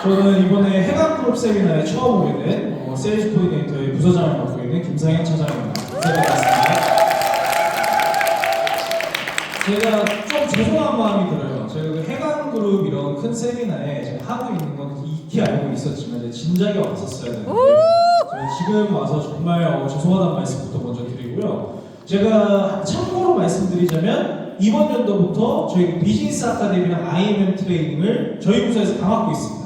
저는 이번에 해강그룹 세미나에 처음 오게 된 세일즈 코디네이터의 부서장을 맡고 있는 김상현 차장입니다. 반갑습니다. 제가 좀 죄송한 마음이 들어요. 제가 그 해강그룹 이런 큰 세미나에 제가 하고 있는 건 익히 알고 있었지만 진작에 왔었어야 되는데 지금 와서 정말 죄송하다는 말씀부터 먼저 드리고요. 제가 참고로 말씀드리자면 이번 연도부터 저희 비즈니스 아카데미랑 IMM 트레이닝을 저희 부서에서 다 맡고 있습니다.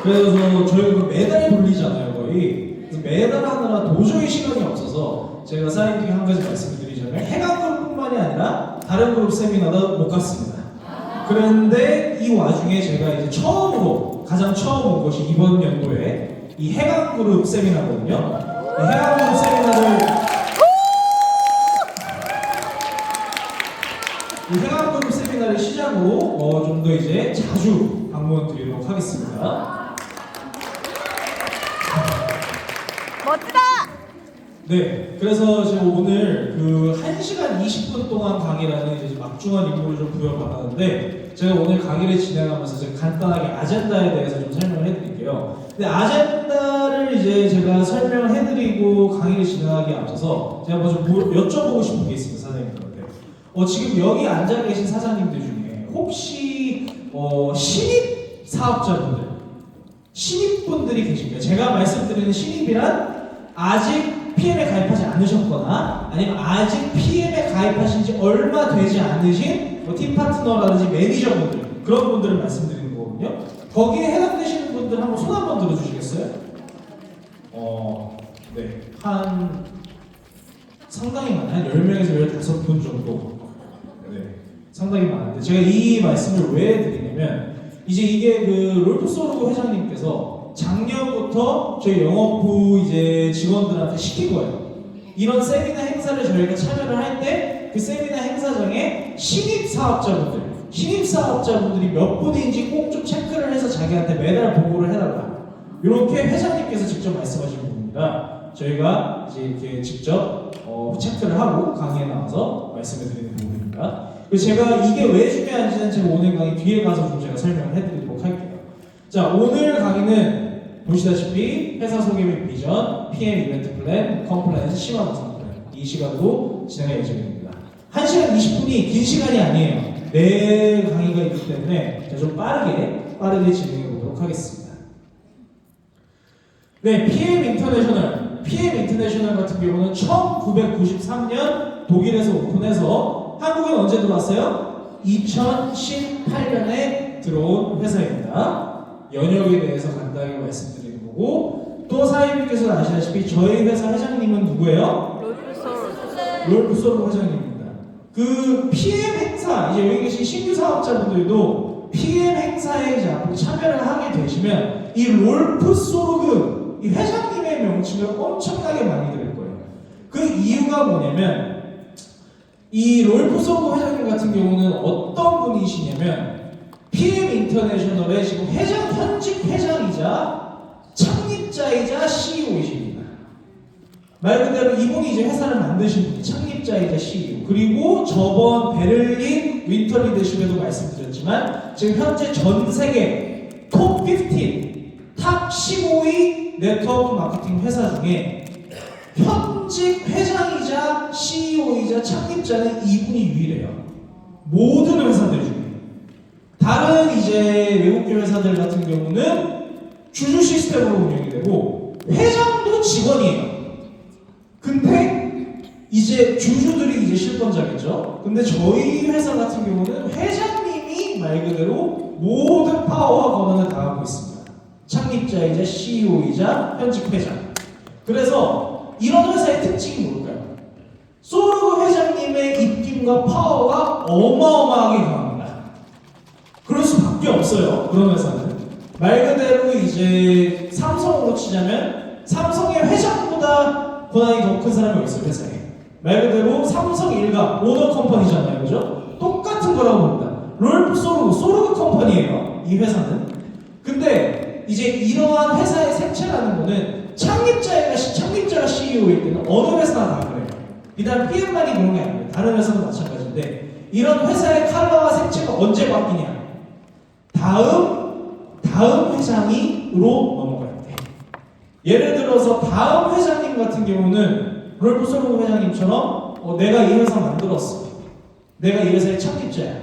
그래서 저희가 매달 돌리잖아요, 거의. 그래서 매달 하느라 도저히 시간이 없어서 제가 사이팅 한 가지 말씀을 드리자면 해강그룹뿐만이 아니라 다른 그룹 세미나도 못 갔습니다. 그런데 이 와중에 제가 이제 처음으로 가장 처음 온 것이 이번 연도에 이 해강그룹 세미나거든요. 이 해강그룹 세미나를 시작으로 좀 더 이제 자주 방문 드리도록 하겠습니다. 멋지다! 네, 그래서 제가 오늘 그 1시간 20분 동안 강의라는 이제 막중한 임무를 좀 부여받았는데 제가 오늘 강의를 진행하면서 제가 간단하게 아젠다에 대해서 좀 설명을 해드릴게요. 근데 아젠다를 이제 제가 설명을 해드리고 강의를 진행하기에 앞서서 제가 먼저 여쭤보고 싶은 게 있습니다, 사장님들한테. 지금 여기 앉아 계신 사장님들 중에 혹시 신입 사업자분들, 신입분들이 계실까요? 제가 말씀드리는 신입이란 아직 PM에 가입하지 않으셨거나 아니면 아직 PM에 가입하신 지 얼마 되지 않으신 팀 파트너라든지 매니저분들, 그런 분들을 말씀드리는 거거든요. 거기에 해당되시는 분들 한번 손 한번 들어주시겠어요? 네, 상당히 많아요. 한 10명에서 15분 정도. 네, 상당히 많은데 제가 이 말씀을 왜 드리냐면 이제 이게 그 롤프소르고 회장님께서 작년부터 저희 영업부 이제 직원들한테 시킨 거예요. 이런 세미나 행사를 저희가 참여를 할 때 그 세미나 행사장에 신입 사업자분들이 몇 분인지 꼭 좀 체크를 해서 자기한테 매달 보고를 해달라. 이렇게 회장님께서 직접 말씀하신 부분입니다. 저희가 이제 이렇게 직접 체크를 하고 강의에 나와서 말씀을 드리는 부분입니다. 제가 이게 왜 중요한지는 제가 오늘 강의 뒤에 가서 좀 제가 설명을 해드리도록 할게요. 자, 오늘 강의는 보시다시피 회사 소개 및 비전, PM 이벤트 플랜, 컴플라이언스 심화 보상 플랜 이 시간으로 진행할 예정입니다. 1시간 20분이 긴 시간이 아니에요. 네 강의가 있기 때문에 제가 좀 빠르게 진행해 보도록 하겠습니다. 네, PM 인터내셔널 같은 경우는 1993년 독일에서 오픈해서 한국에 언제 들어왔어요? 2018년에 들어온 회사입니다. 연역에 대해서 간단하게 말씀드리는 거고, 또 사장님께서 아시다시피 저희 회사 회장님은 누구예요? 롤프소르 회장님입니다. 그 PM 행사, 이제 여기 계신 신규 사업자분들도 PM 행사에 이제 앞으로 참여를 하게 되시면 이 롤프소르 이 회장님의 명칭을 엄청나게 많이 들을 거예요. 그 이유가 뭐냐면 이 롤프소르 회장님 같은 경우는 어떤 분이시냐면 PM 인터내셔널의 지금 현직 회장이자 창립자이자 CEO이십니다. 말 그대로 이분이 이제 회사를 만드신 분이 창립자이자 CEO. 그리고 저번 베를린 윈터 리더십에도 말씀드렸지만 지금 현재 전 세계 톱 15, 탑 15위 네트워크 마케팅 회사 중에 현직 회장이자 CEO이자 창립자는 이분이 유일해요. 모든 회사들 중에. 다른 이제 외국계 회사들 같은 경우는 주주 시스템으로 운영이 되고 회장도 직원이에요. 근데 이제 주주들이 이제 실권자겠죠. 근데 저희 회사 같은 경우는 회장님이 말 그대로 모든 파워와 권한을 다 갖고 있습니다. 창립자이자 CEO이자 현직 회장. 그래서 이런 회사의 특징이 뭘까요? 소르그 회장님의 입김과 파워가 어마어마하게 강합니다. 그럴 수밖에 없어요. 그런 회사는. 말 그대로 이제 삼성으로 치자면 삼성의 회장보다 권한이 더 큰 사람이 있어요, 회사에. 말 그대로 삼성 일가 오너 컴퍼니잖아요, 그죠? 똑같은 거라고 봅니다. 소르그 컴퍼니예요, 이 회사는. 근데 이제 이러한 회사의 색채라는 거는 창립자가 CEO일 때는 어느 회사나 다 그래요. 비단 PM만이 그런 게 아니에요. 다른 회사도 마찬가지인데 이런 회사의 컬러와 색채가 언제 바뀌냐? 다음 다음 회장으로 넘어갈 때, 예를 들어서 다음 회장님 같은 경우는 롤프 솔로몬 회장님처럼 내가 이 회사 만들었어, 내가 이 회사의 창립자야,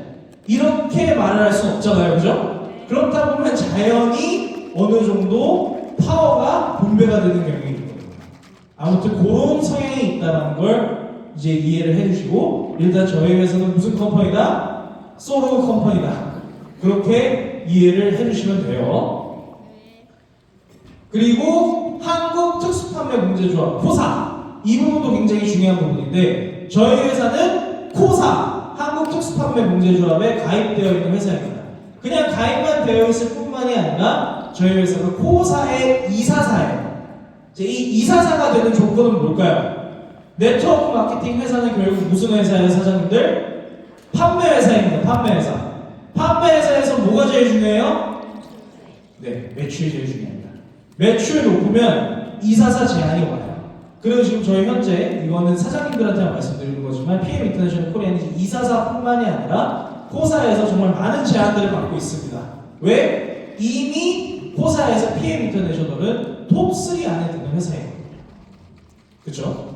이렇게 말을 할 수는 없잖아요, 그죠? 그렇다 보면 자연히 어느 정도 파워가 분배가 되는 경향이 있거든요. 아무튼 그런 성향이 있다는 걸 이제 이해를 해주시고, 일단 저희 회사는 무슨 컴퍼니다? 소로 컴퍼니다. 그렇게 이해를 해주시면 돼요. 그리고 한국특수판매공제조합 코사, 이 부분도 굉장히 중요한 부분인데, 저희 회사는 코사 한국특수판매공제조합에 가입되어 있는 회사입니다. 그냥 가입만 되어 있을 뿐만이 아니라 저희 회사는 코사의 이사사예요. 이제 이 이사사가 되는 조건은 뭘까요? 네트워크 마케팅 회사는 결국 무슨 회사예요, 사장님들? 판매 회사입니다. 판매 회사. 판매 회사에서 뭐가 제일 중요해요? 네, 매출이 제일 중요합니다. 매출 높으면 이사사 제한이 와요. 그리고 지금 저희 현재 이거는 사장님들한테 말씀드리는 거지만 PM 인터내셔널 코리아는 이사사뿐만이 아니라 코사에서 정말 많은 제한들을 받고 있습니다. 왜? 이미 코사에서 PM 인터내셔널은 톱3 안에 드는 회사예요. 그렇죠?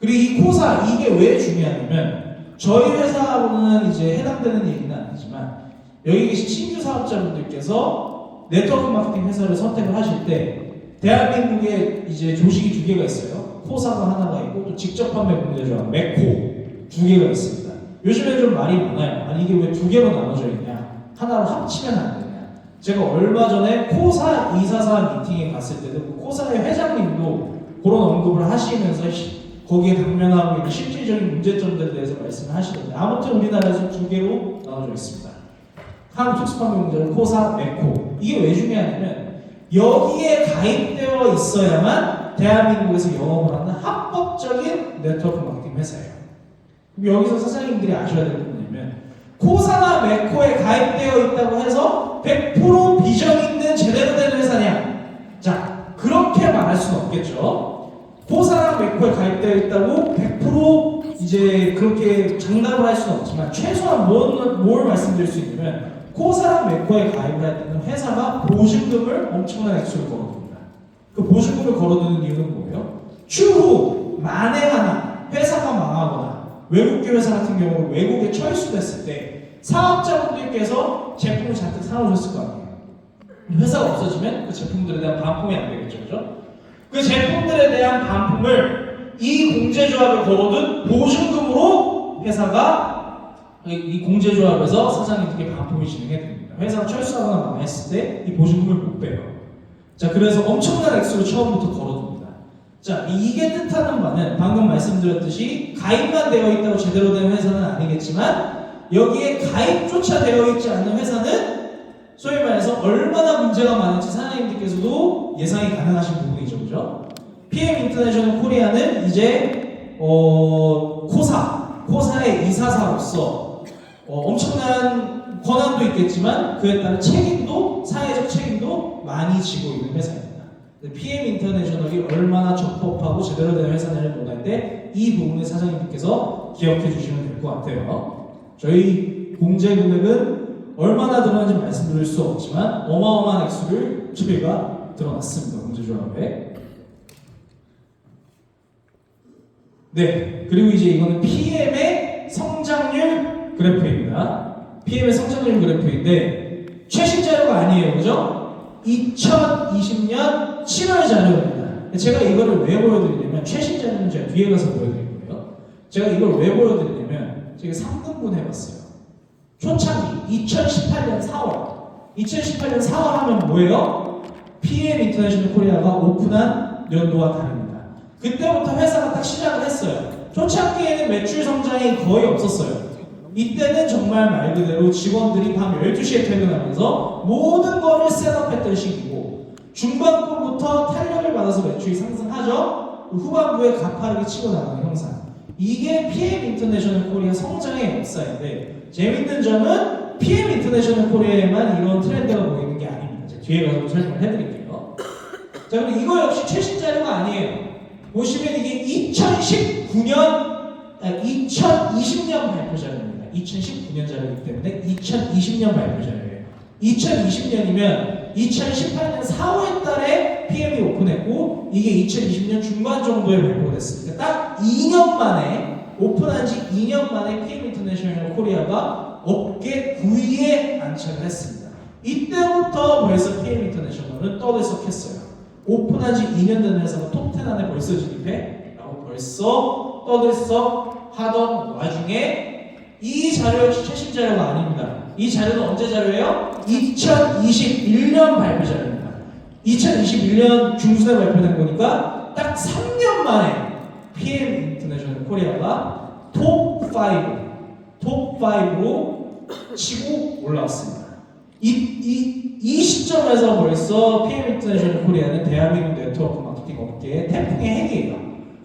그리고 이 코사, 이게 왜 중요하냐면 저희 회사하고는 이제 해당되는 얘기는 아니지만 여기 계신 신규 사업자분들께서 네트워크 마케팅 회사를 선택을 하실 때 대한민국에 이제 조직이 두 개가 있어요. 코사가 하나가 있고 또 직접 판매 공제조합 메코 두 개가 있습니다. 요즘에 좀 말이 많아요. 아니 이게 왜 두 개로 나눠져 있냐? 하나로 합치면 안 되냐? 제가 얼마 전에 코사 이사사 미팅에 갔을 때도 코사의 회장님도 그런 언급을 하시면서 거기에 당면하고 있는 실질적인 문제점들에 대해서 말씀을 하시는데, 아무튼 우리나라에서 두 개로 나눠져 있습니다. 한국특수판매공제는 코사, 메코. 이게 왜 중요하냐면 여기에 가입되어 있어야만 대한민국에서 영업을 하는 합법적인 네트워크 마케팅 회사예요. 그럼 여기서 사장님들이 아셔야 될 부분이 뭐냐면 코사나 메코에 가입되어 있다고 해서 100% 비전 있는 제대로 된 회사냐? 자, 그렇게 말할 수는 없겠죠. 코사랑 메코에 가입되어 있다고 100% 이제 그렇게 장담을 할 수는 없지만 최소한 뭘 말씀드릴 수 있냐면 코사랑 메코에 가입을 할 때는 회사가 보증금을 엄청난 액수를 걸어둡니다. 그 보증금을 걸어두는 이유는 뭐예요? 추후 만에 하나 회사가 망하거나 외국계 회사 같은 경우는 외국에 철수됐을 때 사업자분들께서 제품을 잔뜩 사오셨을 거 아니에요. 회사가 없어지면 그 제품들에 대한 반품이 안 되겠죠, 그죠? 그 제품들에 대한 반품을 이 공제조합에 걸어둔 보증금으로 회사가 이 공제조합에서 사장님들께 반품이 진행해 드립니다. 회사가 철수하거나 망했을 때 이 보증금을 못 빼요. 자, 그래서 엄청난 액수를 처음부터 걸어둡니다. 자, 이게 뜻하는 바는 방금 말씀드렸듯이 가입만 되어 있다고 제대로 된 회사는 아니겠지만 여기에 가입조차 되어 있지 않는 회사는 소위 말해서 얼마나 문제가 많은지 사장님들께서도 예상이 가능하신 부분이죠, 그죠? PM 인터내셔널 코리아는 이제 코사의 이사사로서 엄청난 권한도 있겠지만 그에 따른 책임도, 사회적 책임도 많이 지고 있는 회사입니다. PM 인터내셔널이 얼마나 적법하고 제대로 된 회사냐를 논할 때 이 부분을 사장님께서 기억해 주시면 될 것 같아요. 저희 공제 금액은 얼마나 들어가는지 말씀드릴 수 없지만 어마어마한 액수를 저희가 들어놨습니다. 공제조합에. 네, 그리고 이제 이거는 PM의 성장률 그래프입니다. PM의 성장률 그래프인데 최신 자료가 아니에요, 그죠? 2020년 7월 자료입니다. 제가 이거를 왜 보여드리냐면 최신 자료는 제가 뒤에 가서 보여드릴 거예요. 제가 이걸 왜 보여드리냐면 제가 3등분 해봤어요. 초창기 2018년 4월 하면 뭐예요? PM 인터내셔널 코리아가 오픈한 연도와 다릅니다. 그때부터 회사가 딱 시작을 했어요. 초창기에는 매출 성장이 거의 없었어요. 이때는 정말 말 그대로 직원들이 밤 12시에 퇴근하면서 모든 거를 셋업했던 시기고 중반부부터 탄력을 받아서 매출이 상승하죠. 후반부에 가파르게 치고 나가는 형상. 이게 PM 인터내셔널 코리아 성장의 역사인데 재밌는 점은 PM 인터내셔널 코리아에만 이런 트렌드가 보이는 게 아닙니다. 제가 뒤에 가서 설명을 해드릴게요. 자, 그럼 이거 역시 최신 자료가 아니에요. 보시면 이게 2020년 발표 자료입니다. 2019년 자료이기 때문에 2020년 발표 자료예요. 2020년이면 2018년 4월 달에 PM이 오픈했고 이게 2020년 중반 정도에 발표됐습니다. 딱 2년 만에 오픈한 지 2년 만에 PM 인터내셔널 코리아가 업계 9위에 안착을 했습니다. 이때부터 벌써 PM 인터내셔널은 떠들썩했어요. 오픈한 지 2년 된 회사가 톱10 안에 벌써 진입해? 라고 벌써 떠들썩 하던 와중에 이 자료 최신 자료가 아닙니다. 이 자료는 언제 자료예요? 2021년 발표 자료입니다. 2021년 중순에 발표된 거니까 딱 3년 만에 PM 인터내셔널 코리아가 톱5로 치고 올라왔습니다. 이 시점에서 벌써 PM 인터내셔널 코리아는 대한민국 네트워크 마케팅 업계의 태풍의 핵이에요.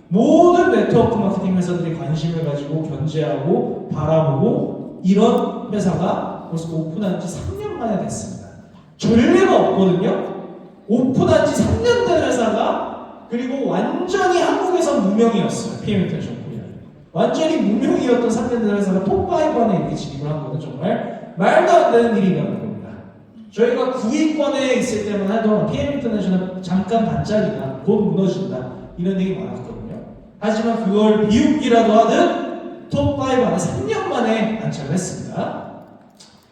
모든 네트워크 마케팅 회사들이 관심을 가지고 견제하고 바라보고 이런 회사가 벌써 오픈한 지 3년 만에 됐습니다. 전례가 없거든요. 오픈한 지 3년 된 회사가 그리고 완전히 한국에서 무명이었어요. PM 인터내셔널 코리아. 완전히 무명이었던 3년 된 회사가 톱5 안에 이렇게 진입을 한 거는 정말 말도 안 되는 일이라는 겁니다. 저희가 9위권에 있을 때만 해도 PM 인터내셔널 잠깐 반짝이다, 곧 무너진다 이런 얘기 많았거든요. 하지만 그걸 비웃기라도 하듯 톱5 안에 3년 만에 안착을 했습니다.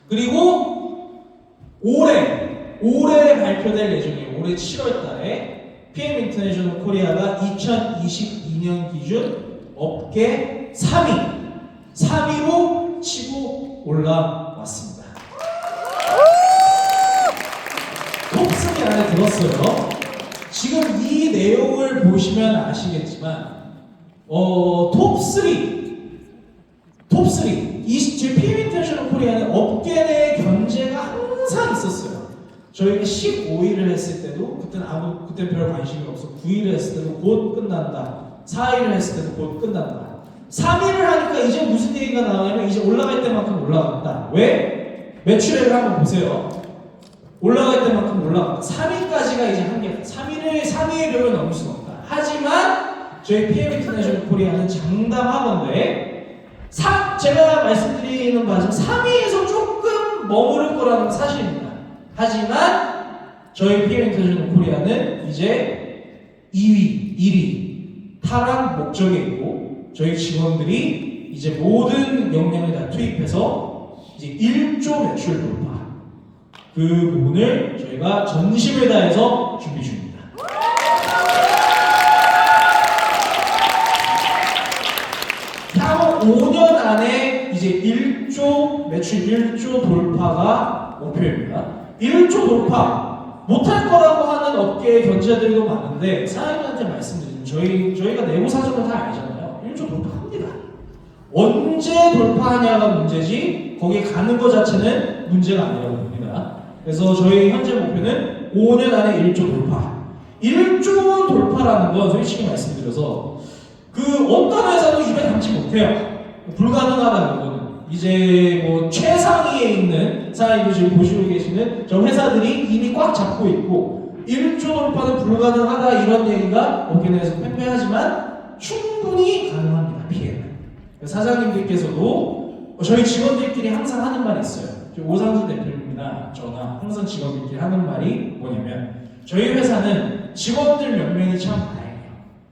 그리고 올해 발표될 예정이에요. 올해 7월 달에 PM 인터내셔널 코리아가 2022년 기준 업계 3위로 치고 올라왔습니다. 톱3 안에 들었어요. 지금 이 내용을 보시면 아시겠지만 톱3 제 PM 인터내셔널 코리아는 업계 내 견제가 항상 있었어요. 저희가 15위를 했을 때도 그때 별 관심이 없어. 9위를 했을 때도 곧 끝난다. 4위를 했을 때도 곧 끝난다. 3위를 하니까 이제 무슨 얘기가 나오냐면 이제 올라갈 때만큼 올라간다. 왜? 매출액을 한번 보세요. 올라갈 때만큼 올라간다. 3위까지가 이제 한계다. 3위의 벽을 넘을 수는 없다. 하지만 저희 PM 인터내셔널 코리아는 장담하건대 제가 말씀드리는 바지만 3위에서 조금 머무를 거라는 사실입니다. 하지만 저희 PM 인터내셔널 코리아는 이제 2위, 1위 탈환 목적에 있고 저희 직원들이 이제 모든 역량을 다 투입해서 이제 1조 매출 돌파 그 부분을 저희가 전심을 다해서 준비 중입니다. 향후 5년 안에 이제 1조 매출 1조 돌파가 목표입니다. 1조 돌파 못할 거라고 하는 업계의 견제들도 많은데 사장님한테 말씀드리면 저희가 내부 사정을 다 알잖아요. 1조 돌파합니다. 언제 돌파하냐가 문제지 거기 가는 것 자체는 문제가 아니라고 봅니다. 그래서 저희 현재 목표는 5년 안에 1조 돌파. 1조 돌파라는 건 솔직히 말씀드려서 어떤 회사도 입에 담지 못해요. 불가능하다는 거는 이제 뭐 최상위에 있는 사장님도 지금 보시고 계시는 저 회사들이 이미 꽉 잡고 있고 1조 돌파는 불가능하다 이런 얘기가 업계 내에서 팽배하지만 충분히 가능합니다. PM 사장님들께서도 저희 직원들끼리 항상 하는 말이 있어요. 오상진 대표님이나 저나 항상 직원들끼리 하는 말이 뭐냐면 저희 회사는 직원들 몇 명이 참 다양해요.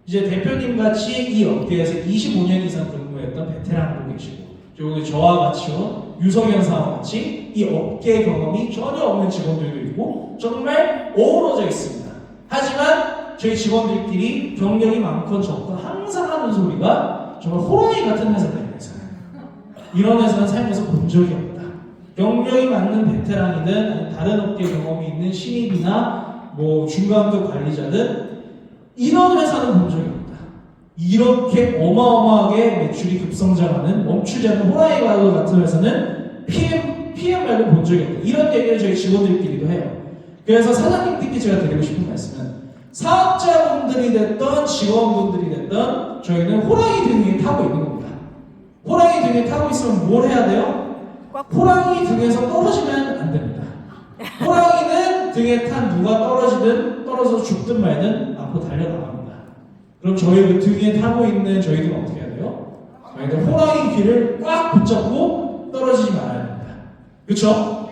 이제 대표님 같이 이 업계에서 25년 이상 근무했던 베테랑도 계시고 그리고 저와 같이 유성현 사와 같이 이 업계 경험이 전혀 없는 직원들도 있고 정말 어우러져 있습니다. 하지만 저희 직원들끼리 경력이 많건 적건 항상 하는 소리가 정말 호랑이 같은 회사들입니다. 이런 회사는 살면서 본 적이 없다. 경력이 많은 베테랑이든 아니면 다른 업계 경험이 있는 신입이나 뭐 중간급 관리자든 이런 회사는 본 적이 없다. 이렇게 어마어마하게 매출이 급성장하는 멈추지 않는 호랑이 같은 회사는 PM 말고 본 적이 없다. 이런 얘기를 저희 직원들끼리도 해요. 그래서 사장님들께 제가 드리고 싶은 말씀은 사업자분들이 됐던 직원분들이 됐던 저희는 호랑이 등 위에 타고 있는 겁니다. 호랑이 등에 타고 있으면 뭘 해야 돼요? 호랑이 등에서 떨어지면 안 됩니다. 호랑이는 등에 탄 누가 떨어져서 죽든 말든 앞으로 달려나갑니다. 그럼 저희 그 등에 타고 있는 저희들은 어떻게 해야 돼요? 저희는 호랑이 귀를 꽉 붙잡고 떨어지지 말아야 됩니다. 그렇죠?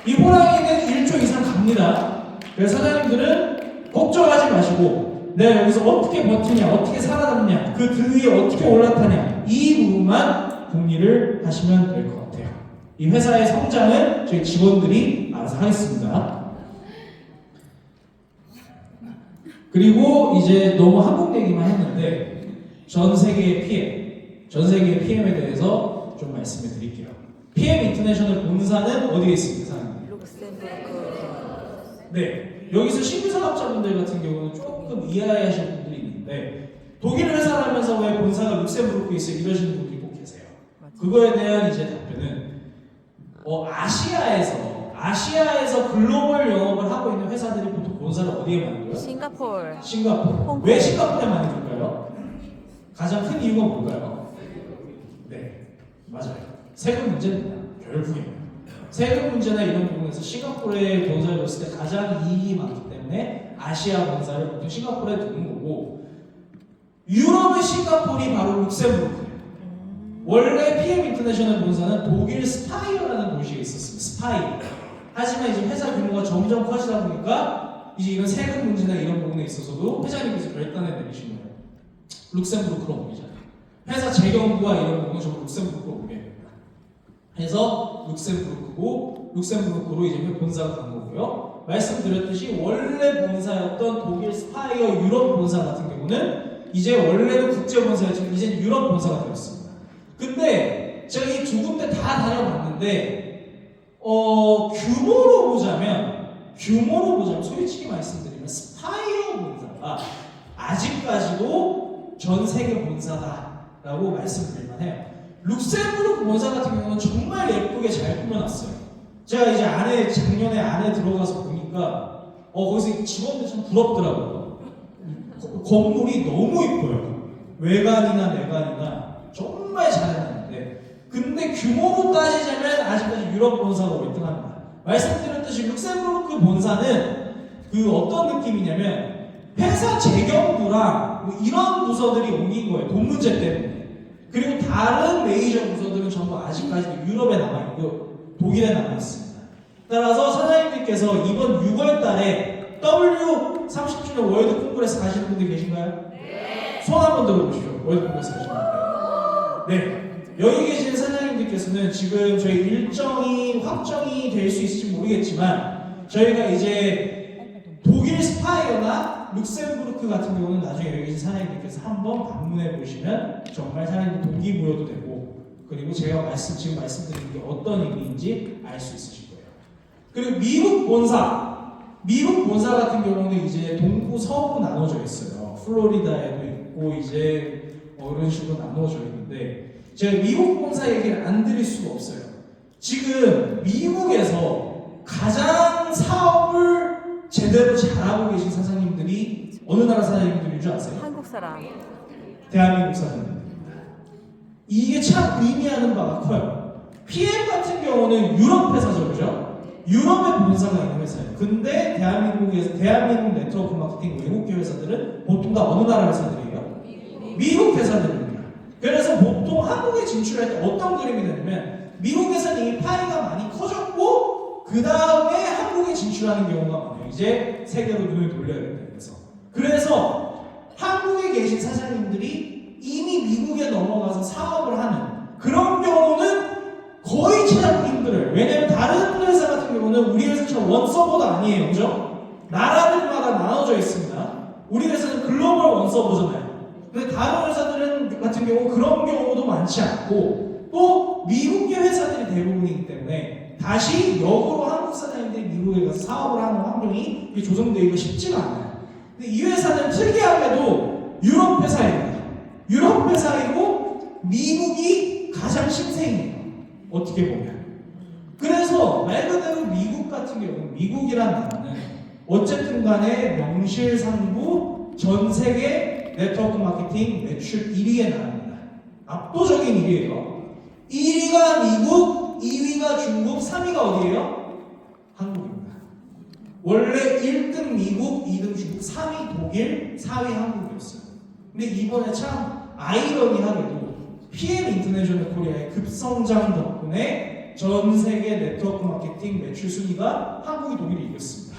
이 호랑이는 1조 이상 갑니다. 그래서 사장님들은 걱정하지 마시고 내가 여기서 어떻게 버티냐, 어떻게 살아남냐, 그 등 위에 어떻게 올라타냐, 이 부분만 궁리를 하시면 될 것 같아요. 이 회사의 성장은 저희 직원들이 알아서 하겠습니다. 그리고 이제 너무 한국 얘기만 했는데 전 세계의 PM에 대해서 좀 말씀을 드릴게요. PM 인터내셔널 본사는 어디에 있습니까, 사장님? 네, 여기서 신규 사업자분들 같은 경우는 조금 이해하실 분들이 있는데 독일 회사라면서 왜 본사가 룩셈부르크에 있어 이러시는 분들이 꼭 계세요. 그거에 대한 이제 답변은 아시아에서 글로벌 영업을 하고 있는 회사들이 보통 본사를 어디에 만들어요? 싱가포르. 싱가포르. 왜 싱가포르에 만들까요? 가장 큰 이유가 뭘까요? 네, 맞아요. 세금 문제입니다. 결국에 세금 문제나 이런 부분에서 싱가포르에 본사를 뒀을 때 가장 이익이 많기 때문에 아시아 본사를 보통 싱가포르에 두는 거고, 유럽의 싱가포르이 바로 룩셈부르크예요. 원래 PM 인터내셔널 본사는 독일 스파이어라는 도시에 있었습니다. 스파이어. 하지만 이제 회사 규모가 점점 커지다 보니까 이제 이런 세금 문제나 이런 부분에 있어서도 회장님께서 결단을 내리신 거예요. 룩셈부르크로 옮기자. 회사 재경부와 이런 부분은 전부 룩셈부르크로 옮겨야 됩니다. 해서 룩셈부르크로 이제 본사가 간 거고요. 말씀드렸듯이 원래 본사였던 독일 스파이어 유럽 본사 같은 경우는 이제 원래는 국제 본사였지만 이제 유럽 본사가 되었습니다. 근데 제가 이 두 군데 다 다녀봤는데 규모로 보자면 솔직히 말씀드리면 스파이어 본사가 아직까지도 전 세계 본사다라고 말씀드릴만 해요. 룩셈부르크 본사 같은 경우는 정말 예쁘게 잘 꾸며놨어요. 제가 이제 작년에 안에 들어가서 보니까 거기서 직원들 참 부럽더라고요. 건물이 너무 이뻐요. 외관이나 내관이나 정말 잘 해놨는데, 근데 규모로 따지자면 아직까지 유럽 본사가 월등합니다. 말씀드렸듯이 룩셈부르크 본사는 그 어떤 느낌이냐면 회사 재경부랑 뭐 이런 부서들이 옮긴 거예요. 돈 문제 때문에. 그리고 다른 메이저 부서들은 전부 아직까지 유럽에 남아있고 독일에 남아있습니다. 따라서 사장님들께서 이번 6월달에 W30주년 월드 콩그레스 가시는 분들 계신가요? 네. 손 한번 들어보시죠. 월드 콩그레스 가시는 분들. 네. 여기 계신 사장님들께서는 지금 저희 일정이 확정이 될 수 있을지 모르겠지만 저희가 이제 독일 스파이어나 룩셈부르크 같은 경우는 나중에 여기 계신 사장님들께서 한번 방문해 보시면 정말 사장님 동기부여도 되고, 그리고 제가 지금 말씀드린 게 어떤 의미인지 알 수 있으실 거예요. 그리고 미국 본사 같은 경우는 이제 동부 서부 나눠져 있어요. 플로리다에도 있고 이제 이런 식으로 나눠져 있는데 제가 미국 본사 얘기를 안 드릴 수가 없어요. 지금 미국에서 가장 사업을 제대로 잘하고 계신 사장님들이 어느 나라 사장님들인 줄 아세요? 한국 사람. 대한민국 사장님들입니다. 이게 참 의미하는 바가 커요. PM 같은 경우는 유럽 회사죠, 그죠? 유럽에 본사가 있는 회사예요. 근데 대한민국 네트워크 마케팅 외국계 회사들은 보통 다 어느 나라 회사들이에요? 미국 회사들입니다. 그래서 보통 한국에 진출할 때 어떤 그림이 되냐면 미국에서는 이미 파이가 많이 커졌고 그 다음에 한국에 진출하는 경우가 많아요. 이제 세계로 눈을 돌려야 된다 그래서 한국에 계신 사장님들이 이미 미국에 넘어가서 사업을 하는 그런 경우는 거의 찾아보기 힘들어요. 왜냐면 다른 회사 같은 경우는 우리 회사처럼 원서버가 아니에요. 그죠? 나라들마다 나눠져 있습니다. 우리 회사는 글로벌 원서버잖아요. 근데 다른 회사들은 같은 경우 그런 경우도 많지 않고 또 미국계 회사들이 대부분이기 때문에 다시 역으로 한국 사장님들이 미국에 가서 사업을 하는 환경이 조성되기가 쉽지가 않아요. 근데 이 회사는 특이하게도 유럽 회사입니다. 유럽 회사이고 미국이 가장 신생이에요. 어떻게 보면. 그래서 말 그대로 미국 같은 경우 미국이란 나라는 어쨌든 간에 명실상부 전 세계 네트워크 마케팅 매출 1위의 나라입니다. 압도적인 1위예요. 1위가 미국, 2위가 중국, 3위가 어디예요? 한국입니다. 원래 1등 미국, 2등 중국, 3위 독일, 4위 한국이었어요. 근데 이번에 참 아이러니하게도 PM 인터내셔널 코리아의 급성장 덕분에 전 세계 네트워크 마케팅 매출 순위가 한국이 독일이 이겼습니다.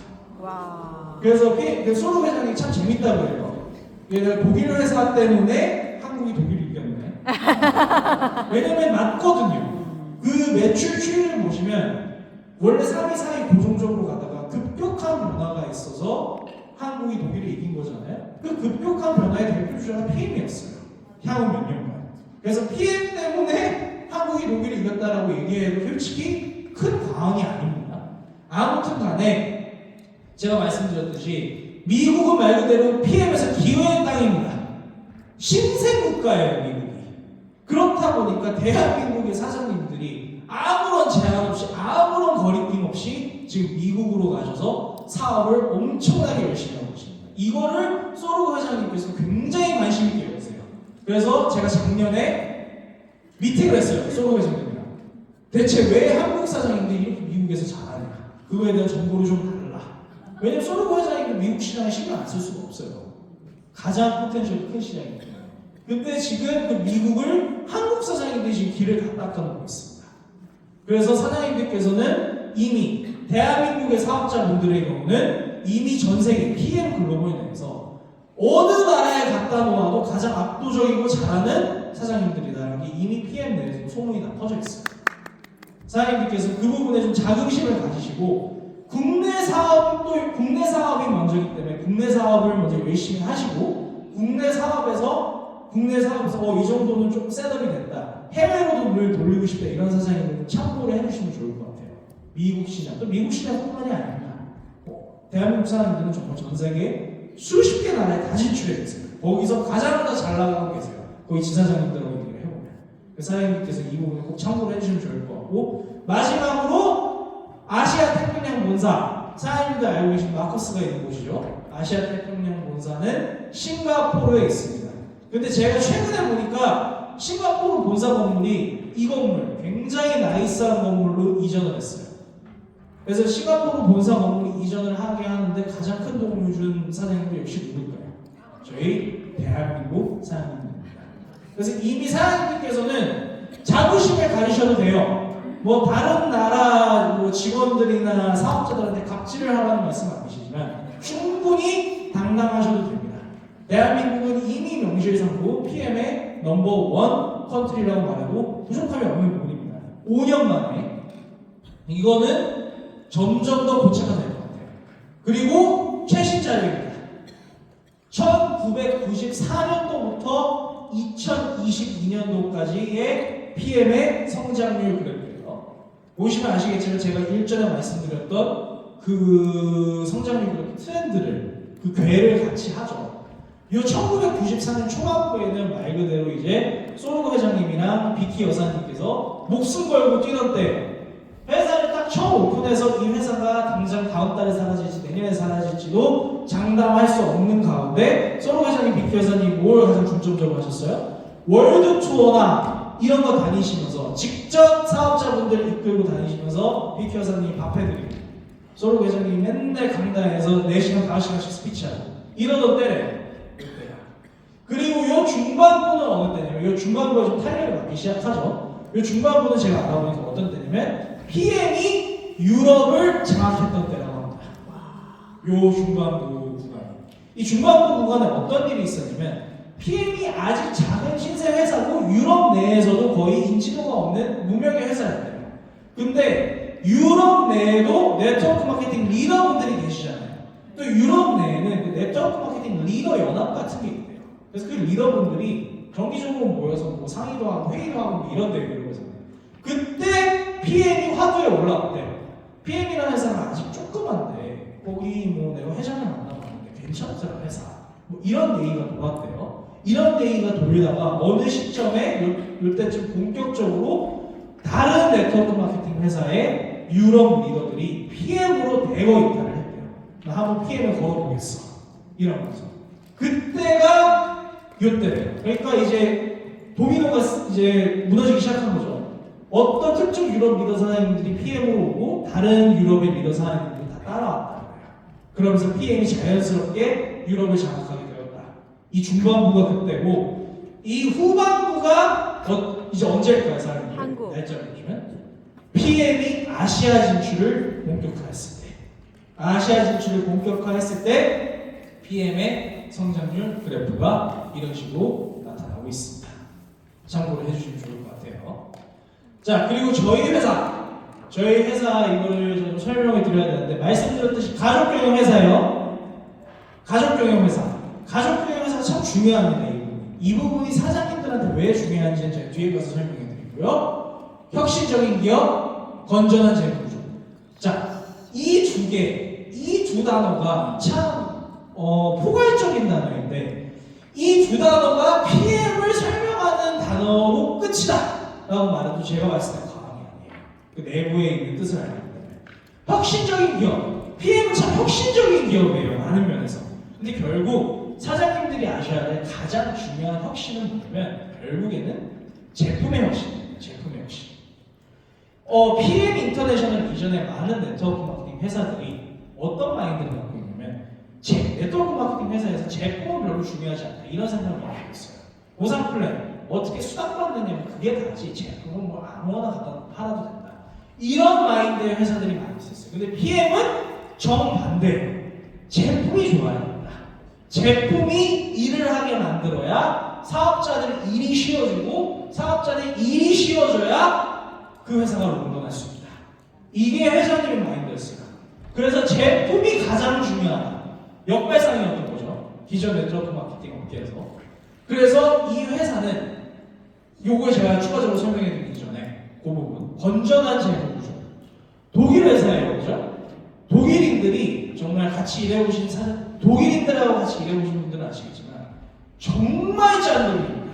그래서 소로 회장이 참 재밌다고 해요. 얘가 독일 회사 때문에 한국이 독일을 이겼네. 왜냐면 맞거든요. 그 매출 추이를 보시면 원래 3위, 4위 고정적으로 가다가 급격한 변화가 있어서 한국이 독일을 이긴 거잖아요. 그 급격한 변화의 대표 주자가 PM이었어요. 향후 몇 년간. 그래서 PM 때문에 한국이 독일을 이겼다라고 얘기해도 솔직히 큰 과언이 아닙니다. 아무튼 간에 제가 말씀드렸듯이 미국은 말 그대로 PM에서 기회의 땅입니다. 신생국가예요, 미국이. 그렇다 보니까 대한민국의 사장님들이 아무런 제한 없이 아무런 거리낌 없이 지금 미국으로 가셔서 사업을 엄청나게 열심히 하고 계십니다. 이거를 소르고 회장님께서 굉장히 관심 있게 여기세요. 그래서 제가 작년에 미팅을 했어요, 소르고 회장님이랑. 대체 왜 한국 사장님들이 이렇게 미국에서 잘하냐, 그거에 대한 정보를 좀 달라. 왜냐면 소르고 회장님도 미국 시장에 신경 안 쓸 수가 없어요. 가장 포텐셜이 큰 시장이기 때문에. 근데 지금 그 미국을 한국 사장님들이 지금 길을 다 닦아놓고 있습니다. 그래서 사장님들께서는 이미 대한민국의 사업자분들의 경우는 이미 전 세계 PM 글로벌 내에서 어느 나라에 갖다 놓아도 가장 압도적이고 잘하는 사장님들이라는 게 이미 PM 내에서 소문이 다 퍼져 있어요. 사장님들께서 그 부분에 좀 자긍심을 가지시고 국내 사업이 먼저이기 때문에 국내 사업을 먼저 열심히 하시고 국내 사업에서 이 정도는 좀 셋업이 됐다, 해외로도 물 돌리고 싶다, 이런 사장님들은 참고를 해주시면 좋을 것 같아요. 미국 시장, 또 미국 시장뿐만이 아닙니다. 대한민국 사람들은 정말 전 세계 수십 개 나라에 다 진출해 계세요. 거기서 가장 잘 나가고 계세요. 거기 지사장님들하고 얘기를 해보면. 사장님께서 이 부분을 꼭 참고를 해주시면 좋을 것 같고, 마지막으로 아시아 태평양 본사, 사장님들 알고 계신 마커스가 있는 곳이죠. 아시아 태평양 본사는 싱가포르에 있습니다. 근데 제가 최근에 보니까 싱가포르 본사 건물이 이 건물 굉장히 나이스한 건물로 이전을 했어요. 그래서 싱가포르 본사 건물 이전을 하게 하는데 가장 큰 도움을 준 사장님도 역시 누굴까요? 저희 대한민국 사장님입니다. 그래서 이미 사장님께서는 자부심을 가지셔도 돼요. 뭐 다른 나라 직원들이나 사업자들한테 갑질을 하라는 말씀 아니시지만 충분히 당당하셔도 됩니다. 대한민국은 이미 명실상부 PM의 넘버 1 컨트리라고 말해도 부족함이 없는 부분입니다. 5년 만에 이거는 점점 더 고착화 될 것 같아요. 그리고 최신 자료입니다. 1994년도부터 2022년도까지의 PM의 성장률 그래프예요. 보시면 아시겠지만 제가 일전에 말씀드렸던 그 성장률 그래프 트렌드를, 그 궤를 같이 하죠. 이 1994년 초반부에는 말 그대로 이제 소르고 회장님이랑 비키 여사님께서 목숨 걸고 뛰던 때예요. 회사를 딱 처음 오픈해서 이 회사가 당장 다음 달에 사라질지 내년에 사라질지도 장담할 수 없는 가운데 소르고 회장님, 비키 여사님 뭘 가장 중점적으로 하셨어요? 월드 투어나 이런 거 다니시면서 직접 사업자분들 이끌고 다니시면서 비키 여사님이 밥 해드리고 소르고 회장님이 맨날 강단에서 4시간, 5시간씩 스피치하고 이러던 때래요. 그리고 요 중반부는 어느 때냐면, 요 중반부에 좀 탄력을 받기 시작하죠. 요 중반부는 제가 알아보니까 어떤 때냐면 PM이 유럽을 장악했던 때라고 합니다. 요 중반부 구간. 이 중반부 구간에 어떤 일이 있었냐면 PM이 아직 작은 신생 회사고 유럽 내에서도 거의 인지도가 없는 무명의 회사였대요. 근데 유럽 내에도 네트워크 마케팅 리더분들이 계시잖아요. 또 유럽 내에는 그 네트워크 마케팅 리더 연합 같은 게 있대요. 그래서 그 리더분들이 정기적으로 모여서 뭐 상의도 하고 회의도 하고 뭐 이런 데를 이러고 있었는데 그때 PM이 화두에 올라왔대요. PM이라는 회사는 아직 조그만데 거기 뭐 내가 회장을 만나봤는데 괜찮더라 회사, 뭐 이런 얘기가 돌았대요. 이런 얘기가 돌리다가 어느 시점에 이때쯤 본격적으로 다른 네트워크 마케팅 회사의 유럽 리더들이 PM으로 대거 입단을 했대요. 나 한번 PM을 걸어보겠어 이러면서. 그때가 이때래요. 그러니까 이제 도미노가 이제 무너지기 시작한 거죠. 어떤 특정 유럽 리더 사장님들이 PM으로 오고 다른 유럽의 리더 사장님들이 다 따라왔다는 거예요. 그러면서 PM이 자연스럽게 유럽을 장악하게 되었다. 이 중반부가 그때고 이 후반부가 이제 언제일까요, 사장님? 한국. 날짜를 보시면 PM이 아시아 진출을 본격화했을 때. 아시아 진출을 본격화했을 때 PM의 성장률 그래프가 이런 식으로 나타나고 있습니다. 참고를 해주시면 좋을 것 같아요. 자, 그리고 저희 회사 이거를 좀 설명을 드려야 되는데, 말씀드렸듯이 가족경영 회사예요. 가족경영 회사가 참 중요합니다. 이 부분이 사장님들한테 왜 중요한지는 제가 뒤에 가서 설명해 드리고요. 혁신적인 기업, 건전한 재무구조. 자, 이 두 단어가 참 포괄적인 단어인데, 이 두 단어가 PM을 설명하는 단어로 끝이다 라고 말해도 제가 봤을 때 과언이 아니에요. 그 내부에 있는 뜻을 알기 때문에. 혁신적인 기업, PM은 참 혁신적인 기업이에요, 많은 면에서. 근데 결국 사장님들이 아셔야 될 가장 중요한 혁신은 뭐냐면 결국에는 제품의 혁신입니다. 제품의 혁신. PM 인터내셔널 비전의 많은 네트워크 마케팅 회사들이 어떤 마인드를 갖고 있냐면, 네트워크 마케팅 회사에서 제품은 별로 중요하지 않다 이런 생각을 갖고 있어요. 보상 플랜 어떻게 수당받느냐면 그게 다지, 제품은 뭐 아무거나 갖다 팔아도 된다, 이런 마인드의 회사들이 많이 있었어요. 근데 PM은 정반대예요. 제품이 좋아야 된다. 제품이 일을 하게 만들어야 사업자들 일이 쉬워지고, 사업자들 일이 쉬워져야 그 회사가 롱런할 수 있다. 이게 회장님의 마인드였어요. 그래서 제품이 가장 중요하다. 역발상이었던 거죠. 기존 네트워크 마케팅 업계에서. 그래서 이 회사는 요걸 제가 추가적으로 설명해 드리기 전에 그 부분, 건전한 제품 구조. 독일 회사예요, 그죠? 독일인들이 정말 같이 일해보신 독일인들하고 같이 일해보신 분들은 아시겠지만 정말 짠 돈입니다.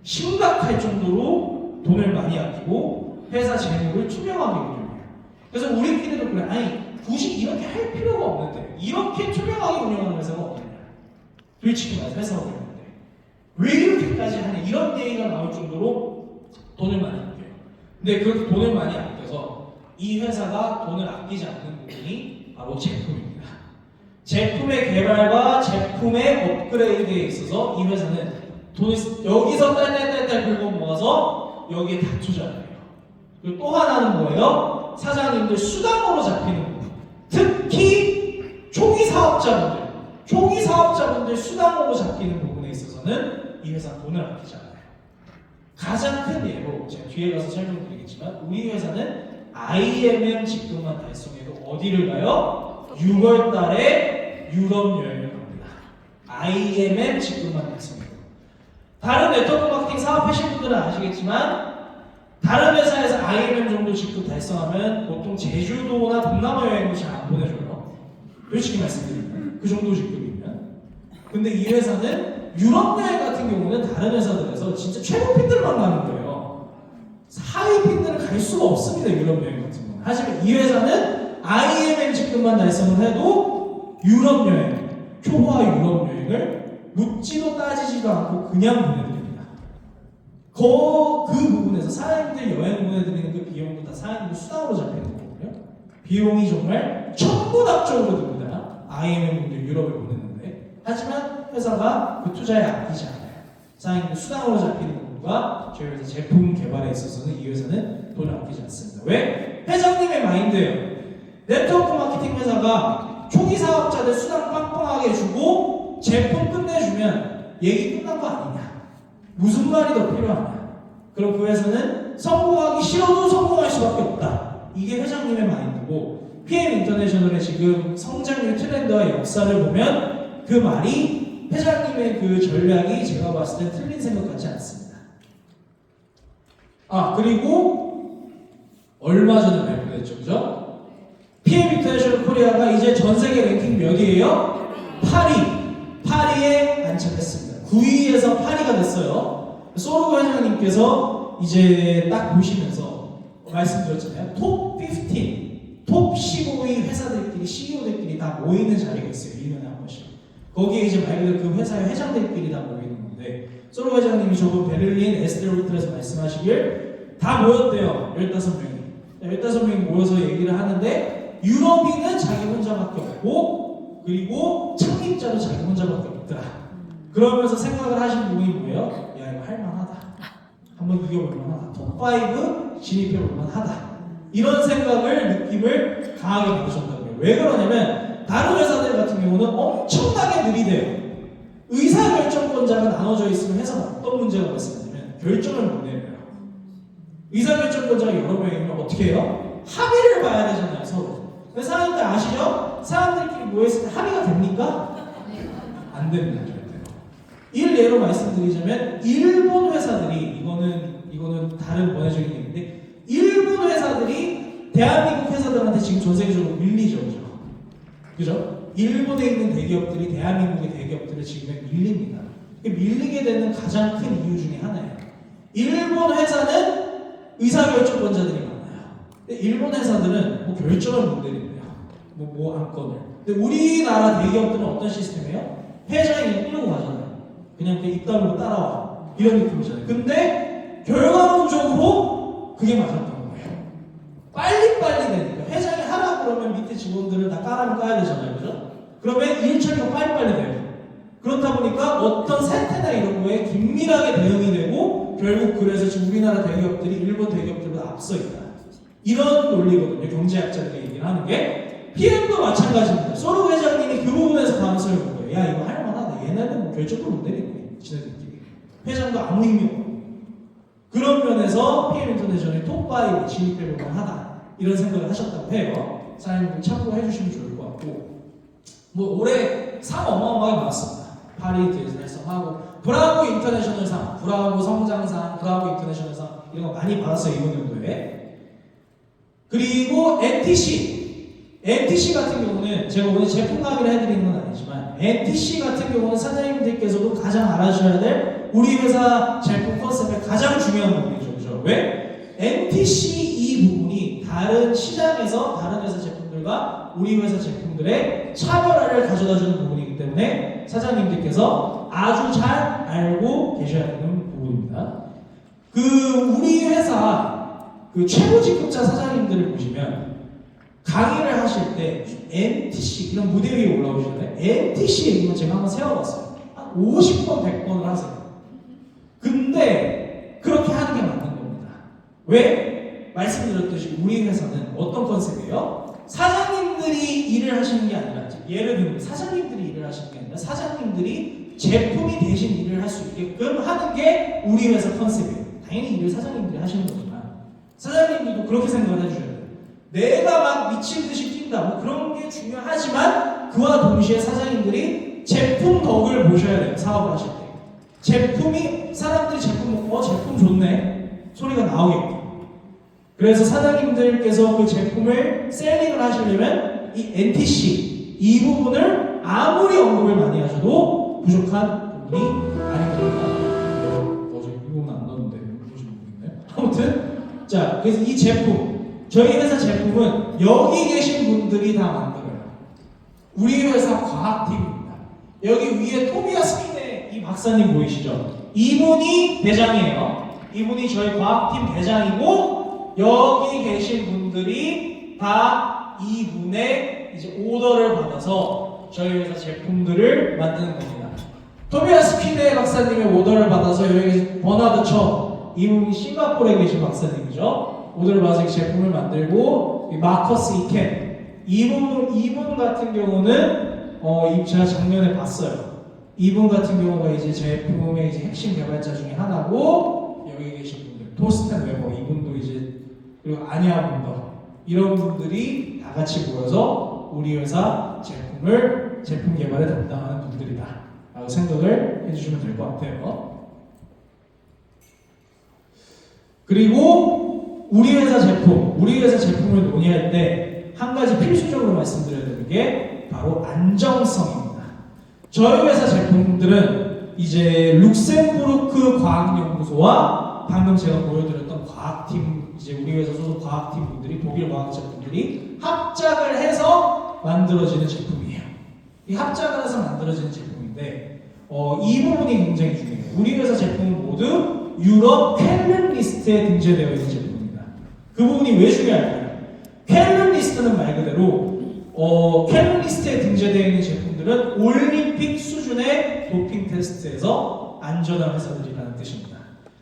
심각할 정도로 돈을 많이 아끼고 회사 재무를 투명하게 운영해요. 그래서 우리끼리도 그래, 아니 굳이 이렇게 할 필요가 없는데, 이렇게 투명하게 운영하는 회사가 없느냐, 솔직히 말해서 회사가 없는데 왜 이렇게까지 하냐, 이런 얘기가 나올 정도로 돈을 많이 아껴요. 근데 그렇게 돈을 많이 아껴서 이 회사가 돈을 아끼지 않는 부분이 바로 제품입니다. 제품의 개발과 제품의 업그레이드에 있어서 이 회사는 돈을 여기서 딸딸딸딸 긁어 모아서 여기에 다 투자를 해요. 그리고 또 하나는 뭐예요? 사장님들 수당으로 잡히는 부분. 특히 초기 사업자분들 수당으로 잡히는 부분에 있어서는 이 회사 돈을 아끼지 않아요. 가장 큰 예로 제가 뒤에 가서 설명드리겠지만, 우리 회사는 IMM 직급만 달성해도 어디를 가요? 6월 달에 유럽 여행을 갑니다. IMM 직급만 달성해도. 다른 네트워크 마케팅 사업하시는 분들은 아시겠지만, 다른 회사에서 IMM 정도 직급 달성하면 보통 제주도나 동남아 여행도 잘 안 보내줘요. 솔직히 말씀드리면 그 정도 직급이면. 근데 이 회사는 유럽 여행 같은 경우는 다른 회사들에서 진짜 최고 핀들만 가는 거예요. 하위 핀들은 갈 수가 없습니다, 유럽 여행 같은 경우는. 하지만 이 회사는 IMM 직급만 달성을 해도 유럽 여행, 초과 유럽 여행을 묻지도 따지지도 않고 그냥 보내드립니다. 그 부분에서 사장님들 여행 보내드리는 그 비용도 다 사장님들 수당으로 잡히는 거거든요. 비용이 정말 천문학적으로 듭니다. IMM 분들 유럽에 보내는데. 하지만 회사가 그 투자에 아끼지 않아요. 사장님들 수당으로 잡히는 부분과 저희 회사 제품 개발에 있어서는 이 회사는 돈을 아끼지 않습니다. 왜? 회장님의 마인드예요. 네트워크 마케팅 회사가 초기 사업자들 수당 빵빵하게 주고 제품 끝내주면 얘기 끝난 거 아니냐, 무슨 말이 더 필요하냐, 그럼 그 회사는 성공하기 싫어도 성공할 수밖에 없다. 이게 회장님의 마인드고, PM 인터내셔널의 지금 성장률 트렌드와 역사를 보면 그 말이, 회장님의 그 전략이 제가 봤을 때 틀린 생각 같지 않습니다. 그리고 얼마 전에 발표됐죠, 그죠? PM 인터내셔널 코리아가 이제 전 세계 랭킹 몇이에요? 8위에 안착했습니다. 9위에서 8위가 됐어요. 소르고 회장님께서 이제 딱 보시면서 말씀드렸잖아요. 톱 15, 톱 15위 회사들끼리, CEO들끼리 다 모이는 자리가 있어요. 1년에 한 번씩. 거기에 이제 말 그대로 그 회사의 회장들끼리 다 모이는 건데, 소르고 회장님이 저번 베를린 에스테르호텔에서 말씀하시길 다 모였대요. 15명이. 15명이 모여서 얘기를 하는데, 유럽인은 자기 혼자밖에 없고, 그리고 창립자도 자기 혼자밖에 없더라. 그러면서 생각을 하신 부분이 뭐예요? 야, 이거 할만하다. 한번 이겨볼만하다. 톱5 진입해볼만하다. 이런 생각을, 느낌을 강하게 받으셨다고요. 왜 그러냐면 다른 회사들 같은 경우는 엄청나게 느리대요. 의사결정권자가 나눠져 있으면 회사가 어떤 문제가 발생하냐면 결정을 못 내려요. 의사결정권자가 여러 명이면 어떻게 해요? 합의를 봐야 되잖아요, 서로. 근데 사람들 아시죠? 사람들끼리 모여있을 때 합의가 됩니까? 안 됩니다, 절대로. 이를 예로 말씀드리자면 일본 회사들이 이거는 다른 원해적인 얘기인데 일본 회사들이 대한민국 회사들한테 지금 전 세계적으로 밀리죠, 그죠? 일본에 있는 대기업들이 대한민국의 대기업들을 지금 밀립니다. 밀리게 되는 가장 큰 이유 중에 하나예요. 일본 회사는 의사결정권자들이 많아요. 근데 일본 회사들은 뭐 결정을 못 내린대요. 뭐 안건을. 근데 우리나라 대기업들은 어떤 시스템이에요? 회장이 끌고 가잖아요. 그냥 입 다물고 따라와. 이런 느낌이잖아요. 근데 결과론적으로 그게 맞았던 거예요. 빨리빨리 되니까. 회장이 하라 그러면 밑에 직원들은 다 까라면 까야 되잖아요. 그죠? 그러면 일 처리가 빨리빨리 돼요. 그렇다 보니까 어떤 세태나 이런 거에 긴밀하게 대응이 되고 결국 그래서 지금 우리나라 대기업들이 일본 대기업들보다 앞서 있다. 이런 논리거든요. 경제학자들이 얘기를 하는 게 PM도 마찬가지입니다. 소로 회장님이 그 부분에서 감성을 본 거예요. 야 이거 할만하다. 얘네는 뭐 결정도 못 내리네. 지네들끼리. 회장도 아무 힘이 없고. 그런 면에서 PM 인터내셔널이 톱5에 진입해 볼만 하다. 이런 생각을 하셨다고 해요. 사장님들 참고해 주시면 좋을 것 같고 뭐 올해 상 어마어마하게 많았습니다. 파리에서 달성하고 브라보 인터내셔널 상, 브라보 성장상, 브라보 인터내셔널 상 이런 거 많이 받았어요 이번 연도에. 그리고 NTC 같은 경우는 제가 오늘 제품 강의를 해드리는 건 아니지만 NTC 같은 경우는 사장님들께서도 가장 알아주셔야 될 우리 회사 제품 컨셉의 가장 중요한 부분이죠. 그죠? 왜? NTC 이 부분이 다른 시장에서 다른 회사 제품들과 우리 회사 제품들의 차별화를 가져다주는 부분이기 때문에 사장님들께서 아주 잘 알고 계셔야 되는 부분입니다. 우리 회사 최고 직급자 사장님들을 보시면 강의를 하실 때 NTC 이런 무대 위에 올라오시잖아요. NTC 얘기만 제가 한번 세워봤어요. 한 50번, 100번을 하세요. 근데 그렇게 하는 게 맞는 겁니다. 왜? 말씀드렸듯이 우리 회사는 어떤 컨셉이에요? 사장님들이 일을 하시는 게 아니라 예를 들면 사장님들이 일을 하시는 게 아니라 사장님들이 제품이 대신 일을 할 수 있게끔 하는 게 우리 회사 컨셉이에요. 당연히 일을 사장님들이 하시는 거지만 사장님들도 그렇게 생각을 해주셔야 돼요. 내가 막 미친 듯이 뛴다 뭐 그런 게 중요하지만 그와 동시에 사장님들이 제품 덕을 보셔야 돼요. 사업을 하실 때 제품이 사람들이 제품 먹고 제품 좋네 소리가 나오겠고 그래서 사장님들께서 그 제품을 셀링을 하시려면 이 NTC 이 부분을 아무리 언급을 많이 하셔도 부족한 부분이 아닌 겁니다. 이 부분 안 넣었는데 보시는 분 있나요? 아무튼 자 그래서 이 제품 저희 회사 제품은 여기 계신 분들이 다 만들어요. 우리 회사 과학팀입니다. 여기 위에 토비아스 키네 이 박사님 보이시죠? 이분이 대장이에요. 이분이 저희 과학팀 대장이고 여기 계신 분들이 다 이분의 이제 오더를 받아서 저희 회사 제품들을 만드는 겁니다. 토비아스 키네 박사님의 오더를 받아서 여기 버나드 처 이분이 싱가포르에 계신 박사님이죠. 오더를 받아서 제품을 만들고 마커스 이켄 이분 같은 경우는 제가 작년에 봤어요. 이분 같은 경우가 이제 제품의 이제 핵심 개발자 중에 하나고 여기 계신 분들 토스텐 웨버 이분도 이제 그리고 아니아 분더 이런 분들이 다 같이 모여서 우리 회사 제품 개발에 담당하는 분들이다 라고 생각을 해주시면 될 것 같아요. 그리고 우리 회사 제품을 논의할 때 한 가지 필수적으로 말씀드려야 되는 게 바로 안정성입니다. 저희 회사 제품들은 이제 룩셈부르크 과학연구소와 방금 제가 보여드렸던 과학팀 이제 우리 회사 소속 과학팀 분들이 독일 과학자분들이 합작을 해서 만들어지는 제품이에요. 이 합작을 해서 만들어지는 제품인데 이 부분이 굉장히 중요해요. 우리 회사 제품은 모두 유럽 쾰른 리스트에 등재되어 있는 제품입니다. 그 부분이 왜 중요할까요? 쾰른 리스트는 말 그대로 쾰른 리스트에 등재되어 있는 제품들은 올림픽 수준의 도핑 테스트에서 안전한 회사들이라는 뜻입니다.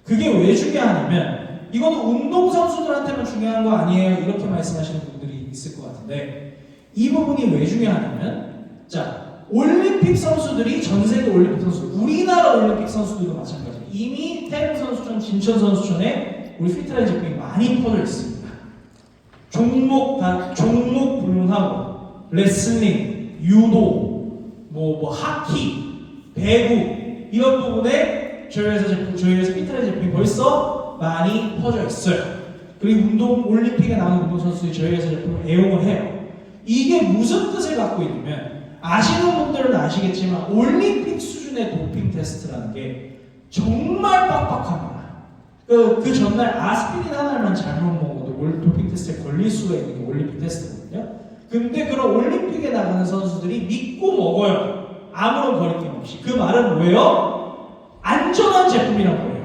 그게 왜 중요하냐면 이거는 운동선수들한테만 중요한 거 아니에요 이렇게 말씀하시는 분들이 있을 것 같은데 이 부분이 왜 중요하냐면, 자, 올림픽 선수들이 전 세계 올림픽 선수, 우리나라 올림픽 선수들도 마찬가지예요. 이미 태릉 선수촌, 진천 선수촌에 우리 피트라인 제품이 많이 퍼져 있습니다. 종목 불문하고 레슬링, 유도, 하키, 배구 이런 부분에 저희 회사 피트라인 제품이 벌써 많이 퍼져 있어요. 그리고 올림픽에 나오는 운동 선수들이 저희 회사 제품을 애용을 해요. 이게 무슨 뜻을 갖고 있냐면, 아시는 분들은 아시겠지만 올림픽 수준의 도핑 테스트라는 게 정말 빡빡합니다. 그 전날 아스피린 하나만 잘못 먹어도 도핑 테스트에 걸릴 수가 있는 게 올림픽 테스트거든요. 근데 그런 올림픽에 나가는 선수들이 믿고 먹어요. 아무런 거리낌 없이. 그 말은 뭐예요? 안전한 제품이란 거예요.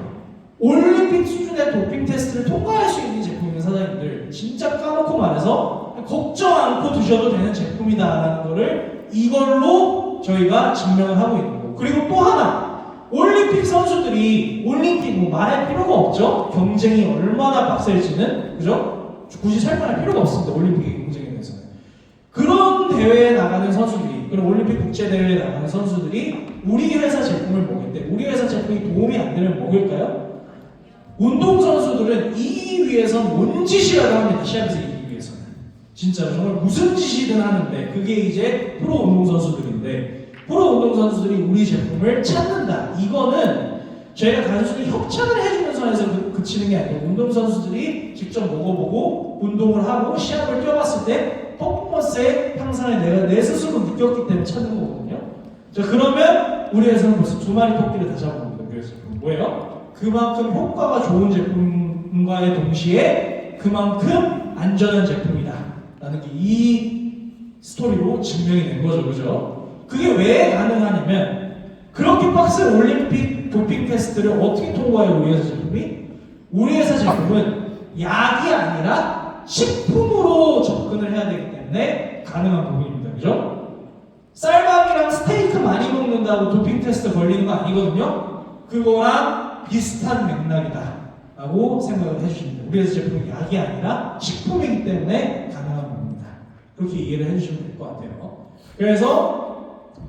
올림픽 수준의 도핑 테스트를 통과할 수 있는 제품인 사장님들 진짜 까놓고 말해서 걱정 않고 드셔도 되는 제품이다라는 거를 이걸로 저희가 증명을 하고 있는 거고. 그리고 또 하나, 올림픽 선수들이 올림픽 말할 필요가 없죠. 경쟁이 얼마나 빡셀지는, 그죠? 굳이 설명할 필요가 없습니다. 올림픽 경쟁에 대해서는. 그런 대회에 나가는 선수들이, 그런 올림픽 국제 대회에 나가는 선수들이 우리 회사 제품을 먹을 때 우리 회사 제품이 도움이 안 되면 먹을까요? 운동 선수들은 이기기 위해선 뭔 짓이라도 합니다. 시합에서 이기기 위해서는. 진짜 정말 무슨 짓이든 하는데, 그게 이제 프로 운동 선수들인데, 프로 운동 선수들이 우리 제품을 찾는다. 이거는 저희가 단순히 협찬을 해주는 선에서 그치는 게 아니고, 운동 선수들이 직접 먹어보고 운동을 하고 시합을 뛰어봤을 때 퍼포먼스의 향상을 내가 내 스스로 느꼈기 때문에 찾는 거거든요. 자, 그러면 우리 회사는 벌써 두 마리 토끼를 다 잡아봅니다. 우리 회사 제품 뭐예요? 그만큼 효과가 좋은 제품과의 동시에 그만큼 안전한 제품이다 라는 게 이 스토리로 증명이 된 거죠. 그죠? 그게 왜 가능하냐면, 그렇게 빡센 올림픽 도핑 테스트를 어떻게 통과해요? 우리 회사 제품이? 우리 회사 제품은 약이 아니라 식품으로 접근을 해야 되기 때문에 가능한 부분입니다. 그죠? 쌀밥이랑 스테이크 많이 먹는다고 도핑 테스트 걸리는 거 아니거든요? 그거랑 비슷한 맥락이다 라고 생각을 해주시면 돼요. 우리 회사 제품은 약이 아니라 식품이기 때문에 가능한 겁니다. 그렇게 이해를 해주시면 될 것 같아요. 그래서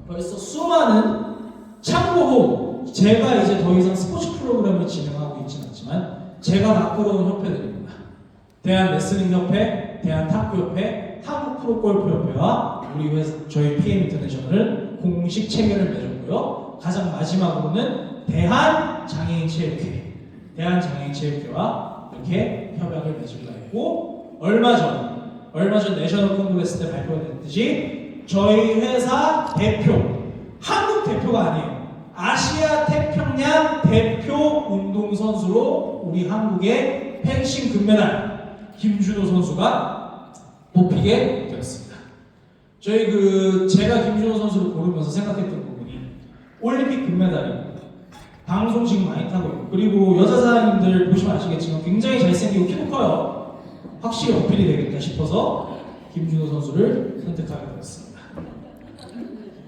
벌써 수많은, 참고로 제가 이제 더 이상 스포츠 프로그램을 진행하고 있지는 않지만 제가 바꾸러온 협회들입니다. 대한레슬링협회, 대한탁구협회, 한국프로골프협회와 우리 회사, 저희 PM 인터내셔널은 공식 체결을 맺었고요. 가장 마지막으로는 대한장애인체육회, 대한장애인체육회와 이렇게 협약을 맺으려 했고, 얼마 전 내셔널 콩그레스 때 발표가 됐듯이 저희 회사 대표, 한국 대표가 아니에요. 아시아 태평양 대표 운동선수로 우리 한국의 펜싱 금메달 김준호 선수가 뽑히게 되었습니다. 제가 김준호 선수를 고르면서 생각했던 부분이, 올림픽 금메달이 방송 지금 많이 타고 있고, 그리고 여자 사장님들 보시면 아시겠지만 굉장히 잘생기고 키도 커요. 확실히 어필이 되겠다 싶어서 김준호 선수를 선택하게 되었습니다.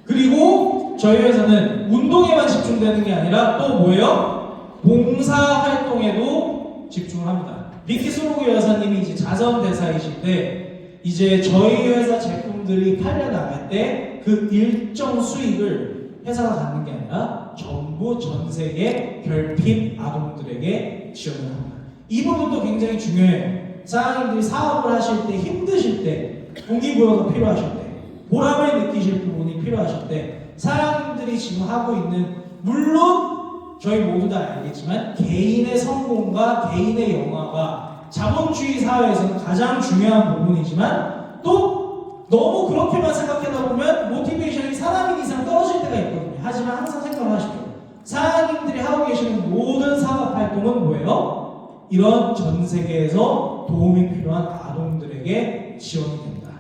그리고 저희 회사는 운동에만 집중되는 게 아니라 또 뭐예요? 봉사 활동에도 집중을 합니다. 미키 소로구 여사님이 이제 자선대사이신데, 이제 저희 회사 제품들이 팔려 나갈 때 그 일정 수익을 회사가 갖는 게 아니라 전부 전 세계 결핍 아동들에게 지원을 합니다. 이 부분도 굉장히 중요해요. 사장님들이 사업을 하실 때, 힘드실 때, 동기부여가 필요하실 때, 보람을 느끼실 부분이 필요하실 때, 사장님들이 지금 하고 있는, 물론 저희 모두 다 알겠지만 개인의 성공과 개인의 영화가 자본주의 사회에서는 가장 중요한 부분이지만, 또 너무 그렇게만 생각하다 보면 모티베이션이 사람인 이상 떨어질 때가 있거든요. 하지만 항상 생각을 하십시오. 사장님들이 하고 계시는 모든 사업 활동은 뭐예요? 이런 전 세계에서 도움이 필요한 아동들에게 지원이 된다.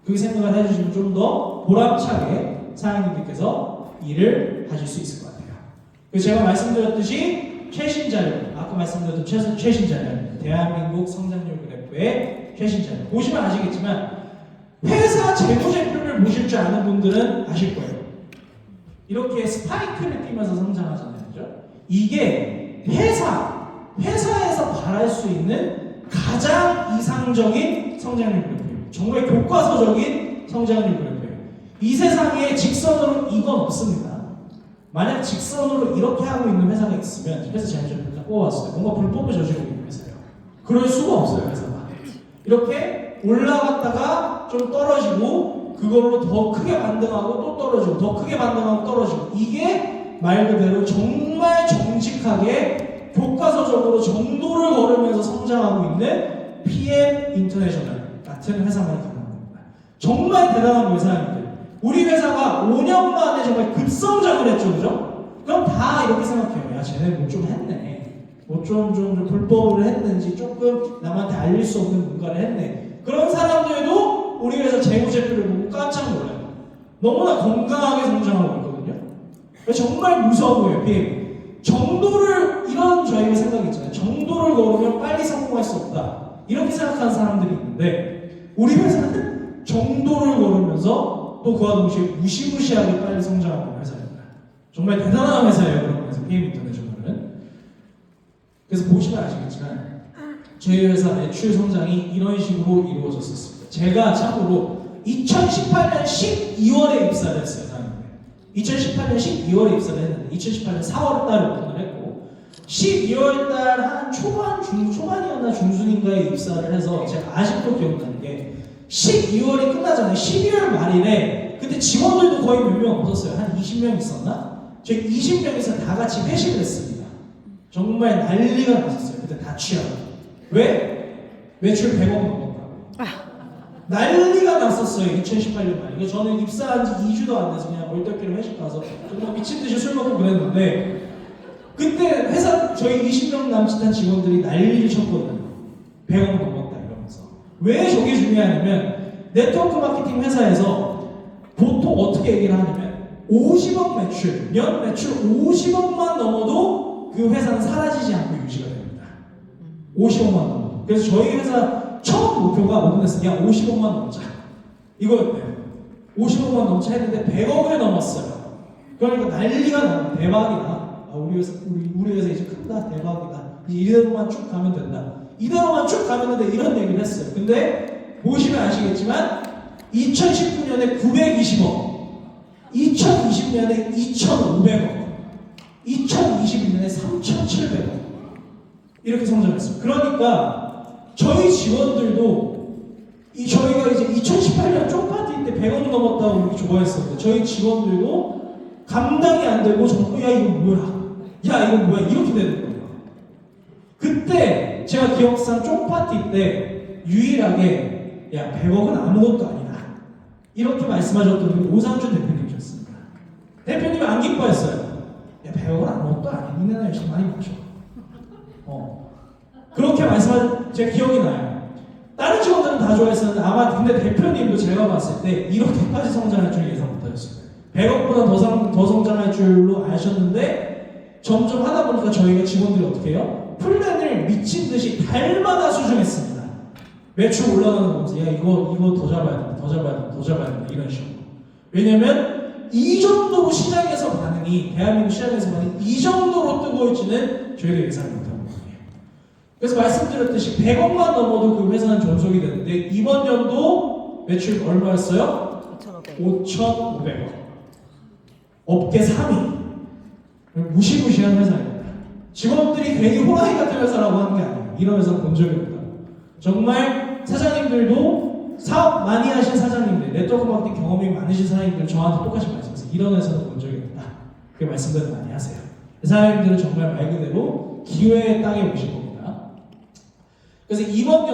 그 생각을 해주시면 좀 더 보람차게 사장님들께서 일을 하실 수 있을 것 같아요. 그래서 제가 말씀드렸듯이 최신 자료, 아까 말씀드렸던 최신 자료, 대한민국 성장률 그래프의 최신 자료 보시면 아시겠지만, 회사 재무제표를 보실 줄 아는 분들은 아실 거예요. 이렇게 스파이크를 띄면서 성장하잖아요. 그죠? 이게 회사에서 바랄 수 있는 가장 이상적인 성장률 그래프입니다. 정말 교과서적인 성장률 그래프예요. 이 세상에 직선으로 이건 없습니다. 만약 직선으로 이렇게 하고 있는 회사가 있으면 회사 재무제표를 딱 뽑아왔어요. 뭔가 불법을 저지르고 있는 회사예요. 그럴 수가 없어요, 회사가. 이렇게 올라갔다가 좀 떨어지고 그걸로 더 크게 반등하고 또 떨어지고 더 크게 반등하고 떨어지고 이게 말 그대로 정말 정직하게 교과서적으로 정도를 걸으면서 성장하고 있는 PM 인터내셔널 같은 회사만이 가능한 겁니다. 정말 대단한 회사입니다. 우리 회사가 5년 만에 정말 급성장을 했죠, 그죠? 그럼 다 이렇게 생각해요. 야, 쟤네 뭐 좀 했네. 뭐 좀 불법을 했는지 조금 남한테 알릴 수 없는 뭔가를 했네. 그런 사람들도 우리 회사 재무제표를 보고 깜짝 놀라요. 너무나 건강하게 성장하고 있거든요. 정말 무서워 보여요, PM. 정도를, 이런 저희가 생각이 있잖아요. 정도를 걸으면 빨리 성공할 수 없다. 이렇게 생각하는 사람들이 있는데, 우리 회사는 정도를 걸으면서 또 그와 동시에 무시무시하게 빨리 성장하고 있는 회사입니다. 정말 대단한 회사예요, 그런 회사, PM 인터내셔널은. 그래서 보시면 아시겠지만 저희 회사 매출 성장이 이런 식으로 이루어졌었습니다. 제가 참고로 2018년 12월에 입사를 했어요, 사장님. 2018년 12월에 입사를 했는데 2018년 4월 달에 오픈을 했고 12월 달 한 초반이었나 중순인가에 입사를 해서 제가 아직도 기억나는 게 12월이 끝나잖아요. 12월 말일에 그때 직원들도 거의 몇 명 없었어요. 한 20명 있었나? 저희 20명에서 다 같이 회식을 했습니다. 정말 난리가 났었어요. 그때 다 취하고. 왜? 매출 100억 넘었다고. 난리가 났었어요. 2018년 말에. 저는 입사한 지 2주도 안 돼서 그냥 멀쩡히로 회식 가서 정말 미친듯이 술 먹고 그랬는데 그때 회사 저희 20명 남짓한 직원들이 난리를 쳤거든요. 100억 넘었다 이러면서. 왜 저게 중요하냐면 네트워크 마케팅 회사에서 보통 어떻게 얘기를 하냐면 50억 매출, 연 매출 50억만 넘어도 그 회사는 사라지지 않고 유지가 됩니다. 50억만 넘어도. 그래서 저희 회사 처음 목표가 뭐였어요? 야 50억만 넘자. 이거였대요. 50억만 넘자 했는데 100억을 넘었어요. 그러니까 난리가 나고 대박이다. 우리 회사 이제 큰다. 대박이다. 이제 이대로만 쭉 가면 된다. 이대로만 쭉 가면 된다. 이런 얘기를 했어요. 근데 보시면 아시겠지만 2019년에 920억, 2020년에 2,500억, 2021년에 3,700억 이렇게 성장했어요. 그러니까 저희 직원들도 저희가 이제 2018년 쪽파티 때 100억 넘었다고 이렇게 좋아했었는데 저희 직원들도 감당이 안 되고 정말 야 이거 뭐야? 야 이거 뭐야? 이렇게 되는 거예요. 그때 제가 기억상 쪽파티 때 유일하게 야 100억은 아무것도 아니다. 이렇게 말씀하셨던 분이 오상준 대표님이셨습니다. 대표님이 안 기뻐했어요. 야 100억은 아무것도 아니야. 니네나 열심히 많이 마셔. 그렇게 말씀하신 제 기억이 나요. 다른 직원들은 다 좋아했었는데 아마 근데 대표님도 제가 봤을 때 이렇게까지 성장할 줄 예상 못하셨어요. 100억보다 더 성장할 줄로 아셨는데 점점 하다 보니까 저희가 직원들이 어떻게 해요? 플랜을 미친 듯이 달마다 수정했습니다. 매출 올라가는 거 보면서 야 이거 더 잡아야 된다, 더 잡아야 된다, 더 잡아야 된다 이런 식으로. 왜냐면 이 정도로 시장에서 반응이 대한민국 시장에서 반응이 이 정도로 뜨거울지는 저희가 예상 못합니다. 그래서 말씀드렸듯이 100억만 넘어도 그 회사는 존속이 되는데 이번 연도 매출 얼마였어요? 5,500억. 업계 3위. 무시무시한 회사입니다. 직원들이 괜히 호랑이 같은 회사라고 하는 게 아니에요. 이런 회사 본 적이 없다고. 정말 사장님들도 사업 많이 하신 사장님들, 네트워크 마케팅 경험이 많으신 사장님들 저한테 똑같이 말씀하세요. 이런 회사는 본 적이 없다. 그렇게 말씀들 많이 하세요. 사장님들은 정말 말 그대로 기회의 땅에 오신 겁니다. 그래서 이번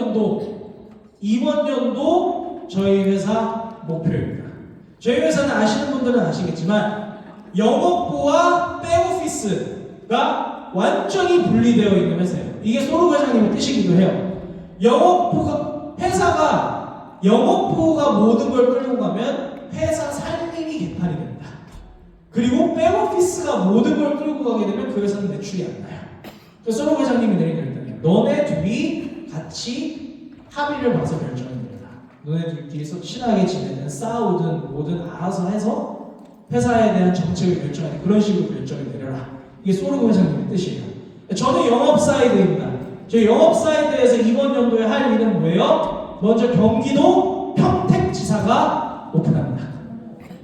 연도 저희 회사 목표입니다. 저희 회사는 아시는 분들은 아시겠지만 영업부와 백오피스가 완전히 분리되어 있는 회사예요. 이게 소루 회장님의 뜻이기도 해요. 회사가 영업부가 모든 걸 끌고 가면 회사 살림이 개판이 됩니다. 그리고 백오피스가 모든 걸 끌고 가게 되면 그 회사는 매출이 안 나요. 그래서 소루 회장님이 내린 결단이에요. 너네 둘이 같이 합의를 봐서 결정이 됩니다. 너네들끼리서 친하게 지내든 싸우든 뭐든 알아서 해서 회사에 대한 정책을 결정하는 그런 식으로 결정을 내려라. 이게 소르고 회장님의 뜻이에요. 저는 영업 사이드입니다. 저희 영업 사이드에서 이번 연도에 할 일은 뭐예요? 먼저 경기도 평택지사가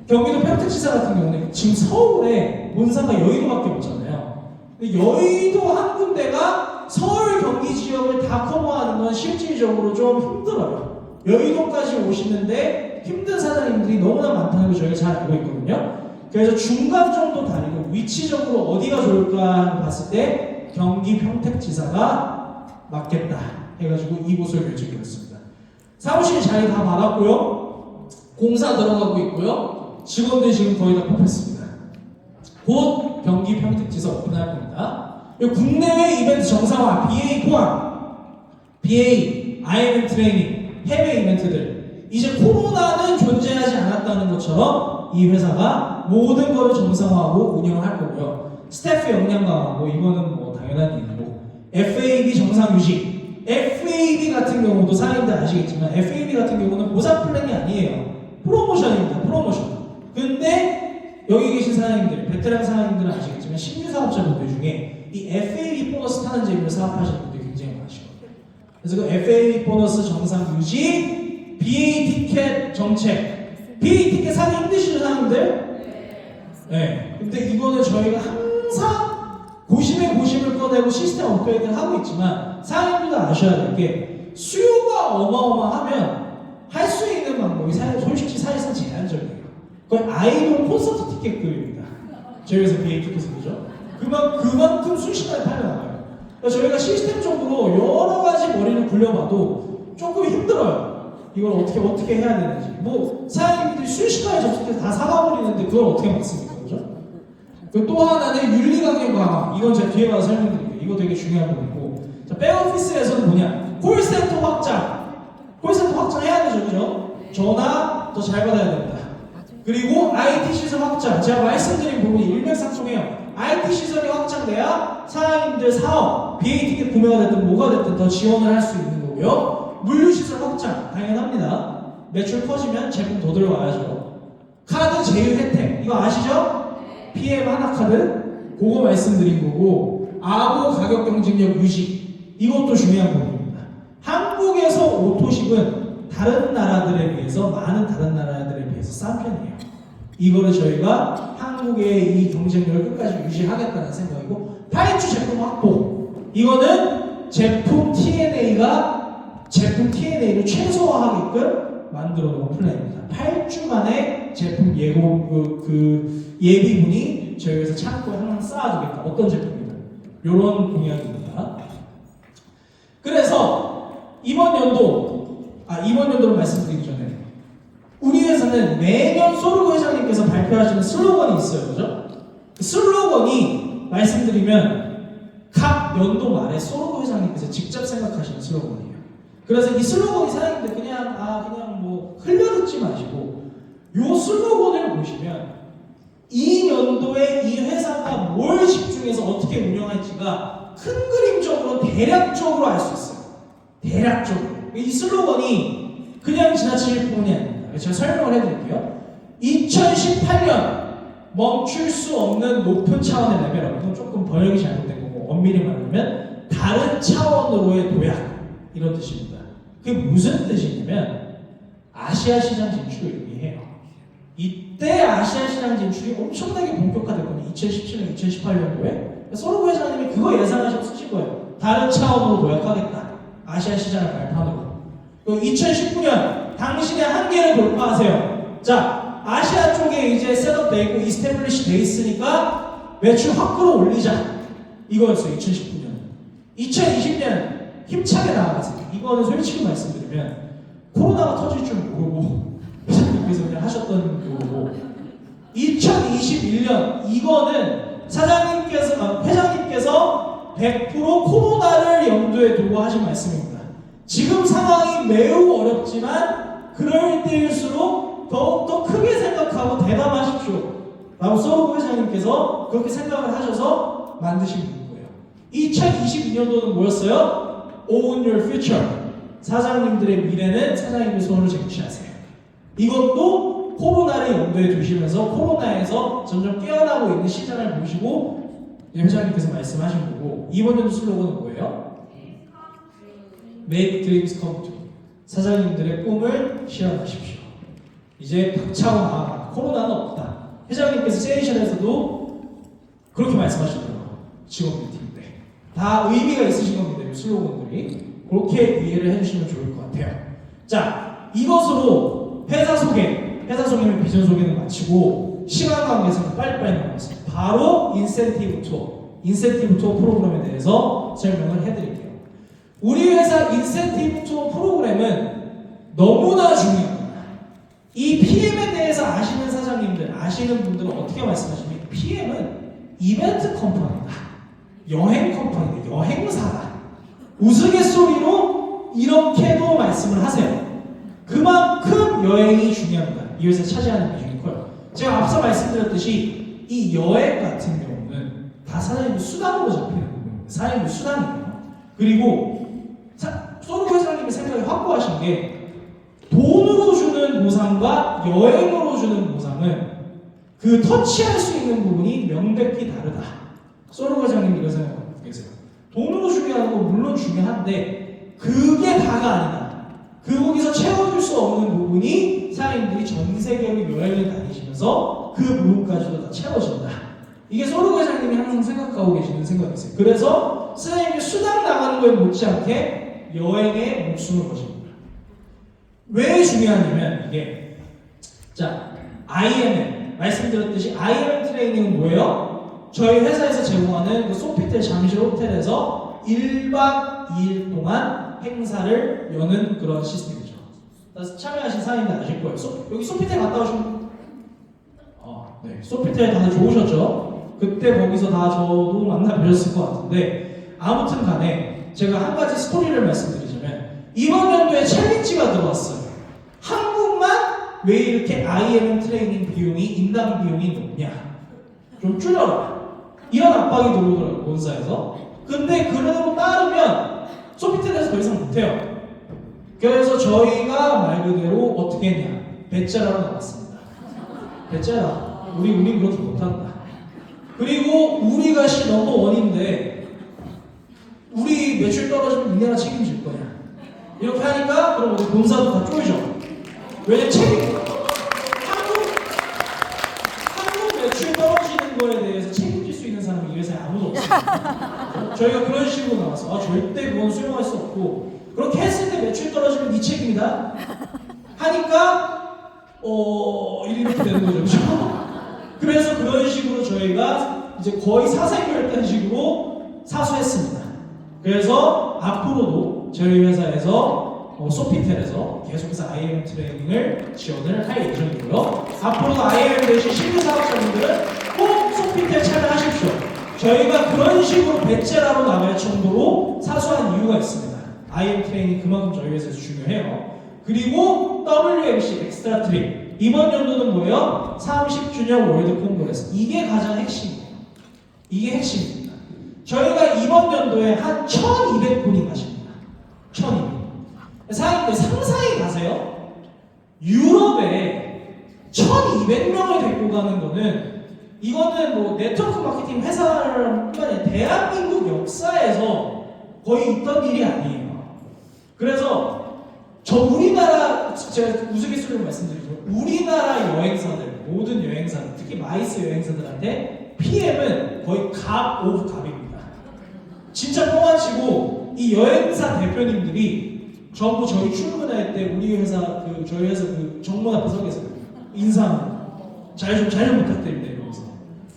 경기도 평택지사 같은 경우는 지금 서울에 본사가 여의도밖에 없잖아요. 근데 여의도 한 군데가 서울 경기 지역을 다 커버하는 건 실질적으로 좀 힘들어요. 여의도까지 오시는데 힘든 사장님들이 너무나 많다는 걸 저희가 잘 알고 있거든요. 그래서 중간 정도 다니고 위치적으로 어디가 좋을까 봤을 때 경기 평택지사가 맞겠다 해가지고 이곳을 결정했습니다. 사무실 자리 다 받았고요. 공사 들어가고 있고요. 직원들 지금 거의 다 뽑혔습니다. 곧 경기 평택지사 오픈할 겁니다. 국내외 이벤트 정상화, BA 포함, BA, IM 트레이닝, 해외 이벤트들. 이제 코로나는 존재하지 않았다는 것처럼 이 회사가 모든 것을 정상화하고 운영을 할 거고요. 스태프 역량 강화하고 이거는 뭐 당연한 일이고, FAB 정상 유지. FAB 같은 경우도 사장님들 아시겠지만 FAB 같은 경우는 보상 플랜이 아니에요. 프로모션입니다. 프로모션. 근데 여기 계신 사장님들, 베테랑 사장님들은 아시겠지만 신규 사업자분들 중에 이 FAB 보너스 타는 재미로 사업하시는 분들이 굉장히 많으시거든요. 그래서 그 FAB 보너스 정상 유지, BA 티켓 정책. BA 티켓 사기 힘드시죠, 사장님들? 네. 근데 이거는 저희가 항상 고심에 고심을 꺼내고 시스템 업그레이드를 하고 있지만 사장님들도 아셔야 될 게 수요가 어마어마하면 할 수 있는 방법이 솔직히 사실상 제한적이에요. 거의 아이돌 콘서트 티켓급입니다. 저희 회사 BA 티켓은 그죠? 그만큼 순식간에 팔려나가요. 그러니까 저희가 시스템적으로 여러 가지 머리를 굴려봐도 조금 힘들어요. 이걸 어떻게 해야 되는지. 뭐 사장님들이 순식간에 접속해서 다 사가버리는데 그걸 어떻게 막습니까? 그죠? 또 하나는 윤리강령 강화. 이건 제가 뒤에 가서 설명드릴게요. 이거 되게 중요한 부분이고. 자, 백오피스에서는 뭐냐? 콜센터 확장. 콜센터 확장해야 되죠, 그죠? 전화 더 잘 받아야 됩니다. 그리고 IT 시설 확장. 제가 말씀드린 부분이 일맥상통해요. IT 시설이 확장돼야 사장님들 사업, BA 티켓 구매가 됐든 뭐가 됐든 더 지원을 할 수 있는 거고요. 물류 시설 확장. 당연합니다. 매출 커지면 제품 더 들어와야죠. 카드 제휴 혜택. 이거 아시죠? PM 하나카드. 그거 말씀드린 거고. 아보 가격 경쟁력 유지. 이것도 중요한 부분입니다. 한국에서 오토십은 다른 나라들에 비해서 많은 다른 나라들에 비해서 싼 편이에요. 이거를 저희가 한국의 이 경쟁력을 끝까지 유지하겠다는 생각이고, 8주 제품 확보. 이거는 제품 TNA를 최소화하게끔 만들어 놓은 플랜입니다. 8주 만에 제품 예비문이 저희 회사 창고에 항상 쌓아두겠다. 어떤 제품이든. 이런 공약입니다. 그래서 이번 연도로 말씀드리기 전에 우리 회사는 매년 소르고 회장님께서 발표하시는 슬로건이 있어요. 그죠? 그 슬로건이 말씀드리면 각 연도 말에 소르고 회장님께서 직접 생각하시는 슬로건이에요. 그래서 이 슬로건이 사장님들 그냥 뭐 흘려듣지 마시고 요 슬로건을 보시면 이 연도에 이 회사가 뭘 집중해서 어떻게 운영할지가 큰 그림적으로 대략적으로 알 수 있어요. 대략적으로. 이 슬로건이 그냥 지나칠 뿐이 아닙니다. 제가 설명을 해드릴게요. 2018년 멈출 수 없는 높은 차원의 레벨업. 이건 조금 번역이 잘못된 거고 엄밀히 말하면 다른 차원으로의 도약 이런 뜻입니다. 그게 무슨 뜻이냐면 아시아 시장 진출을 의미해요. 이때 아시아 시장 진출이 엄청나게 본격화됐거든요. 2017년, 2018년도에 소르고 회장님이 그거 예상하시고 쓰신 거예요. 다른 차원으로 도약하겠다. 아시아 시장을 발판으로. 2019년 당신의 한계를 돌파하세요. 자, 아시아 쪽에 이제 셋업돼 있고 이스태블리시 돼 있으니까 매출 확 끌어올리자. 이거였어요. 2019년. 2020년 힘차게 나아가세요. 이거는 솔직히 말씀드리면 코로나가 터질 줄 모르고 회장님께서 그냥 하셨던 거고, 2021년 이거는 회장님께서 100% 코로나를 염두에 두고 하신 말씀입니다. 지금 상황이 매우 어렵지만 그럴 때일수록 더욱더 크게 생각하고 대담하십시오 라고 소르고 회장님께서 그렇게 생각을 하셔서 만드신 거예요. 2022년도는 뭐였어요? Own your future. 사장님들의 미래는 사장님의 손으로 쟁취하세요. 이것도 코로나를 염두에 두시면서 코로나에서 점점 깨어나고 있는 시장을 보시고 회장님께서 말씀하신 거고, 이번 연도 슬로건은 뭐예요? Make dreams come true. 사장님들의 꿈을 실현하십시오. 이제 박차고 나아가 없다. 코로나는 없다. 회장님께서 세이션에서도 그렇게 말씀하시더라고요. 직원 미팅인데 다 의미가 있으신 겁니다. 이 슬로건들이 그렇게 이해를 해주시면 좋을 것 같아요. 자, 이것으로 회사 소개는 비전 소개는 마치고 시간 관계에서 빨리빨리 넘어갔습니다. 바로 인센티브 투어 프로그램에 대해서 설명을 해드릴게요. 우리 회사 인센티브 투어 프로그램은 너무나 중요합니다. 이 PM에 대해서 아시는 사장님들, 아시는 분들은 어떻게 말씀하십니까? PM은 이벤트 컴퍼니다. 여행 컴퍼니다. 여행사다. 우스갯소리로 이렇게도 말씀을 하세요. 그만큼 여행이 중요합니다. 이 회사 차지하는 비중이 커요. 제가 앞서 말씀드렸듯이 이 여행 같은 경우는 다 사장님의 수단으로 잡히는 부분입니다. 사장님의 수단이에요. 그리고 소르 회장님의 생각이 확고하신 게 돈으로 주는 보상과 여행으로 주는 보상은 그 터치할 수 있는 부분이 명백히 다르다. 소르 회장님 이런 생각하고 계세요. 돈으로 중요한 건 물론 중요한데 그게 다가 아니다. 거기서 채워줄 수 없는 부분이 사장님들이 전 세계로 여행을 다니시면서 그 부분까지도 다 채워진다. 이게 소르 회장님이 항상 생각하고 계시는 생각이세요. 그래서 사장님이 수당 나가는 거에 못지않게 여행에 목숨을 거십니다. 왜 중요하냐면 이게 자 IMM 말씀드렸듯이 IMM 트레이닝은 뭐예요? 저희 회사에서 제공하는 그 소피텔 잠실 호텔에서 1박 2일 동안 행사를 여는 그런 시스템이죠. 참여하신 사장님들 아실 거예요. 여기 소피텔 갔다 오신 네, 소피텔 다들 좋으셨죠? 그때 거기서 다 저도 만나뵈셨을 것 같은데 아무튼 간에 제가 한 가지 스토리를 말씀드리자면 이번 연도에 챌린지가 들어왔어요. 한국만 왜 이렇게 IM 트레이닝 비용이 인당 비용이 높냐? 좀 줄여라. 이런 압박이 들어오더라고요. 본사에서. 근데 그대로 따르면 소피텔에서 더 이상 못해요. 그래서 저희가 말 그대로 어떻게 했냐? 배째라로 나왔습니다. 배째라. 우리 그렇게 못한다. 그리고 우리가 넘버원인데 우리 매출 떨어지면 니네가 책임질 거냐? 이렇게 하니까 그럼 우리 본사도 다 쪼이죠. 왜냐면 한국 매출 떨어지는 거에 대해서 책임질 수 있는 사람이 이 회사에 아무도 없어요. 저희가 그런 식으로 나와서 절대 그건 수용할 수 없고 그렇게 했을 때 매출 떨어지면 네 책임이다 하니까 이렇게 되는 거죠. 그렇죠? 그래서 그런 식으로 저희가 이제 거의 사생결단식으로 사수했습니다. 그래서 앞으로도 저희 회사에서 소피텔에서 계속해서 IM 트레이닝을 지원을 할 예정이고요. 앞으로도 IM 대신 신규 사업자분들은 꼭 소피텔 참여하십시오. 저희가 그런 식으로 배째라로 나갈 정도로 사소한 이유가 있습니다. IM 트레이닝 그만큼 저희 회사에서 중요해요. 그리고 WMC 엑스트라 트립 이번 연도는 뭐예요? 30주년 월드 콩그레스. 이게 가장 핵심이에요. 이게 핵심입니다. 저희가 이번 연도에 한 1,200분이 가십니다. 1,200분. 사장님들 상상이 가세요? 유럽에 1,200명을 데리고 가는 거는 이거는 뭐 네트워크 마케팅 회사뿐만 아니라 대한민국 역사에서 거의 있던 일이 아니에요. 그래서 우리나라 제가 우스갯소리로 말씀드리죠. 우리나라 여행사들 모든 여행사들 특히 마이스 여행사들한테 PM은 거의 갑 오브 갑입니다. 진짜 뻥안치고 이 여행사 대표님들이 전부 저희 출근할 때 우리 회사 저희 회사 정문 앞에 서 계세요. 인사하고 잘 좀 부탁드립니다 이러면서.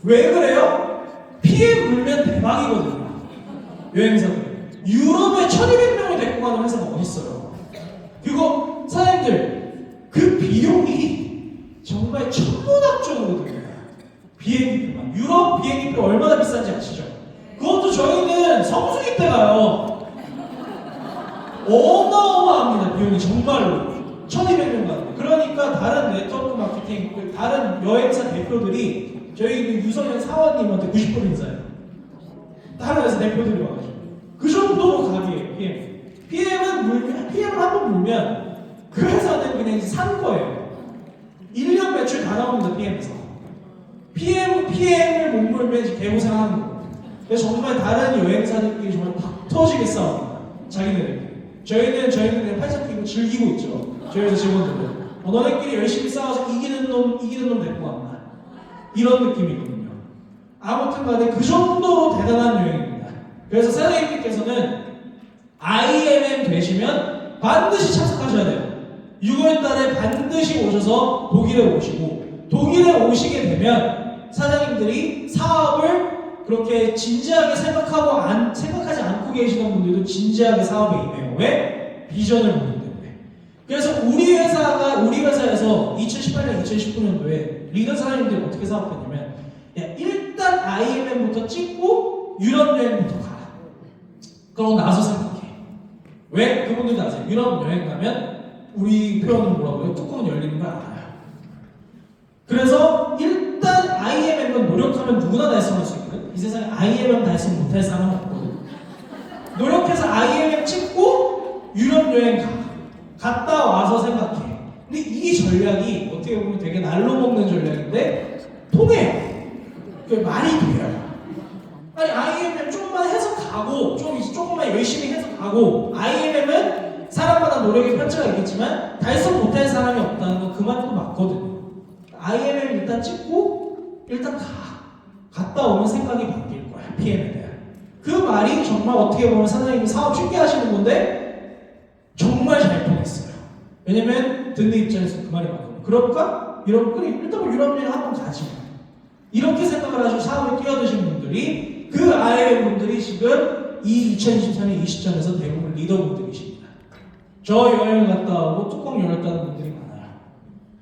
왜 그래요? PM 불면 대박이거든요. 여행사들. 유럽에 1,200명을 데리고 가는 회사가 어딨어요? 그리고 사장님들 그 비용이 정말 천문학적으로 듭니다. 비행기표만. 유럽 비행기표 얼마나 비싼지 아시죠? 그것도 저희는 성수기 때 가요. 어마어마합니다. 비용이 정말로 1,200명 가는데. 그러니까 다른 네트워크 마케팅, 다른 여행사 대표들이 저희 유성현 사원님한테 90% 인사해요. 다른 회사 대표들이 와가지고 그 정도로 갑이에요. PM을 한번 물면 그 회사는 그냥 산 거예요. 1년 매출 다 나옵니다. PM에서. PM을 못 물면 이제 개고생하는 거예요. 그래서 정말 다른 여행사들끼리 정말 박 터지게 싸웁니다. 자기네들. 저희는 그냥 팔짱 끼고 즐기고 있죠. 저희 회사 직원들은. 너네끼리 열심히 싸워서 이기는 놈 데리고 간다. 이런 느낌이거든요. 아무튼 간에 그 정도로 대단한 여행입니다. 그래서 사장님께서는 IMM 되시면 반드시 참석하셔야 돼요. 6월 달에 반드시 오셔서 독일에 오시고, 독일에 오시게 되면 사장님들이 사업을 그렇게 진지하게 생각하지 않고 계시는 분들도 진지하게 사업에 임해요. 왜? 비전을 보기 때문에. 그래서 우리 회사에서 2018년, 2019년도에 리더 사장님들이 어떻게 사업했냐면, 야, 일단 IMM부터 찍고 유럽 여행부터 가. 그러고 나서 생각해. 왜? 그분들도 아세요. 유럽 여행 가면 우리 표현은 뭐라고요? 뚜껑은 열리는 걸 알아요. 그래서 일단 IMM은 노력하면 누구나 달성할 수 있거든. 이 세상에 IMM 달성 못할 사람은 없거든. 노력해서 IMM 찍고 유럽 여행 가. 갔다 와서 생각해. 근데 이 전략이 어떻게 보면 되게 날로 먹는 전략인데 통해요. 그 말이 돼요. 아니 IMM 조금만 해서 가고 조금만 열심히 해서 가고 IMM은 사람마다 노력의 편차가 있겠지만 달성 못할 사람이 없다는 건 그 말도 맞거든요. IMM 일단 찍고 일단 갔다 오면 생각이 바뀔 거야. PM에 대한 그 말이 정말 어떻게 보면 사장님이 사업 쉽게 하시는 건데 정말 잘 통했어요. 왜냐면 듣는 입장에서 그 말이 맞거든요. 그럴까? 일단 뭐 유럽 여행 한번 가지. 이렇게 생각을 하시고 사업에 뛰어드신 분들이 그 IMM 분들이 지금 이 2023년 이 시점에서 대부분 리더분들이십니다. 저 여행 갔다 오고 뚜껑 열었다는 분들이 많아요.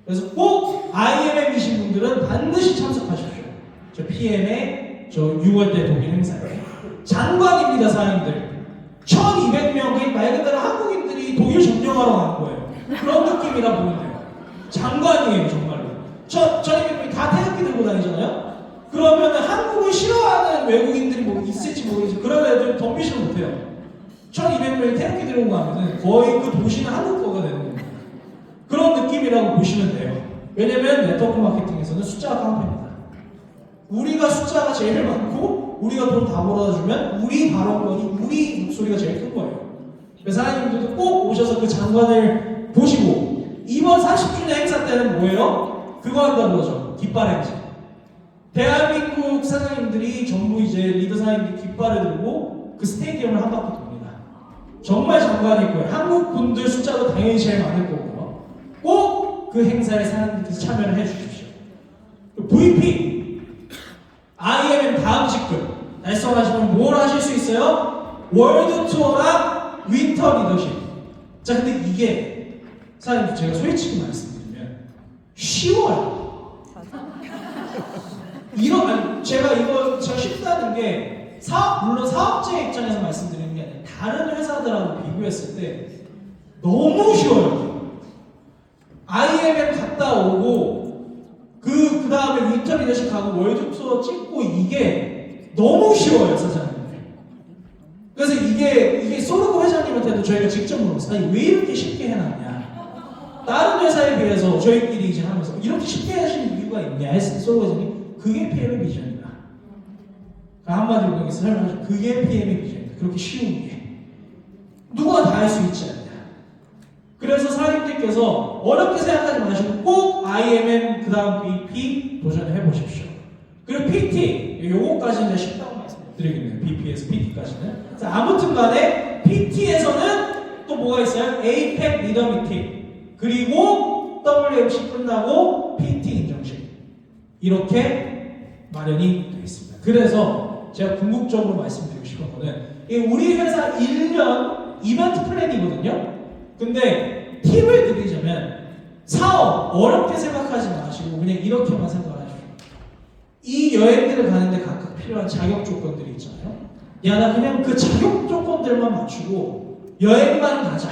그래서 꼭 IMM이신 분들은 반드시 참석하십시오. 저 PM의 저 6월달 독일 행사에 장관입니다. 사장님들 1200명 말 그대로 한국인들이 독일 점령하러 간 거예요. 그런 느낌이라 보면 돼요. 장관이에요 정말로. 1200명이 다 태극기 들고 다니잖아요. 그러면 한국을 싫어하는 외국인들이 뭐 있을지 모르겠지만 그런 애들 덤비지를 못해요. 1200명이 태극기 들고 가면은 거의 그 도시는 한국 거가 되는 거예요. 그런 느낌이라고 보시면 돼요. 왜냐면 네트워크 마케팅에서는 숫자가 깡패입니다. 우리가 숫자가 제일 많고 우리가 돈 다 벌어다주면 우리 발언권이 우리 목소리가 제일 큰 거예요. 그래서 사장님들도 꼭 오셔서 그 장관을 보시고 이번 40주년 행사 때는 뭐예요? 그거 한다고 그러죠. 깃발 행사. 대한민국 사장님들이 전부 이제 리더 사장님들이 깃발을 들고 그 스테디움을 한 바퀴 돕니다. 정말 장관이고요. 한국 분들 숫자도 당연히 제일 많을 거고요. 꼭 그 행사에 사장님께서 참여를 해주십시오. VP, IMM 다음 직급 달성하시면 뭘 하실 수 있어요? 월드 투어랑 윈터 리더십. 자, 근데 이게 사장님 제가 솔직히 말씀드리면 쉬워요. 제가 쉽다는 게 물론 사업자 입장에서 말씀드리는 게 아니라 다른 회사들하고 비교했을 때 너무 쉬워요. IMM 갔다 오고 그 다음에 윈터 리더십 가고 월드 투어 찍고 이게 너무 쉬워요, 사장님들. 그래서 이게 소르고 회장님한테도 저희가 직접 물어봤어요. 아니 왜 이렇게 쉽게 해놨냐? 다른 회사에 비해서 저희끼리 이제 하면서 이렇게 쉽게 하시는 이유가 있냐 했을 때 소르고 회장님 그게 PM의 비전이다. 한마디로 그렇게 설명하죠. 그게 PM의 비전이다. 그렇게 쉬운 게 누구나 다 할 수 있지 않냐. 그래서 사장님들께서 어렵게 생각하지 마시고 꼭 IMM 그 다음 BP 도전해 보십시오. 그리고 PT 요거까지는 쉽다고 말씀드리겠네요. BP에서 PT까지는. 아무튼 간에 PT에서는 또 뭐가 있어요? APEC 리더 미팅 그리고 WMC 끝나고 PT 인정식 이렇게 마련이 되어 있습니다. 그래서 제가 궁극적으로 말씀드리고 싶은 거는 우리 회사 1년 이벤트 플랜이거든요. 근데 팁을 드리자면 사업 어렵게 생각하지 마시고 그냥 이렇게만 생각을 하십시오. 이 여행들을 가는데 각각 필요한 자격 조건들이 있잖아요. 야, 나 그냥 그 자격 조건들만 맞추고 여행만 가자.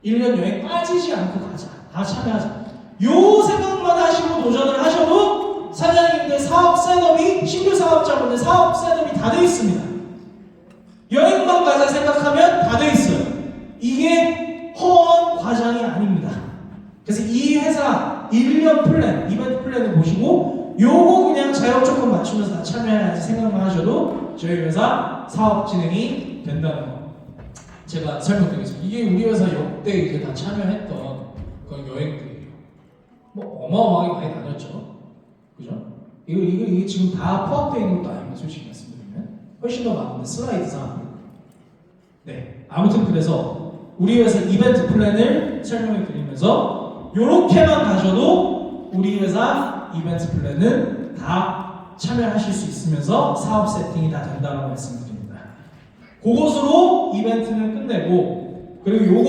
1년 여행 빠지지 않고 가자. 다 참여하자. 요 생각만 하시고 도전을 하셔도 사장님들 사업 셋업이 신규 사업자분들 사업 셋업이 다 돼 있습니다. 여행만 가자 생각하면 다 돼 있어요. 이게 허언 과장이 아닙니다. 그래서 이 회사 1년 플랜, 이벤트 플랜을 보시고 요거 그냥 자격 조건 맞추면서 다 참여해야지 생각만 하셔도 저희 회사 사업 진행이 된다는 거 제가 설명드리겠습니다. 이게 우리 회사 역대 이제 다 참여했던 그런 여행들이에요. 뭐 어마어마하게 많이 다녔죠. 그죠? 이게 지금 다 포함되어 있는 것도 아닙니다. 솔직히 말씀드리면 훨씬 더 많은데 슬라이드상. 네. 아무튼 그래서 우리 회사 이벤트 플랜을 설명해 드리면서 이렇게만 가셔도 우리 회사 이벤트 플랜은 다 참여하실 수 있으면서 사업 세팅이 다 된다고 말씀드립니다. 그것으로 이벤트는 끝내고, 그리고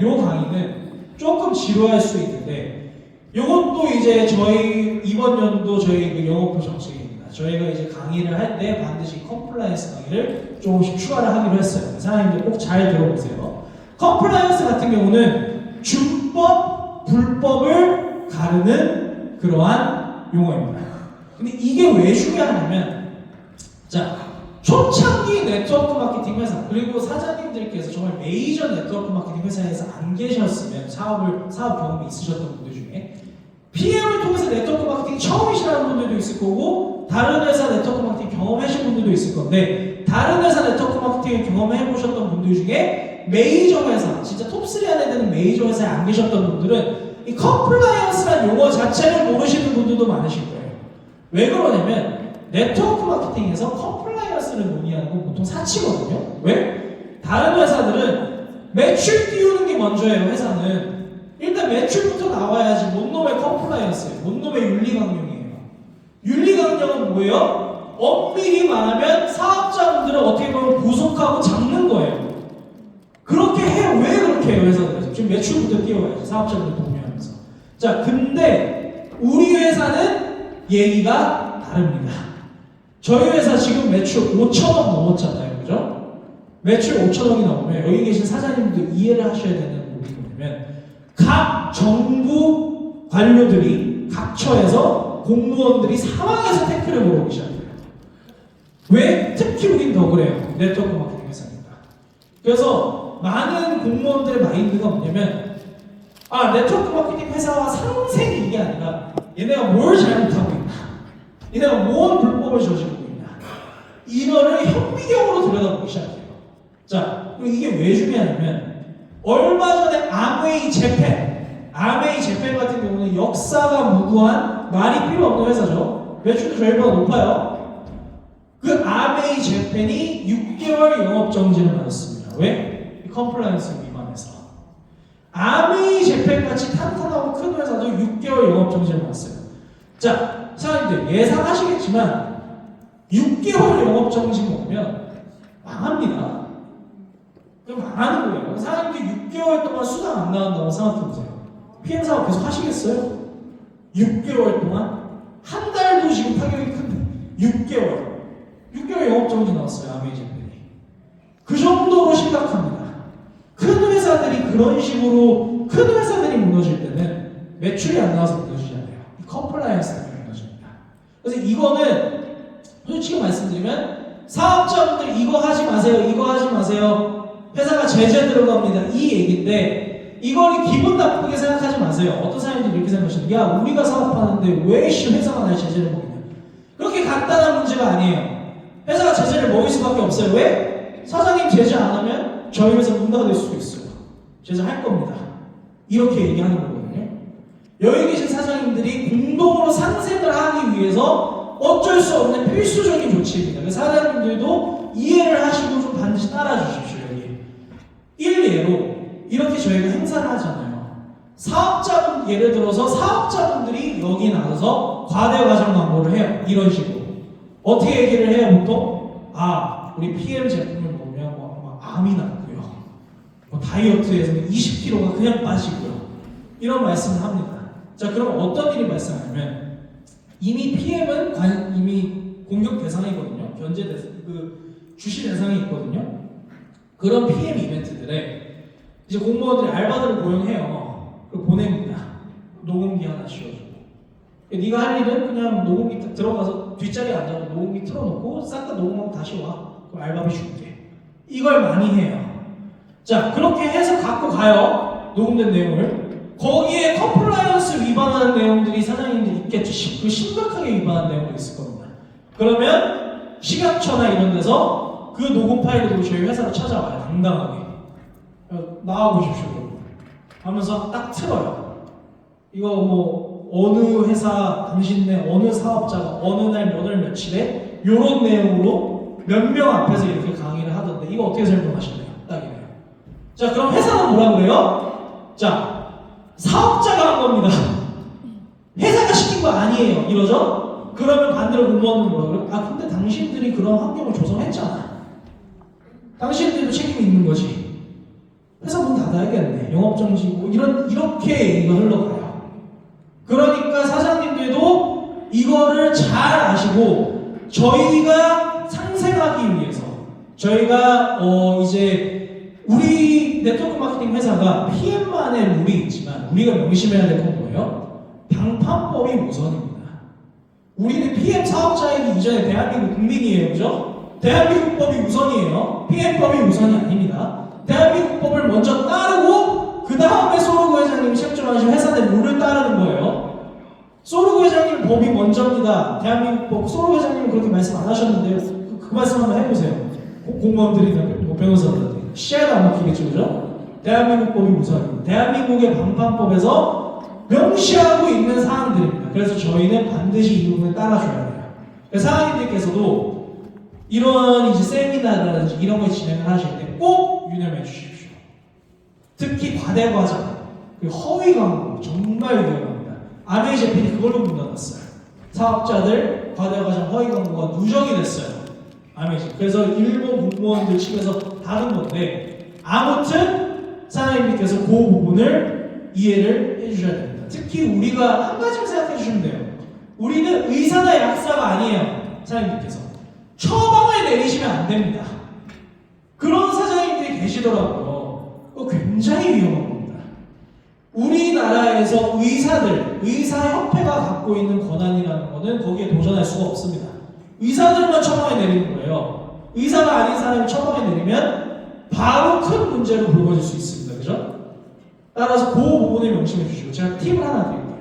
요 강의는 조금 지루할 수 있는데 요것도 이제 저희 이번 연도 저희 그 영업부 정책입니다. 저희가 이제 강의를 할 때 반드시 컴플라이언스 강의를 조금씩 추가를 하기로 했어요. 사장님들 꼭 잘 들어보세요. 컴플라이언스 같은 경우는 준법, 불법을 가르는 그러한 용어입니다. 근데 이게 왜 중요하냐면, 자, 초창기 네트워크 마케팅 회사, 그리고 사장님들께서 정말 메이저 네트워크 마케팅 회사에서 안 계셨으면 사업 경험이 있으셨던 분들 중에 PM을 통해서 네트워크 마케팅 처음이시라는 분들도 있을 거고, 다른 회사 네트워크 마케팅 경험하신 분들도 있을 건데, 다른 회사 네트워크 마케팅을 경험해 보셨던 분들 중에 메이저 회사, 진짜 톱3 안에 드는 메이저 회사에 안 계셨던 분들은 이 컴플라이언스라는 용어 자체를 모르시는 분들도 많으실 거예요. 왜 그러냐면 네트워크 마케팅에서 컴플라이언스를 논의하는 건 보통 사치거든요. 왜? 다른 회사들은 매출 띄우는 게 먼저예요. 회사는 일단 매출부터 나와야지. 뭔 놈의 컴플라이언스예요. 뭔 놈의 윤리강령이에요. 윤리강령은 뭐예요? 엄밀히 말하면 사업자분들을 어떻게 보면 구속하고 잡는 거예요. 그렇게 해요. 왜 그렇게 해요? 회사들에서 지금 매출부터 띄워야지. 사업자분들 동의하면서. 자, 근데 우리 회사는 얘기가 다릅니다. 저희 회사 지금 매출 5천억 넘었잖아요. 그죠? 매출 5천억이 넘으면 여기 계신 사장님들 이해를 하셔야 되는 부분이 뭐냐면, 각 정부 관료들이 각 처에서 공무원들이 사망해서 태클을 걸어오기 시작해요. 왜? 특히 우린 더 그래요. 네트워크 마케팅 회사니까. 그래서 많은 공무원들의 마인드가 뭐냐면, 네트워크 마케팅 회사와 상생이 이게 아니라 얘네가 뭘 잘못하고 있나, 얘네가 뭔 불법을 저지르고 있나, 이거를 현미경으로 들여다보기 시작해요. 자, 그리고 이게 왜 중요하냐면, 얼마 전에 아메이 재팬 같은 경우는 역사가 무구한, 말이 필요 없는 회사죠. 매출도 저희보다 높아요. 그 아메이 재팬이 6개월 영업정지를 받았습니다. 왜? 컴플라이언스 위반해서. 아메이 재팬 같이 탄탄하고 큰 회사도 6개월 영업정지를 받았어요. 자, 사장님들 예상하시겠지만 6개월 영업정지 먹으면 망합니다. 망하는 거예요. 사장님들 6개월 동안 수당 안 나온다고 생각해보세요. PM 사업 계속 하시겠어요? 6개월 동안? 한 달도 지금 타격이 큰데 6개월 영업정지 나왔어요. 아메이제팬이. 그 정도로 심각합니다. 큰 회사들이 그런 식으로, 큰 회사들이 무너질 때는 매출이 안 나와서 무너지지 않아요. 컴플라이언스 때문에 무너집니다. 그래서 이거는 솔직히 말씀드리면 사업자분들 이거 하지 마세요. 회사가 제재 들어갑니다. 이 얘기인데, 이걸 기분 나쁘게 생각하지 마세요. 어떤 사람들이 이렇게 생각하시는, 야, 우리가 사업하는데 왜 회사가 날 제재를 먹이냐. 그렇게 간단한 문제가 아니에요. 회사가 제재를 먹일 수밖에 없어요. 왜? 사장님 제재 안 하면 저희 회사 문 닫을 수도 있어요. 제재할 겁니다. 이렇게 얘기하는 거거든요. 여기 계신 사장님들이 공동으로 상생을 하기 위해서 어쩔 수 없는 필수적인 조치입니다. 그 사장님들도 이해를 하시고 좀 반드시 따라주십시오. 일례로 이렇게 저희가 행사를 하잖아요. 예를 들어서 사업자분들이 여기 나가서 과대과정 광고를 해요. 이런 식으로. 어떻게 얘기를 해요, 보통? 우리 PM 제품을 보면 막 암이 났고요. 다이어트에서는 20kg가 그냥 빠지고요. 이런 말씀을 합니다. 자, 그럼 어떤 일이 발생하냐면, 이미 PM은 이미 공격 대상이거든요. 견제 대상, 주시 대상이 있거든요. 그런 PM 이벤트들에 이제 공무원들이 알바들을 고용해요. 그리고 보냅니다. 녹음기 하나 씌워주고. 네가 할 일은 그냥 녹음기 들어가서 뒷자리에 앉아서 녹음기 틀어놓고 싹 다 녹음하고 다시 와. 그럼 알바비 줄게. 이걸 많이 해요. 자, 그렇게 해서 갖고 가요. 녹음된 내용을. 거기에 컴플라이언스 위반하는 내용들이 사장님들이 있겠죠. 그 심각하게 위반하는 내용도 있을 겁니다. 그러면 식약처나 이런 데서 그 녹음 파일을 들고 저희 회사로 찾아와요. 당당하게. 나와보십시오. 하면서 딱 틀어요. 이거 어느 회사, 당신네 어느 사업자가 어느 날 몇 월 며칠에 이런 내용으로 몇 명 앞에서 이렇게 강의를 하던데 이거 어떻게 설명하실래요? 딱이네요. 자, 그럼 회사는 뭐라 그래요? 자, 사업자가 한 겁니다. 회사가 시킨 거 아니에요. 이러죠? 그러면 반대로 공무원은 뭐라 그래요? 아, 근데 당신들이 그런 환경을 조성했잖아. 당신들도 책임이 있는 거지. 회사 문 닫아야겠네. 영업정지 뭐 이렇게 얘기가 흘러가요. 그러니까 사장님들도 이거를 잘 아시고 저희가 상생하기 위해서 저희가 이제 우리 네트워크 마케팅 회사가 PM만의 룰이 있지만 우리가 명심해야 될 건 뭐예요? 방판법이 우선입니다. 우리는 PM 사업자이기 이전에 대한민국 국민이에요. 그죠? 대한민국법이 우선이에요. PM법이 우선이 아닙니다. 대한민국법을 먼저 따르고 그 다음에 소르고 회장님이 책정하신 회사의 룰을 따르는 거예요. 소르고 회장님 법이 먼저입니다. 대한민국법 소르고 회장님은 그렇게 말씀 안 하셨는데요. 그 말씀 한번 해보세요. 공무원들이나 뭐 변호사들한테 시야도 안 막히겠죠, 그죠? 대한민국법이 우선입니다. 대한민국의 방판법에서 명시하고 있는 사항들입니다. 그래서 저희는 반드시 이 부분을 따라줘야 돼요. 그래서 사장님들께서도 이런 이제 세미나라든지 이런 걸 진행을 하실 때 꼭 유념해 주십시오. 특히 과대과장, 허위 광고 정말 위험합니다. 아메이제필이 그걸로 문 닫았어요. 사업자들 과대과장 허위 광고가 누적이 됐어요. 아메이제. 그래서 일본 공무원들 측에서 다른 건데 아무튼 사장님께서 그 부분을 이해를 해주셔야 됩니다. 특히 우리가 한 가지만 생각해 주시면 돼요. 우리는 의사나 약사가 아니에요. 사장님께서 처방을 내리시면 안 됩니다. 그런 사장님들이 계시더라고요. 그거 굉장히 위험한 겁니다. 우리나라에서 의사협회가 갖고 있는 권한이라는 거는 거기에 도전할 수가 없습니다. 의사들만 처방을 내리는 거예요. 의사가 아닌 사람이 처방을 내리면 바로 큰 문제로 불거질 수 있습니다. 그죠? 따라서 그 부분을 명심해 주시고 제가 팁을 하나 드릴게요.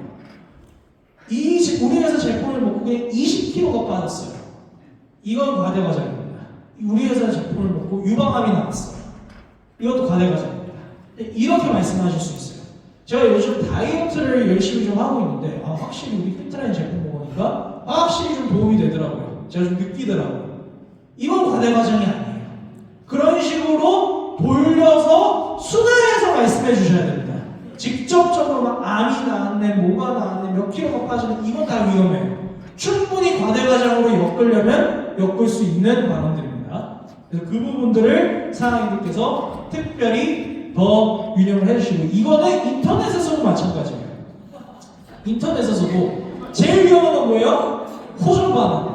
우리 회사 제품을 먹고 그냥 20kg가 빠졌어요. 이건 과대과장입니다. 우리 회사 제품을 먹고 유방암이 나왔어요. 이것도 과대과장입니다. 이렇게 말씀하실 수 있어요. 제가 요즘 다이어트를 열심히 좀 하고 있는데 확실히 우리 피트라인 제품 먹으니까 확실히 좀 도움이 되더라고요. 제가 좀 느끼더라고요. 이건 과대과장이 아니에요. 그런 식으로 돌려서 순화해서 말씀해 주셔야 됩니다. 직접적으로 막 암이 나왔네, 뭐가 나왔네, 몇 킬로가 빠지네, 이건 다 위험해요. 충분히 과대과장으로 엮으려면 엮을 수 있는 발언들입니다. 그래서 그 부분들을 사장님들께서 특별히 더 유념을 해주시고 이거는 인터넷에서도 마찬가지예요. 인터넷에서도 제일 위험한 건 뭐예요? 호전 반응,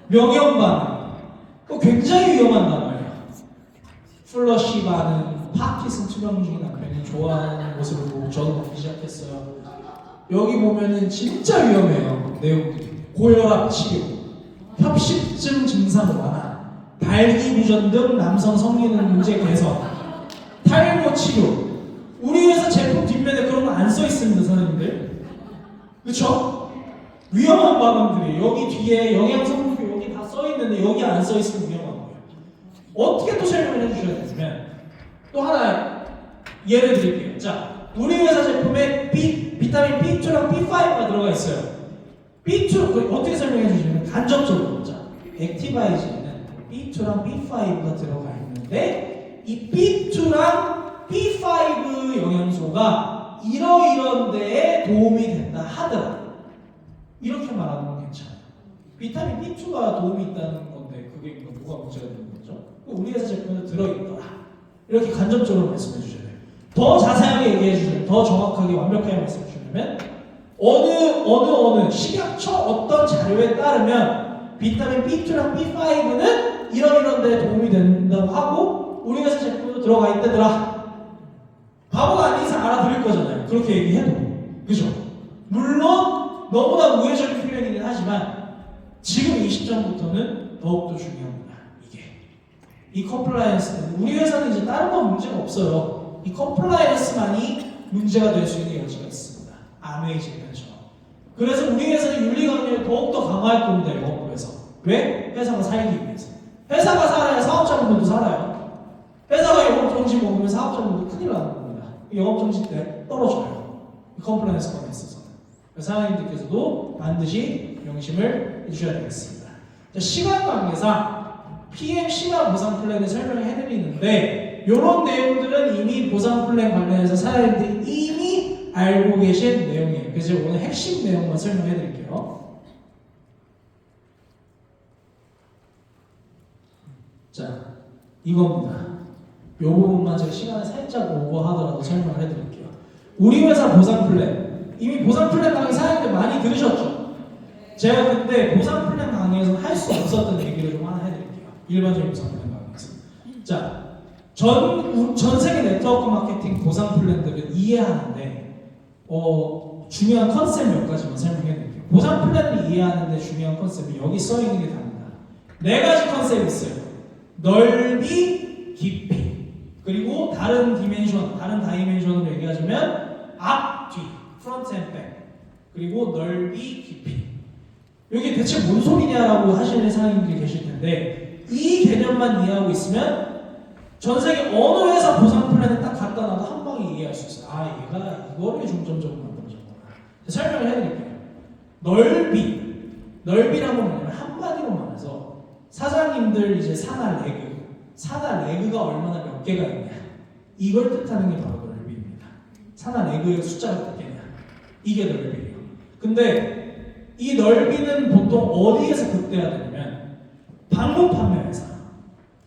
명령 반응. 굉장히 위험한 단어예요. 플러시 반응, 파키슨 투명주의 남편이 좋아하는 모습을 보고 저도 먹기 시작했어요. 여기 보면은 진짜 위험해요. 내용들이. 고혈압 치료, 협식증 증상 완화, 발기부전 등 남성 성기능 문제 개선, 탈모 치료. 우리 회사 제품 뒷면에 그런 거 안 써 있습니다, 사장님들. 그쵸? 위험한 발언들이 여기 뒤에 영양성분표 여기 다 써 있는데 여기 안 써 있으면 위험한 거예요. 어떻게 또 설명을 해주셔야 되냐면 또 하나 예를 드릴게요. 자, 우리 회사 제품에 비타민 B2랑 B5가 들어가 있어요. B2 어떻게 설명해 주시냐면 간접적으로 자, 액티바이즈에는 B2랑 B5가 들어가 있는데 이 B2랑 B5 영양소가 이러이런 데에 도움이 된다 하더라. 이렇게 말하는 건 괜찮아요. 비타민 B2가 도움이 있다는 건데 그게 뭐가 문제가 되는 거죠? 우리 회사 제품에 들어있더라. 이렇게 간접적으로 말씀해 주셔야 돼요. 더 자세하게 얘기해 주셔야 더 정확하게 완벽하게 말씀해 주시면 어느 식약처 어떤 자료에 따르면 비타민 B2랑 B5는 이런 데 도움이 된다고 하고 우리 회사 제품도 들어가 있다더라. 바보가 아닌 이상 알아들을 거잖아요. 그렇게 얘기해도. 그죠? 물론 너무나 우회적인 표현이긴 하지만 지금 이 시점부터는 더욱더 중요합니다. 이 컴플라이언스 우리 회사는 이제 다른 건 문제가 없어요. 이 컴플라이언스만이 문제가 될 수 있는 여지가 있습니다. 아메이징처럼. 그래서 우리 회사는 윤리 강령을 더욱더 강화할 겁니다. 영업부에서. 왜? 회사가 살기 위해서. 회사가 살아야 사업자분들도 살아요. 회사가 영업정지 먹으면 사업자분들도 큰일 나는 겁니다. 영업정지 때 떨어져요. 이 컴플라이언스만에 있어서. 사장님들께서도 반드시 명심을 해주셔야 되겠습니다. 자, 시간 관계상 PM 심화 보상 플랜을 설명을 해드리는데 이런 내용들은 이미 보상 플랜 관련해서 사장님들이 이미 알고 계신 내용이에요. 그래서 오늘 핵심 내용만 설명해 드릴게요. 자, 이겁니다. 이 부분만 제가 시간을 살짝 오버하더라도 설명을 해드릴게요. 우리 회사 보상 플랜, 이미 보상 플랜 강의 사장님들 많이 들으셨죠? 제가 근데 보상 플랜 강의에서 할 수 없었던 얘기를 좀 하나 해드릴게요. 일반적인 보상 플랜 강의에서. 자, 전 세계 네트워크 마케팅 보상 플랜들을 이해하는데 중요한 컨셉 몇 가지만 설명해 드릴게요. 보상 플랜을 이해하는데 중요한 컨셉이 여기 써 있는 게 답니다. 네 가지 컨셉이 있어요. 넓이, 깊이, 그리고 다른 디멘션, 다른 다이멘션으로 얘기하자면 앞, 뒤, 프론트 앤 백, 그리고 넓이, 깊이. 이게 대체 뭔 소리냐라고 하시는 사장님들이 계실 텐데 이 개념만 이해하고 있으면 전 세계 어느 회사 보상 플랜을 딱 갖다 놔도 한 방에 이해할 수 있어요. 아, 얘가 이거를 중점적으로 만들어줬구나. 설명을 해드릴게요. 넓이라고 뭐냐면 한마디로 말해서 사장님들 이제 산하 레그가 얼마나 몇 개가 있냐 이걸 뜻하는 게 바로 넓이입니다. 산하 레그의 숫자가 몇 개냐 이게 넓이에요. 근데 이 넓이는 보통 어디에서 극대화되냐면 방문 판매 회사,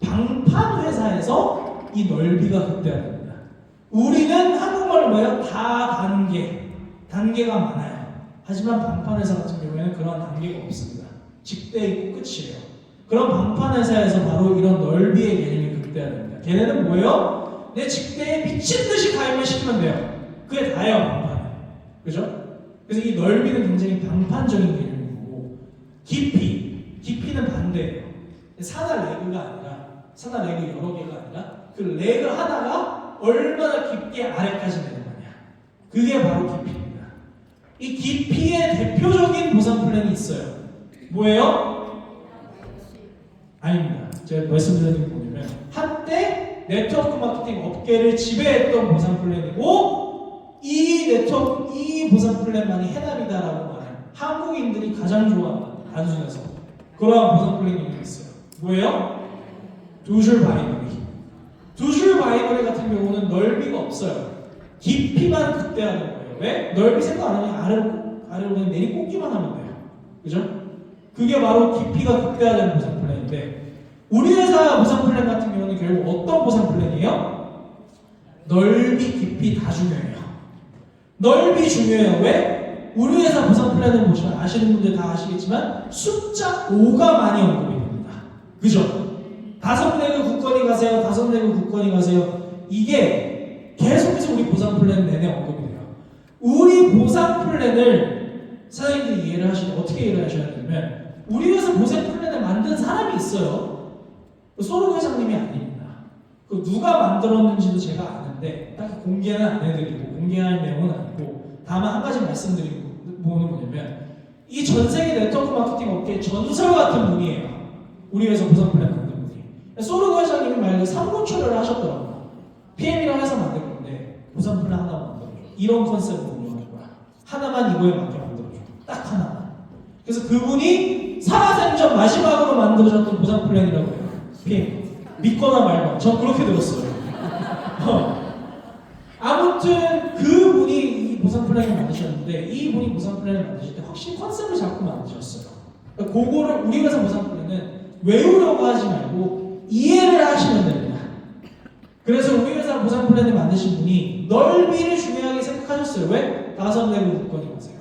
방판 회사에서 이 넓이가 극대화됩니다. 우리는 한국말로 뭐예요? 단계가 많아요. 하지만 방판 회사 같은 경우에는 그런 단계가 없습니다. 직대 있고 끝이에요. 그런 방판 회사에서 바로 이런 넓이의 개념이 극대화됩니다. 걔네는 뭐예요? 내 직대에 미친 듯이 가입을 시키면 돼요. 그게 다예요, 방판은. 그죠? 그래서 이 넓이는 굉장히 방판적인 개념이고 깊이는 반대예요. 산하 레그 여러 개가 아니라 그 레그 하나가 얼마나 깊게 아래까지 내려가냐 그게 바로 깊이입니다. 이 깊이의 대표적인 보상 플랜이 있어요. 뭐예요? 아닙니다. 제가 말씀드리는 게 뭐냐면 한때 네트워크 마케팅 업계를 지배했던 보상 플랜이고 이 보상 플랜만이 해답이다라고 말해요. 한국인들이 가장 좋아하는 단순해서 그러한 보상 플랜이 있어요. 뭐예요? 두줄 바이너리 같은 경우는 넓이가 없어요. 깊이만 극대화하는 거예요. 왜? 넓이 생각 안 하면 아래로 그냥 내리꽂기만 하면 돼요. 그죠? 그게 바로 깊이가 극대화되는 보상 플랜인데 우리 회사 보상 플랜 같은 경우는 결국 어떤 보상 플랜이에요? 넓이, 깊이 다 중요해요. 넓이 중요해요. 왜? 우리 회사 보상 플랜을 보시면 아시는 분들 다 아시겠지만 숫자 5가 많이 언급이 됩니다. 그죠? 5레그 굳건히 가세요. 이게 계속해서 우리 보상 플랜 내내 언급이 돼요. 우리 보상 플랜을 사장님들이 이해를 하시면 어떻게 이해를 하셔야 되냐면 우리 회사 보상 플랜을 만든 사람이 있어요. 소르 회장님이 아닙니다. 그 누가 만들었는지도 제가 아는데 딱히 공개는 안 해드리고 공개할 내용은 아니고 다만 한 가지 말씀드리는 부분은 뭐냐면 이 전 세계 네트워크 마케팅 업계의 전설 같은 분이에요. 우리 회사 보상 플랜 만든 분이. 소르 회장님이 말로 3고초를 하셨더라고요. PM이랑 해서 만들 건데 보상 플랜 하나 만들어줘. 이런 컨셉으로 운영할 거야. 하나만 이거에 맞게 만들어줘. 딱 하나만. 그래서 그분이 살아생전 마지막으로 만들어졌던 보상 플랜이라고 해요. PM. 믿거나 말거나. 전 그렇게 들었어요. 아무튼 그분이 이 보상 플랜을 만드셨는데 이분이 보상 플랜을 만드실 때 확실히 컨셉을 잡고 만드셨어요. 그러니까 그거를 우리 회사 보상 플랜은 외우려고 하지 말고 이해를 하시면 됩니다. 그래서 우리 회사 보상 플랜을 만드신 분이 넓이를 중요하게 생각하셨어요. 왜? 5레그 굳건히 가세요.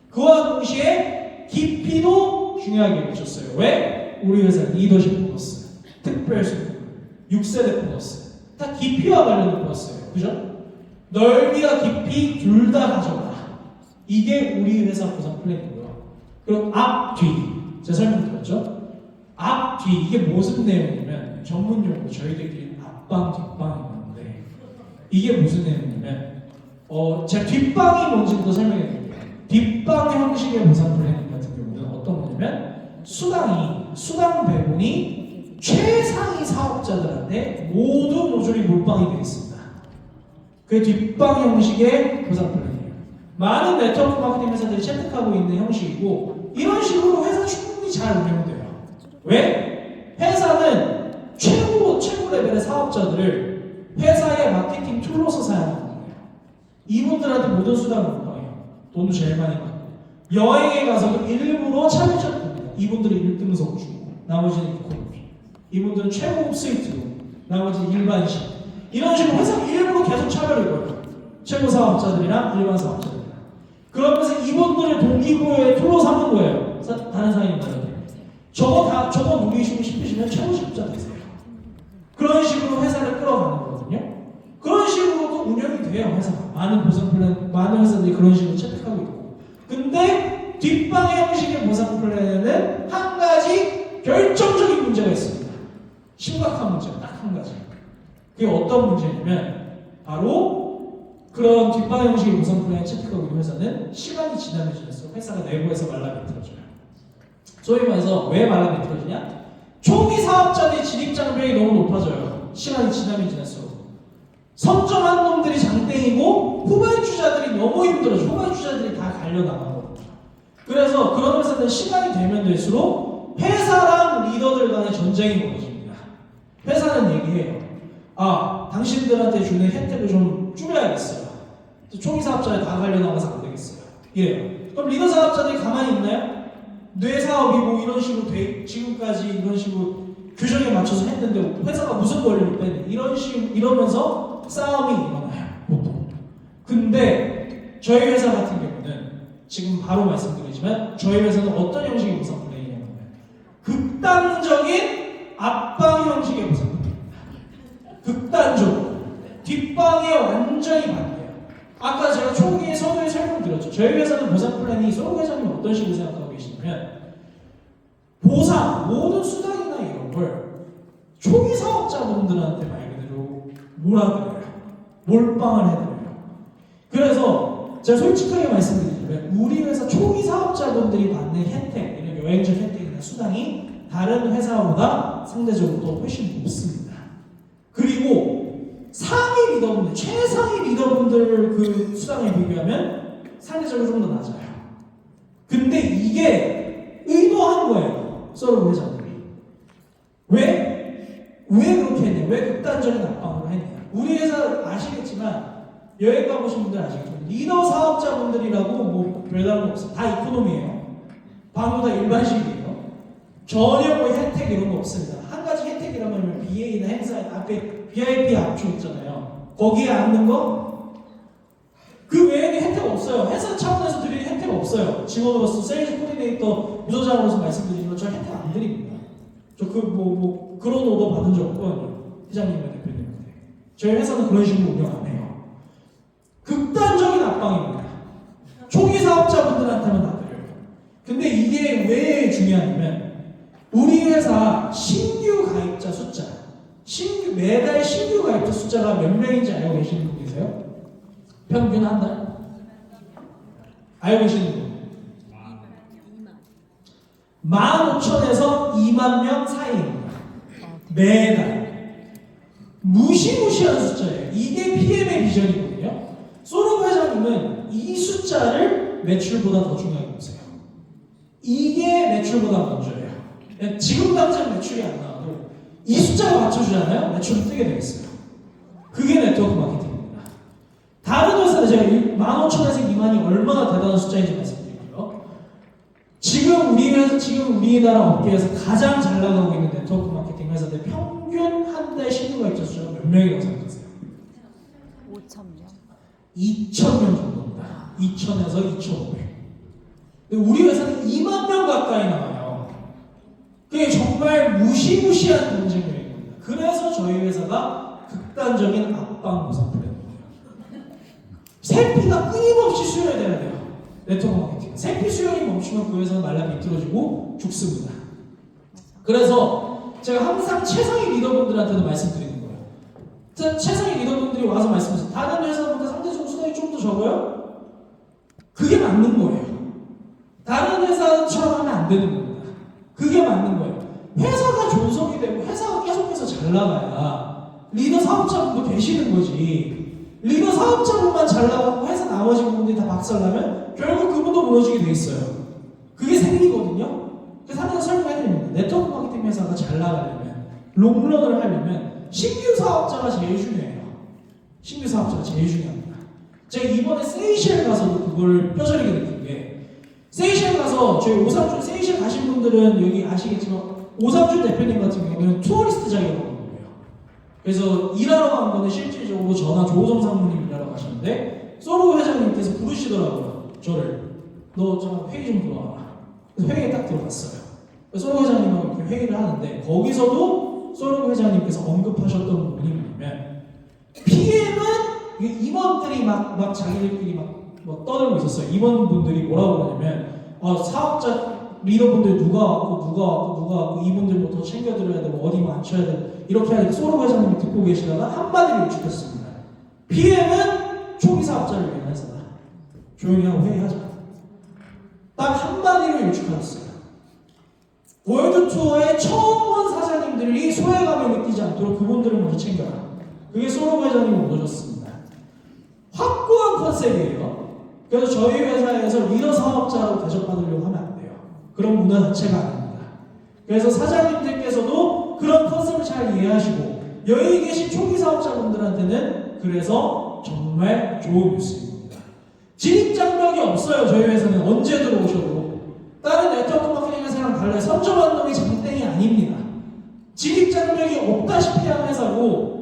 그와 동시에 깊이도 중요하게 보셨어요. 왜? 우리 회사 리더십 보너스, 특별 수급, 6세대 보너스 다 깊이와 관련된 보너스예요. 그죠? 넓이와 깊이 둘 다 가져가라. 이게 우리 회사 보상 플랜이고요. 그리고 앞, 뒤. 제가 설명드렸죠? 앞, 뒤. 이게 무슨 내용이냐면 전문 용어로 저희들끼리 앞방, 뒷방이 있는데 이게 무슨 내용이냐면 제가 뒷방이 뭔지부터 설명해 드릴게요. 뒷방 형식의 보상 플랜 같은 경우는 어떤 거냐면 수당 배분이 최상위 사업자들한테 모두 모조리 몰빵이 되어 있습니다. 그게 뒷방 형식의 보상 플랜이에요. 많은 네트워크 마케팅 회사들이 채택하고 있는 형식이고 이런 식으로 회사 충분히 잘 운영돼요. 왜? 회사는 최고 레벨의 사업자들을 회사의 마케팅 툴로서 사용하는 거예요. 이분들한테 모든 수단을 공방해요. 돈도 제일 많이 받고 여행에 가서도 일부러 차별적 겁니다. 이분들이 1등석 주고 나머지는 이코노미. 이분들은 최고급 스위트로 나머지는 일반식. 이런 식으로 회사가 일부러 계속 차별을 걸어요. 최고 사업자들이랑 일반 사업자들이랑. 그러면서 이분들을 동기부여의 툴로 삼는 거예요. 다른 사장님들한테. 저거 누리시고 싶으시면 최고 직업자 되세요. 그런 식으로 회사를 끌어가는 거거든요. 그런 식으로도 운영이 돼요, 회사가. 많은 보상 플랜, 많은 회사들이 그런 식으로 채택하고 있고. 근데 뒷방의 형식의 보상 플랜에는 한 가지 결정적인 문제가 있습니다. 심각한 문제가 딱 한 가지. 그게 어떤 문제냐면 바로 그런 뒷방의 형식의 보상 플랜을 채택하고 있는 회사는 시간이 지나면 지날수록 회사가 내부에서 말라비틀어져요. 소위 말해서 왜 말라비틀어지냐? 초기 사업자들의 진입장벽이 너무 높아져요. 시간이 지나면 지날수록. 선점한 놈들이 장땡이고 후발주자들이 너무 힘들어져. 후발주자들이 다 갈려나가고. 그래서 그런 회사들은 시간이 되면 될수록 회사랑 리더들 간의 전쟁이 벌어집니다. 회사는 얘기해요. 아, 당신들한테 주는 혜택을 좀 줄여야겠어요. 초기 사업자에 다 갈려나가서 안 되겠어요. 이래요. 그럼 리더 사업자들이 가만히 있나요? 뇌 사업이고 이런 식으로 지금까지 이런 식으로 규정에 맞춰서 했는데 회사가 무슨 권리를 빼냐 이러면서 싸움이 일어나요, 보통. 근데 저희 회사 같은 경우는 지금 바로 말씀드리지만 저희 회사는 어떤 형식의 보상 플레이냐면 극단적인 앞방 형식의 보상 플레이입니다. 극단적으로 뒷방에 완전히 반대예요. 아까 제가 초기에 서두에 설명드렸죠. 저희 회사는 보상 플랜이 소록 회장님 어떤 식으로 생각하고 계시냐면 보상, 모든 수당이나 이런 걸 초기 사업자분들한테 말 그대로 몰아드려요. 몰빵을 해드려요. 그래서 제가 솔직하게 말씀드리자면 우리 회사 초기 사업자분들이 받는 혜택, 이런 여행적 혜택이나 수당이 다른 회사보다 상대적으로 더 훨씬 높습니다. 그리고 상위 리더분들, 최상위 리더분들 그 수당에 비교하면 상대적으로 좀 더 낮아요. 근데 이게 의도한 거예요. 서로 회장들이. 왜 그렇게 했냐? 왜 극단적인 압박으로 했냐? 우리 회사 아시겠지만 여행 가보신 분들 아시겠죠? 리더 사업자분들이라고 뭐 별다른 거 없어요. 다 이코노미예요. 방도 다 일반식이에요. 전혀 뭐 혜택 이런 거 없습니다. 한 가지 혜택이라면 BA나 행사 앞에 VIP 앞쪽 있잖아요. 거기에 앉는 거? 그 외에는 혜택 없어요. 회사 차원에서 드리는 혜택 없어요. 직원으로서 세일즈 코디네이터 부서장으로서 말씀드리는 건 저 혜택 안 드립니다. 저 그런 오더 받은 적 없거든요. 회장님이나 대표님한테. 저희 회사는 그런 식으로 운영 안 해요. 극단적인 압박입니다. 초기 사업자분들한테만 다 드려요. 근데 이게 왜 중요하냐면 우리 회사 신규 가입자 숫자, 매달 신규 가입자 숫자가 몇 명인지 알고 계시는 분 계세요? 평균 한 달? 알고 계시는 분? 15,000에서 2만 명 사이입니다. 매달. 무시무시한 숫자예요. 이게 PM의 비전이거든요. 소록 회장님은 이 숫자를 매출보다 더 중요하게 보세요. 이게 매출보다 먼저예요. 지금 당장 매출이 안 나와도 이 숫자가 맞춰주잖아요? 매출은 뜨게 되겠어요. 그게 네트워크 마케팅입니다. 다른 회사는 제가 15,000에서 2만이 얼마나 대단한 숫자인지 말씀드릴게요. 지금 우리나라 업계에서 가장 잘 나가고 있는 네트워크 마케팅 회사들 평균 한 달 신규 가입자 숫자가 몇 명이라고 생각하세요? 5,000명. 2,000명 정도입니다. 2,000에서 2,500. 근데 우리 회사는 2만 명 가까이 나와요. 그게 정말 무시무시한 경쟁력입니다. 그래서 저희 회사가 극단적인 압박 보상 플랫폼이에요. 세피가 끊임없이 수혈돼야 돼요. 네트워크 마케팅. 세피 수혈이 멈추면 그 회사는 말라 비틀어지고 죽습니다. 그래서 제가 항상 최상위 리더분들한테도 말씀드리는 거예요. 최상위 리더분들이 와서 말씀하세요. 다른 회사보다 상대적으로 수당이 좀 더 적어요? 그게 맞는 거예요. 다른 회사처럼 하면 안 되는 겁니다. 그게 맞는 거예요. 회사가 존속이 되고 회사가 계속해서 잘 나가야 리더 사업자분도 계시는 거지. 리더 사업자분만 잘 나가고 회사 나머지 부분들이 다 박살나면 결국 그분도 무너지게 돼 있어요. 그게 생리거든요. 그래서 하나 설명해드립니다. 네트워크 마케팅 회사가 잘 나가려면, 롱런을 하려면 신규 사업자가 제일 중요해요. 신규 사업자가 제일 중요합니다. 제가 이번에 세이셸 가서도 그걸 뼈저리게 느낀 게, 세이셸 가서 저희 오삼준 세이셸 가신 분들은 여기 아시겠지만 오삼준 대표님 같은 경우는 투어리스트 자격을 얻은 거예요. 그래서 일하러 간 거는 실질적으로 저나 조호정 상무님 일하러 가셨는데 소로 회장님께서 부르시더라고요. 저를 너 좀 회의 좀 들어와라. 그래서 회의에 딱 들어갔어요. 소로 회장님하고 이렇게 회의를 하는데 거기서도 소로 회장님께서 언급하셨던 부분이 뭐냐면 PM은 임원들이 막 자기들끼리 막 떠들고 있었어요. 임원분들이 뭐라고 그러냐면 사업자 리더분들 누가 왔고 이분들 뭐 더 챙겨드려야 되고 어디 맞춰야 돼 이렇게 하니까 소로 회장님이 듣고 계시다가 한마디를 유축했습니다. PM은 초기 사업자를 위한 회사다. 조용히 하고 회의하자. 딱 한마디로 유축하셨어요. 월드투어에 처음 온 사장님들이 소외감을 느끼지 않도록 그분들을 먼저 챙겨라. 그게 소로 회장님이 얻어줬습니다. 확고한 컨셉이에요. 그래서 저희 회사에서 리더 사업자로 대접받으려고 하면 안 돼요. 그런 문화 자체가 아닙니다. 그래서 사장님들께서도 그런 컨셉을 잘 이해하시고 여기 계신 초기 사업자분들한테는 그래서 정말 좋은 뉴스입니다. 진입장벽이 없어요. 저희 회사는 언제 들어오셔도. 다른 네트워크 마케팅 회사랑 달라요. 선점한 놈이 장땡이 아닙니다. 진입장벽이 없다시피 한 회사고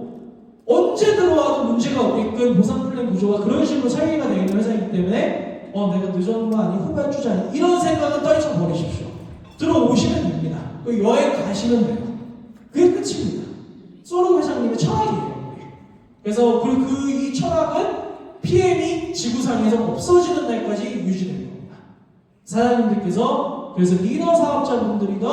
언제 들어와도 문제가 없게끔 보상 플랜 구조가 그런 식으로 설계가 되어 있는 회사이기 때문에 내가 늦은 거 아니 후발주자 아니 이런 생각은 떨쳐버리십시오. 들어오시면 됩니다. 여행 가시면 돼요. 그게 끝입니다. 소로 회장님의 철학이에요. 그래서 이 철학은 PM이 지구상에서 없어지는 날까지 유지될 겁니다. 사장님들께서 그래서 리더 사업자분들이든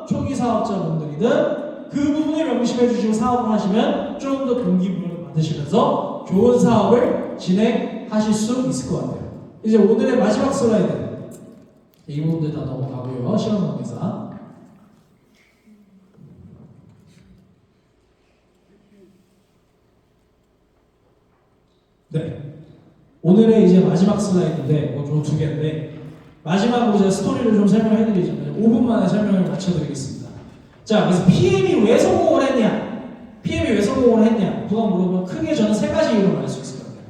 초기 사업자분들이든 그 부분을 명심해 주시고 사업을 하시면 좀 더 동기부여를 받으시면서 좋은 사업을 진행하실 수 있을 것 같아요. 이제 오늘의 마지막 슬라이드 이 부분들 다 넘어가고요. 시간 관계상 네 오늘의 이제 마지막 슬라이드인데 좀 두 개인데 마지막으로 제가 스토리를 좀 설명해 드리자면 5분 만에 설명을 마쳐드리겠습니다. 자, 그래서 PM이 왜 성공을 했냐? PM이 왜 성공을 했냐? 누가 물어보면 크게 저는 세 가지 이유로 말할 수 있을 것 같아요.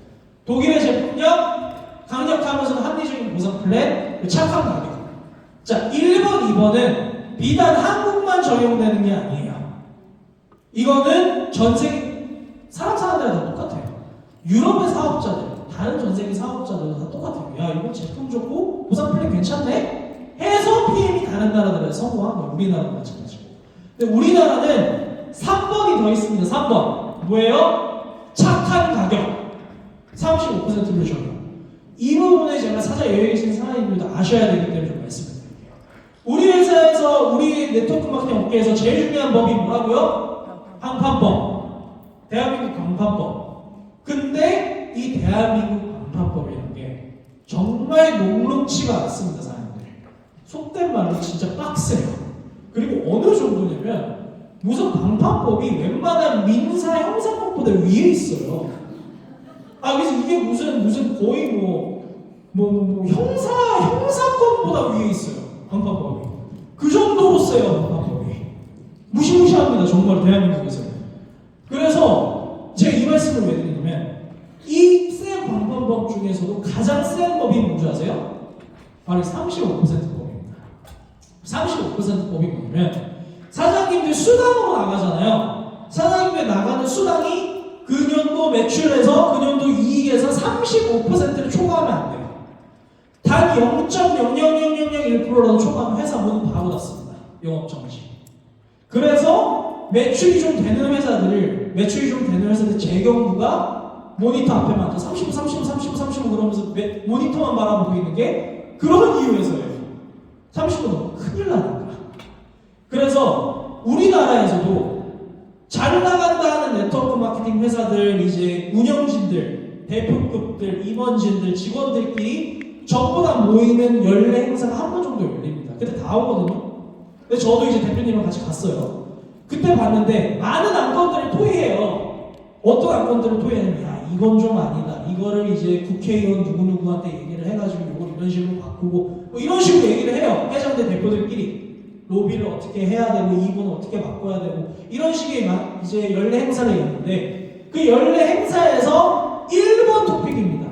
독일의 제품력, 강력하면서도 합리적인 보상 플랜, 착한 가격. 자, 1번, 2번은 비단 한국만 적용되는 게 아니에요. 이거는 전 세계 사람 사는 데가 다 똑같아요. 유럽의 사업자들, 다른 전 세계 사업자들도 다 똑같아요. 야, 이거 제품 좋고 보상 플랜 괜찮네? 해서 PM이 다른 나라들에서 성공한 거예요. 우리나라도 마찬가지고. 근데 우리나라는 3번이 더 있습니다. 3번. 뭐예요? 착한 가격. 35%를 적용. 이 부분에 제가 여기 계신 사장님들도 아셔야 되기 때문에 좀 말씀을 드릴게요. 우리 회사에서, 우리 네트워크 마케팅 업계에서 제일 중요한 법이 뭐라고요? 강판법. 대한민국 강판법. 근데 이 대한민국 강판법이라는 게 정말 녹록치가 않습니다, 사장님들. 속된 말로 진짜 빡세요. 그리고 어느 정도냐면 무슨 방판법이 웬만한 민사 형사법보다 위에 있어요. 그래서 이게 무슨 거의 형사권보다 위에 있어요. 방판법이. 그 정도로 세요, 방판법이. 무시무시합니다, 정말 대한민국에서. 그래서 제가 이 말씀을 왜 드리냐면 이 센 방판법 중에서도 가장 센 법이 뭔지 아세요? 바로 35% 법입니다. 35% 법이 뭐냐면 사장님들 수당으로 나가잖아요. 사장님들 나가는 수당이 그 년도 매출에서 그 년도 이익에서 35%를 초과하면 안 돼요. 단 0.00001%라도 초과하면 회사 문은 바로 닫습니다. 영업정지. 그래서 매출이 좀 되는 회사들 제 경우가 모니터 앞에만 앉아 35 그러면서 모니터만 바라보고 있는 게 그런 이유에서예요. 30분 넘으면 큰일 나니까. 그래서 우리나라에서도 잘 나간다 하는 네트워크 마케팅 회사들, 이제 운영진들, 대표급들, 임원진들, 직원들끼리 전부 다 모이는 연례 행사가 한 번 정도 열립니다. 그때 다 오거든요. 근데 저도 이제 대표님이랑 같이 갔어요. 그때 봤는데 많은 안건들이 토의해요. 어떤 안건들을 토의하냐면 이 이건 좀 아니다. 이거를 이제 국회의원 누구누구한테 얘기를 해가지고 이걸 이런 식으로 바꾸고 뭐 이런 식으로 얘기를 해요. 회장들 대표들끼리 로비를 어떻게 해야 되고 이건 어떻게 바꿔야 되고 이런 식의 이제 연례 행사를 했는데 그 연례 행사에서 1번 토픽입니다.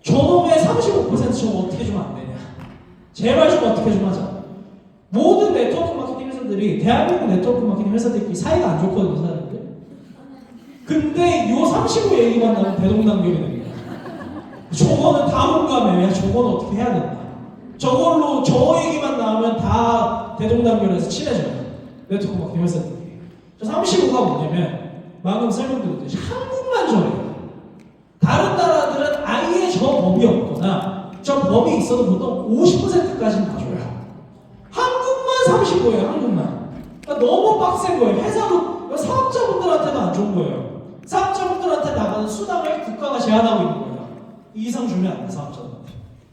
저놈의 35% 저거 어떻게 주면 안 되냐. 제발 좀 어떻게 좀 하자. 모든 네트워크 마케팅 회사들이 대한민국 네트워크 마케팅 회사들끼리 사이가 안 좋거든요, 사람들. 근데 요 35 얘기만 나오면 대동단결이 됩니다. 저거는 다 공감해요. 야, 저거는 어떻게 해야 된다. 저걸로 저 얘기만 나오면 다 대동단결해서 친해져요. 네트워크 마케팅 회사들끼리. 저 35가 뭐냐면 방금 설명드렸듯이 한국만 저래요. 다른 나라들은 아예 저 법이 없거나 저 법이 있어도 보통 50%까지는 다 줘요. 한국만 35예요. 한국만. 그러니까 너무 빡센 거예요. 회사도 사업자분들한테도 안 좋은 거예요. 사업자분들한테 나가는 수당을 국가가 제한하고 있는 거예요. 이 이상 주면 안 돼, 사업자들한테.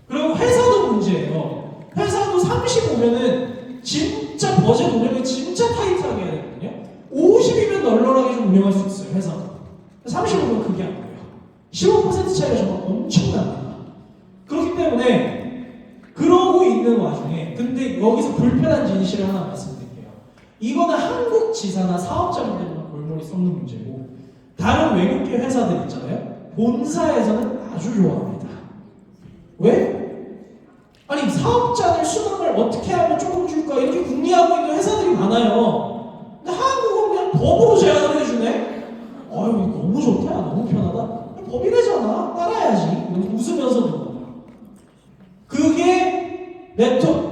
그리고 회사도 문제예요. 회사도 35면은 진짜 버젯 운영을 진짜 타이트하게 해야 되거든요. 50이면 널널하게 좀 운영할 수 있어요, 회사도. 35면 그게 안 돼요. 15% 차이가 정말 엄청납니다. 그렇기 때문에 그러고 있는 와중에 근데 여기서 불편한 진실을 하나 말씀드릴게요. 이거는 한국 지사나 사업자분들만 골머리 썩는 문제고 다른 외국계 회사들 있잖아요. 본사에서는 아주 좋아합니다. 왜? 아니 사업자들 수당을 어떻게 하면 조금 줄까 이렇게 궁리하고 있는 회사들이 많아요. 근데 한국은 그냥 법으로 제한을 해주네. 아유 너무 좋다, 너무 편하다. 법이래잖아, 따라야지. 웃으면서 듣는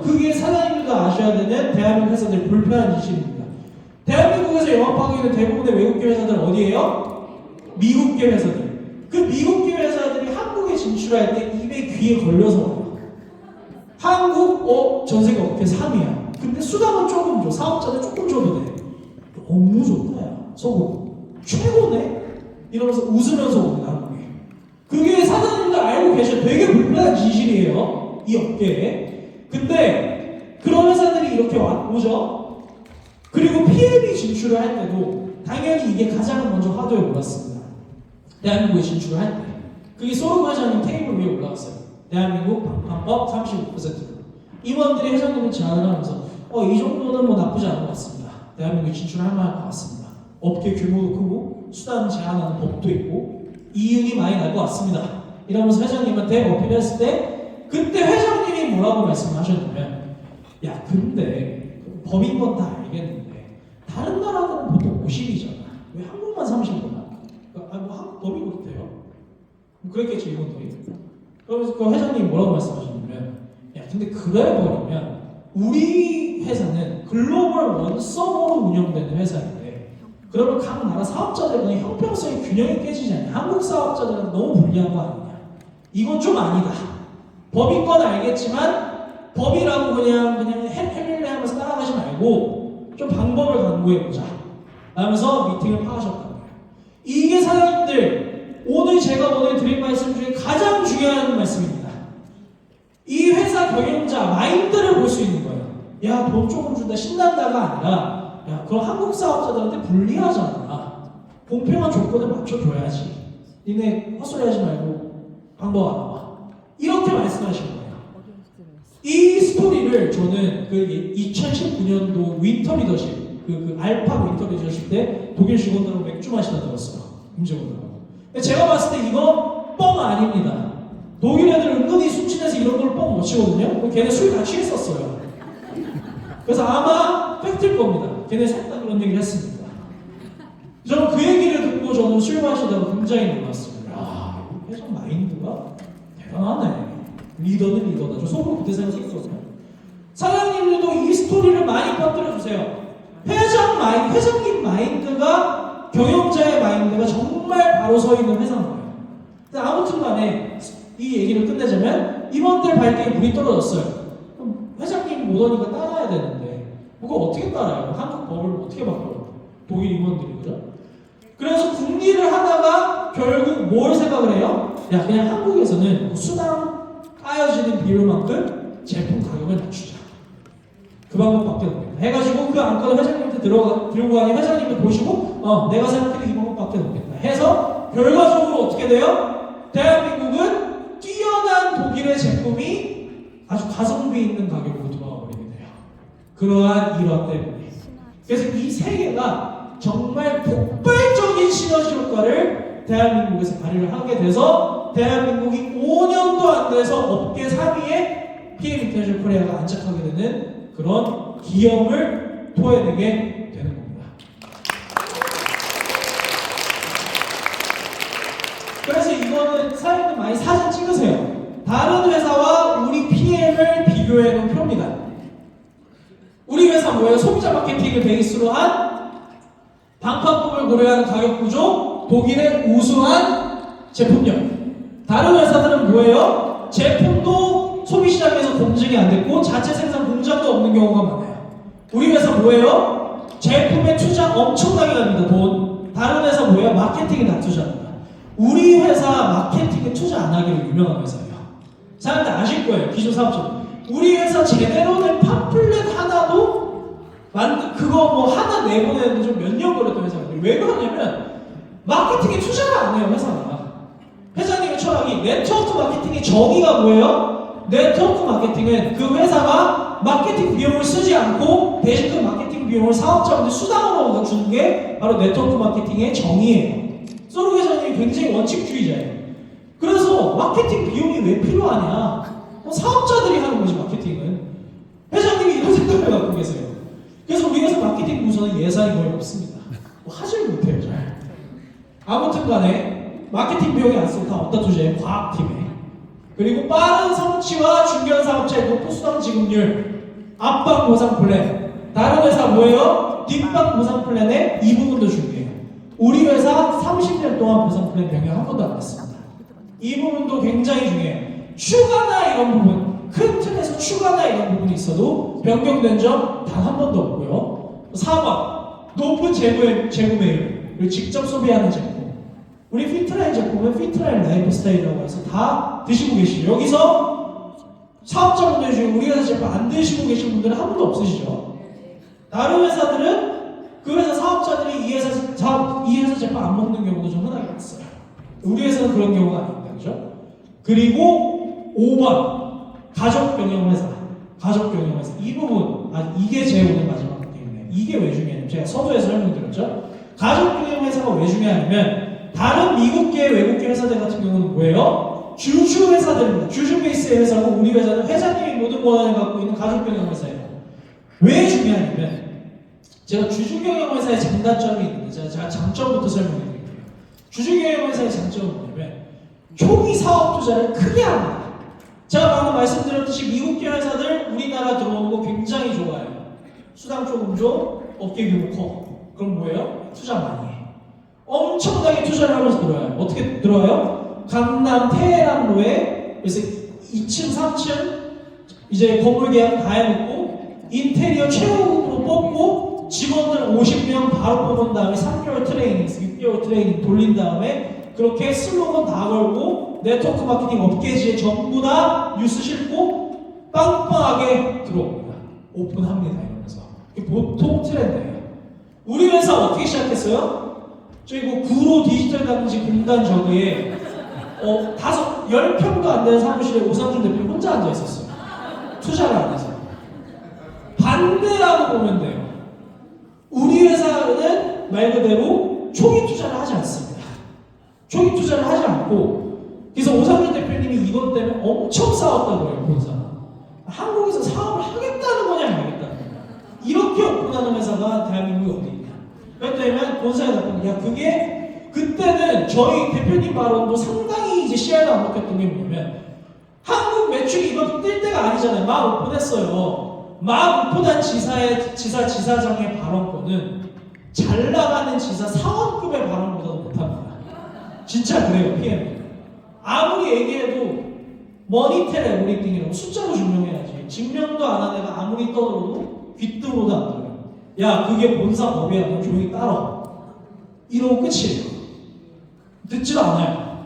그게 사장님들도 아셔야 되는 대한민국 회사들 불편한 진실입니다. 대한민국에서 영업하고 있는 대부분의 외국계 회사들 어디예요? 미국계 회사들. 그 미국계 회사들이 한국에 진출할 때 입에 귀에 걸려서 와요. 한국 전세계 업계 3위야. 근데 수당은 조금 줘. 사업자는 조금 줘도 돼. 너무 좋다 야. 속으로 최고네? 이러면서 웃으면서 옵니다. 한국에. 그게 사장님도 알고 계셔. 되게 불편한 진실이에요. 이 업계에. 근데 그런 회사들이 이렇게 오죠. 그리고 PLB 진출을 할 때도 당연히 이게 가장 먼저 화두에 올랐습니다. 대한민국에 진출을 할 때. 그게 소르브 회장님 테이블 위에 올라갔어요. 대한민국 방판법 35%. 임원들이 회장님을 제안을 하면서 이 정도는 뭐 나쁘지 않은 것 같습니다. 대한민국에 진출할 만할 것 같습니다. 업계 규모도 크고 수당 제한하는 법도 있고 이윤이 많이 날 것 같습니다. 이러면서 회장님한테 어필했을 때 그때 회장님이 뭐라고 말씀하셨냐면 야 근데 법인 건 다 알겠는데 다른 나라들은 보통 50이잖아. 왜 한국만 30이나? 뭐 한국 법이 그렇대요. 그랬겠지 일본들이. 그러면서 그 회장님이 뭐라고 말씀하셨냐면 야 근데 그래 버리면 우리 회사는 글로벌 원서버로 운영되는 회사인데 그러면 각 나라 사업자들 간의 형평성의 균형이 깨지지 않냐. 한국 사업자들은 너무 불리한 거 아니냐. 이건 좀 아니다. 법인 건 알겠지만 법이라고 그냥 해밀래 하면서 따라가지 말고 좀 방법을 강구해보자 하면서 미팅을 파하셨단 말이에요. 이게 사장님들 오늘 제가 오늘 드린 말씀 중에 가장 중요한 말씀입니다. 이 회사 경영자 마인드를 볼 수 있는 거예요. 야 돈 조금 준다 신난다가 아니라 야 그럼 한국 사업자들한테 불리하잖아. 공평한 조건을 맞춰줘야지. 니네 헛소리 하지 말고 방법 알아봐. 이렇게 말씀하신 거예요. 이 스토리를 저는 그 2019년도 윈터 리더십 그 알파 윈터 리더십 때 독일 직원들하고 맥주 마시다 들었어요. 임직원들하고. 근데 제가 봤을 때 이거 뻥 아닙니다. 독일 애들 은근히 순진해서 이런 걸 뻥 못 치거든요. 걔네 술 같이 했었어요. 그래서 아마 팩트일 겁니다. 걔네 셋 다 그런 얘기를 했습니다. 저는 그 얘기를 듣고 저는 술 마시다가 굉장히 놀랐습니다. 야, 회장 마인드가 대단하네. 리더는 리더다. 저 속으로 그때 생각했거든요. 사장님들도 이 스토리를 많이 퍼뜨려주세요. 회장님 마인드가 경영자의 마인드가 정말 바로 서 있는 회사인 거예요. 근데 아무튼 간에 이 얘기를 끝내자면 임원들 발등에 물이 떨어졌어요. 그럼 회장님 못 오니까 따라야 되는데 그거 어떻게 따라요? 한국 법을 어떻게 바꿔요? 독일 임원들이 그죠? 그래서 궁리를 하다가 결국 뭘 생각을 해요? 야 그냥 한국에서는 수당 까여지는 비율만큼 제품 가격을 낮추자. 그 방법밖에 없겠다. 해가지고 그 안건을 회장님한테 들고 가니 회장님이 보시고 내가 생각해도 이 방법밖에 없겠다. 해서 결과적으로 어떻게 돼요? 대한민국은 뛰어난 독일의 제품이 아주 가성비 있는 가격으로 들어가 버리게 돼요. 그러한 일화 때문에. 그래서 이 세 개가 정말 폭발적인 시너지 효과를 대한민국에서 발휘를 하게 돼서 대한민국이 5년도 안 돼서 업계 3위에 PM 인터내셔널 코리아가 안착하게 되는 그런 기염을 토해내게 되는 겁니다. 그래서 이거는 사장님 많이 사진 찍으세요. 다른 회사와 우리 PM을 비교해 놓은 표입니다. 우리 회사 뭐예요? 소비자 마케팅을 베이스로 한 방파법을 고려하는 가격 구조, 독일의 우수한 제품력. 다른 회사들은 뭐예요? 제품도 소비시장에서 검증이 안 됐고 자체 생산 공장도 없는 경우가 많아요. 우리 회사 뭐예요? 제품에 투자 엄청나게 합니다. 돈. 다른 회사 뭐예요? 마케팅에 다 투자합니다. 우리 회사 마케팅에 투자 안 하기로 유명한 회사예요. 사람들 아실 거예요. 기존 사업자. 우리 회사 제대로 된 팜플렛 하나도 그거 뭐 하나 내보내는데 좀 몇 년 걸렸던 회사거든요. 왜 그러냐면 마케팅에 투자를 안 해요. 회사가. 회장님의 철학이 네트워크 마케팅의 정의가 뭐예요? 네트워크 마케팅은 그 회사가 마케팅 비용을 쓰지 않고 대신 그 마케팅 비용을 사업자한테 수당으로 주는 게 바로 네트워크 마케팅의 정의예요. 소르 회장님이 굉장히 원칙주의자예요. 그래서 마케팅 비용이 왜 필요하냐? 사업자들이 하는 거지 마케팅은. 회장님이 이런 생각을 갖고 계세요. 그래서 우리 회사 마케팅 부서는 예산이 거의 없습니다. 뭐 하지를 못해요 잘. 아무튼 간에 마케팅 비용이 안 쓰고 다 어디다 투자해요? 과학팀에. 그리고 빠른 성취와 중견 사업자의 높은 수당 지급률, 앞방 보상 플랜. 다른 회사 뭐예요? 뒷방 보상 플랜에 이 부분도 중요해요. 우리 회사 30년 동안 보상 플랜 변경 한 번도 안 했습니다. 이 부분도 굉장히 중요해요. 추가나 이런 부분, 큰 틀에서 추가나 이런 부분이 있어도 변경된 점 단 한 번도 없고요. 4번, 높은 재구매율, 그리고 직접 소비하는 제품. 우리 피트라인 제품은 피트라인 라이프 스타일이라고 해서 다 드시고 계시죠. 여기서 사업자분들 중에 우리 회사 제품 안 드시고 계신 분들은 한 분도 없으시죠. 다른 회사들은 그 회사 사업자들이 이 회사 제품 안 먹는 경우도 좀 흔하게 봤어요. 우리 회사는 그런 경우가 아닙니다. 그죠? 그리고 5번 가족 경영 회사. 가족 경영 회사. 이 부분, 이게 제 오늘 마지막 때문에 이게 왜 중요하냐면 제가 서두에서 설명드렸죠. 가족 경영 회사가 왜 중요하냐면 다른 미국계 외국계 회사들 같은 경우는 뭐예요? 주주 회사들입니다. 주주 베이스의 회사고 우리 회사는 회장님이 모든 권한을 갖고 있는 가족 경영 회사예요. 왜 중요하냐면 제가 주주 경영 회사의 장단점이 있는데 제가 장점부터 설명드릴게요. 주주 경영 회사의 장점은 뭐냐면 초기 사업 투자를 크게 합니다. 제가 방금 말씀드렸듯이 미국계 회사들 우리나라 들어오는 거 굉장히 좋아해요. 수당 조금 줘, 업계 규모 커. 그럼 뭐예요? 투자 많이 해. 엄청나게 투자를 하면서 들어와요. 어떻게 들어와요? 강남 테헤란로에 그래서 2층, 3층 이제 건물 계약 다 해놓고 인테리어 최고급으로 뽑고 직원들 50명 바로 뽑은 다음에 3개월 트레이닝, 6개월 트레이닝 돌린 다음에 그렇게 슬로건 다 걸고 네트워크 마케팅 업계지에 전부 다 뉴스 싣고 빵빵하게 들어옵니다. 오픈합니다. 이러면서. 이게 보통 트렌드예요. 우리 회사 어떻게 시작했어요? 저희 뭐 구로 디지털 단지 공단 저기에 10평도 안 되는 사무실에 오상준 대표 혼자 앉아 있었어요. 투자를 안 해서. 반대라고 보면 돼요. 우리 회사는 말 그대로 초기 투자를 하지 않습니다. 초기 투자를 하지 않고 그래서 오상준 대표님이 이것 때문에 엄청 싸웠다고 해요. 본사. 한국에서 사업을 하겠다는 거냐 말겠다는 거냐. 이렇게 오픈하는 회사가 대한민국에 어디 있냐. 그렇다면 본사에 나쁘면 야 그게 그때는 저희 대표님 발언도 상당히 이제 시야에 안 먹혔던 게 뭐냐면 한국 매출이 이번 뜰 때가 아니잖아요. 막 오픈했어요. 막 오픈한 지사장의 발언권은 잘 나가는 지사 사원급의 발언보다도 못합니다. 진짜 그래요. PM. 아무리 얘기해도 머니텔 에브리띵이라고 숫자로 증명해야지. 증명도 안 한 애가 아무리 떠들어도 귀등으로도 안 들어요. 야 그게 본사 법이야. 너 조용히 따라. 이러고 끝이에요. 듣지도 않아요.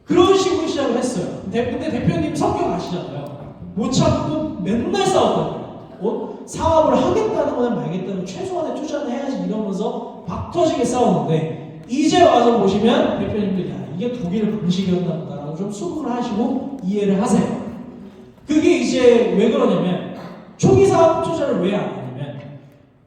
그런 식으로 시작을 했어요. 근데 대표님 성격 아시잖아요. 못 참고 맨날 싸웠거든요. 사업을 하겠다는 거는 말겠다는 최소한의 투자는 해야지 이러면서 박 터지게 싸우는데 이제 와서 보시면 대표님들 야 이게 독일 방식이었나 보다라고 좀 수긍을 하시고 이해를 하세요. 그게 이제 왜 그러냐면 초기 사업 투자를 왜 안 하냐면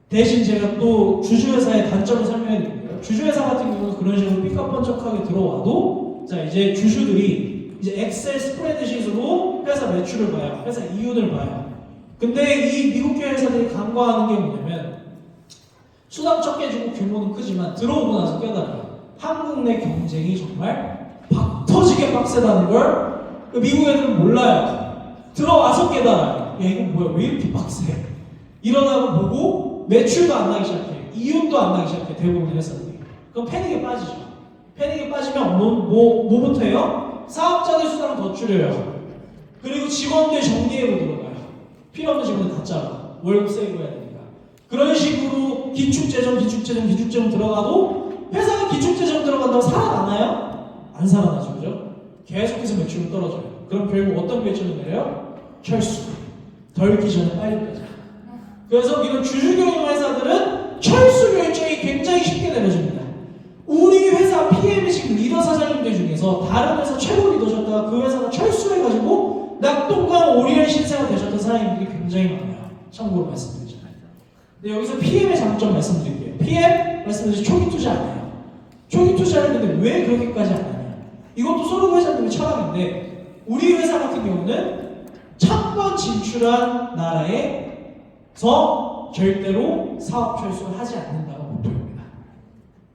대신 제가 또 주주회사의 단점을 설명해 드릴게요. 주주회사 같은 경우는 그런 식으로 삐까뻔쩍하게 들어와도 자 이제 주주들이 이제 엑셀 스프레드시트로 회사 매출을 봐요. 회사 이윤을 봐요. 근데 이 미국계 회사들이 간과하는 게 뭐냐면 수당 적게 주고 규모는 크지만 들어오고 나서 깨달아요. 한국 내 경쟁이 정말 박 터지게 빡세다는 걸 미국 애들은 몰라요. 들어와서 깨달아요. 야 이거 뭐야 왜 이렇게 빡세? 이러다가 보고 매출도 안 나기 시작해. 이윤도 안 나기 시작해. 대부분의 회사들이. 그럼 패닉에 빠지죠. 패닉에 빠지면 뭐부터 해요? 사업자들 수당 더 줄여요. 그리고 직원들 정리해로 들어가요. 필요 없는 직원들 다 잘라. 월급 세이브 해야 되니까. 그런 식으로 기축재정 들어가도 회사가 기축재정 들어간다고 살아나나요? 안 살아나죠. 그죠? 계속해서 매출은 떨어져요. 그럼 결국 어떤 결정을 내려요? 철수. 덜 기 전에 빨리 빼자. 그래서 이런 주주경영 회사들은 철수 결정이 굉장히 쉽게 내려집니다. 우리 회사 PM이신 리더 사장님들 중에서 다른 회사 최고 리더셨다가 그 회사가 철수해가지고 낙동강 오리알 신세가 되셨던 사장님들이 굉장히 많아요. 참고로 말씀드리잖아요. 근데 여기서 PM의 장점 말씀드릴게요. PM 말씀드린 초기 투자 안 해요. 초기 투자를 근데 왜 그렇게까지 안 하냐? 이것도 소르브 회장님의 철학인데 우리 회사 같은 경우는 첫 번 진출한 나라에서 절대로 사업 철수를 하지 않는다고 목표입니다.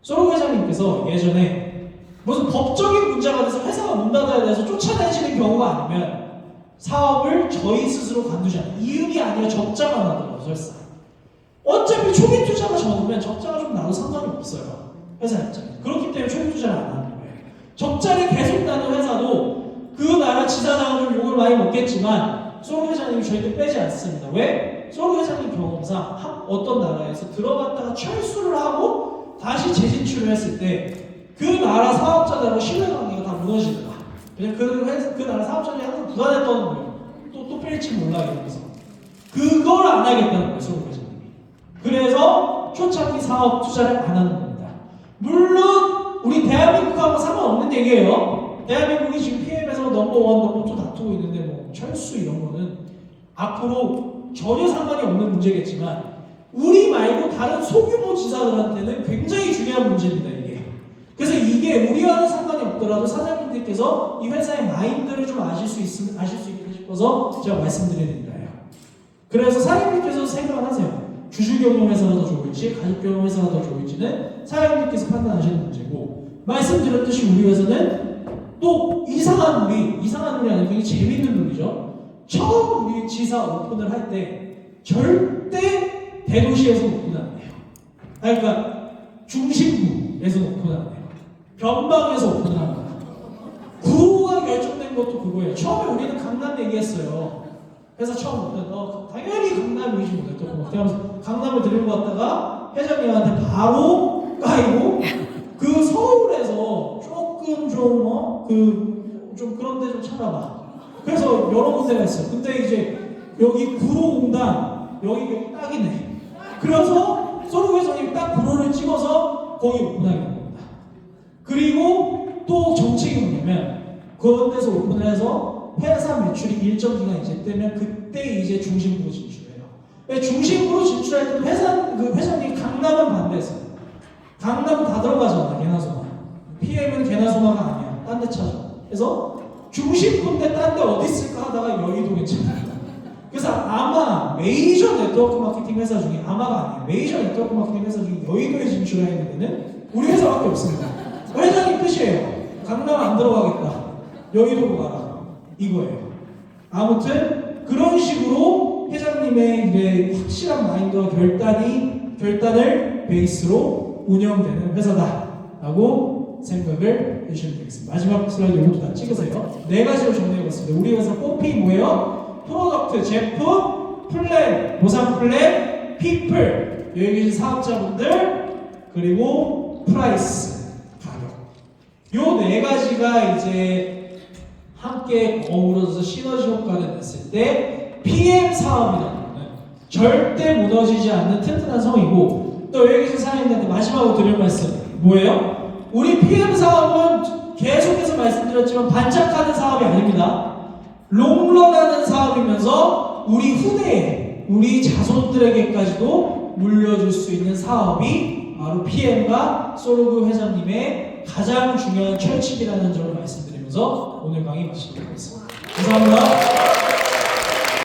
소르브 회장님께서 예전에 무슨 법적인 문제가 돼서 회사가 문 닫아야 돼서 쫓아내시는 경우가 아니면 사업을 저희 스스로 관두지 않아요. 이윤이 아니라 적자가 나더라고요. 설사. 어차피 초기 투자가 적으면 적자가 좀 나도 상관이 없어요. 회사 입장에. 그렇기 때문에 초기 투자를 안 하는 거예요. 적자를 계속 나는 회사도 그 나라 지사장은 욕을 많이 먹겠지만 소르 회장님이 절대 빼지 않습니다. 왜? 소르 회장님 경험상 어떤 나라에서 들어갔다가 철수를 하고 다시 재진출을 했을 때 그 나라 사업자들하고 신뢰관계가 다 무너지더라. 그냥 그 나라 사업자들이 항상 불안했던 거예요. 또 뺄지 몰라 이러면서. 그걸 안 하겠다는 거예요. 소르 회장님이. 그래서 초창기 사업 투자를 안 하는 겁니다. 물론 우리 대한민국하고 상관없는 얘기예요. 대한민국이 지금 PM에서 넘버원, 넘버2 다투고 있는데 뭐 철수 이런 거는 앞으로 전혀 상관이 없는 문제겠지만 우리 말고 다른 소규모 지사들한테는 굉장히 중요한 문제입니다. 이게. 그래서 이게 우리와는 상관이 없더라도 사장님들께서 이 회사의 마인드를 좀 아실 수 있게 싶어서 제가 말씀드리는 거예요. 그래서 사장님께서 생각을 하세요. 주주경영 회사가 더 좋을지 가족경영 회사가 더 좋을지는 사장님께서 판단하시는 문제고 말씀드렸듯이 우리 회사는 또 이상한 놀이 아니고 되게 재밌는 놀이죠. 처음 우리 지사 오픈을 할 때 절대 대도시에서 오픈 안 해요. 그러니까 중심부에서 오픈 안 해요. 변방에서 오픈을 합니다. 구호가 결정된 것도 그거예요. 처음에 우리는 강남 얘기했어요. 회사 처음부터 당연히 강남이지 못했고 그러면서 강남을 데리고 갔다가 회장님한테 바로 까이고 그 서울에서 조금 좀 그런 데 좀 찾아봐. 그래서 여러 군데가 있어요. 근데 이제 여기 구로공단 여기 딱이네. 그래서 소르 회장님이 딱 구로를 찍어서 거기 오픈하게 됩니다. 그리고 또 정책이 뭐냐면 그런 데서 오픈을 해서 회사 매출이 일정 기간 이제 되면 그때 이제 중심부로 진출해요. 왜 중심부로 진출할 때도 회장님 강남은 반대했어요. 강남은 다 들어가잖아. 개나소나. PM은 개나소나가 아니야. 딴 데 찾아. 그래서 중심부인데 딴 데 어디 있을까 하다가 여의도 괜찮아요. 그래서 아마 메이저 네트워크 마케팅 회사 중에 아마가 아니에요. 메이저 네트워크 마케팅 회사 중에 여의도에 진출해 있는 데는 우리 회사밖에 없습니다. 회장님 뜻이에요. 강남 안 들어가겠다. 여의도로 가라. 이거예요. 아무튼 그런 식으로 회장님의 이제 확실한 마인드와 결단을 베이스로 운영되는 회사다라고 생각을 해주시면 되겠습니다. 마지막 슬라이드 이것도 다 찍으세요. 4가지로 정리해봤습니다. 우리 회사 꽃피 뭐예요? 프로덕트, 제품, 플랜, 보상 플랜, 피플, 여기 계신 사업자분들, 그리고 프라이스, 가격. 요 4가지가 이제 함께 어우러져서 시너지 효과를 냈을 때 PM 사업이라는 거는 절대 무너지지 않는 튼튼한 성이고 또 여기 계신 사장님들한테 마지막으로 드릴 말씀 뭐예요? 우리 PM 사업은 계속해서 말씀드렸지만 반짝하는 사업이 아닙니다. 롱런하는 사업이면서 우리 후대에 우리 자손들에게까지도 물려줄 수 있는 사업이 바로 PM과 소르그 회장님의 가장 중요한 철칙이라는 점을 말씀드리면서 오늘 강의 마치도록 하겠습니다. 감사합니다.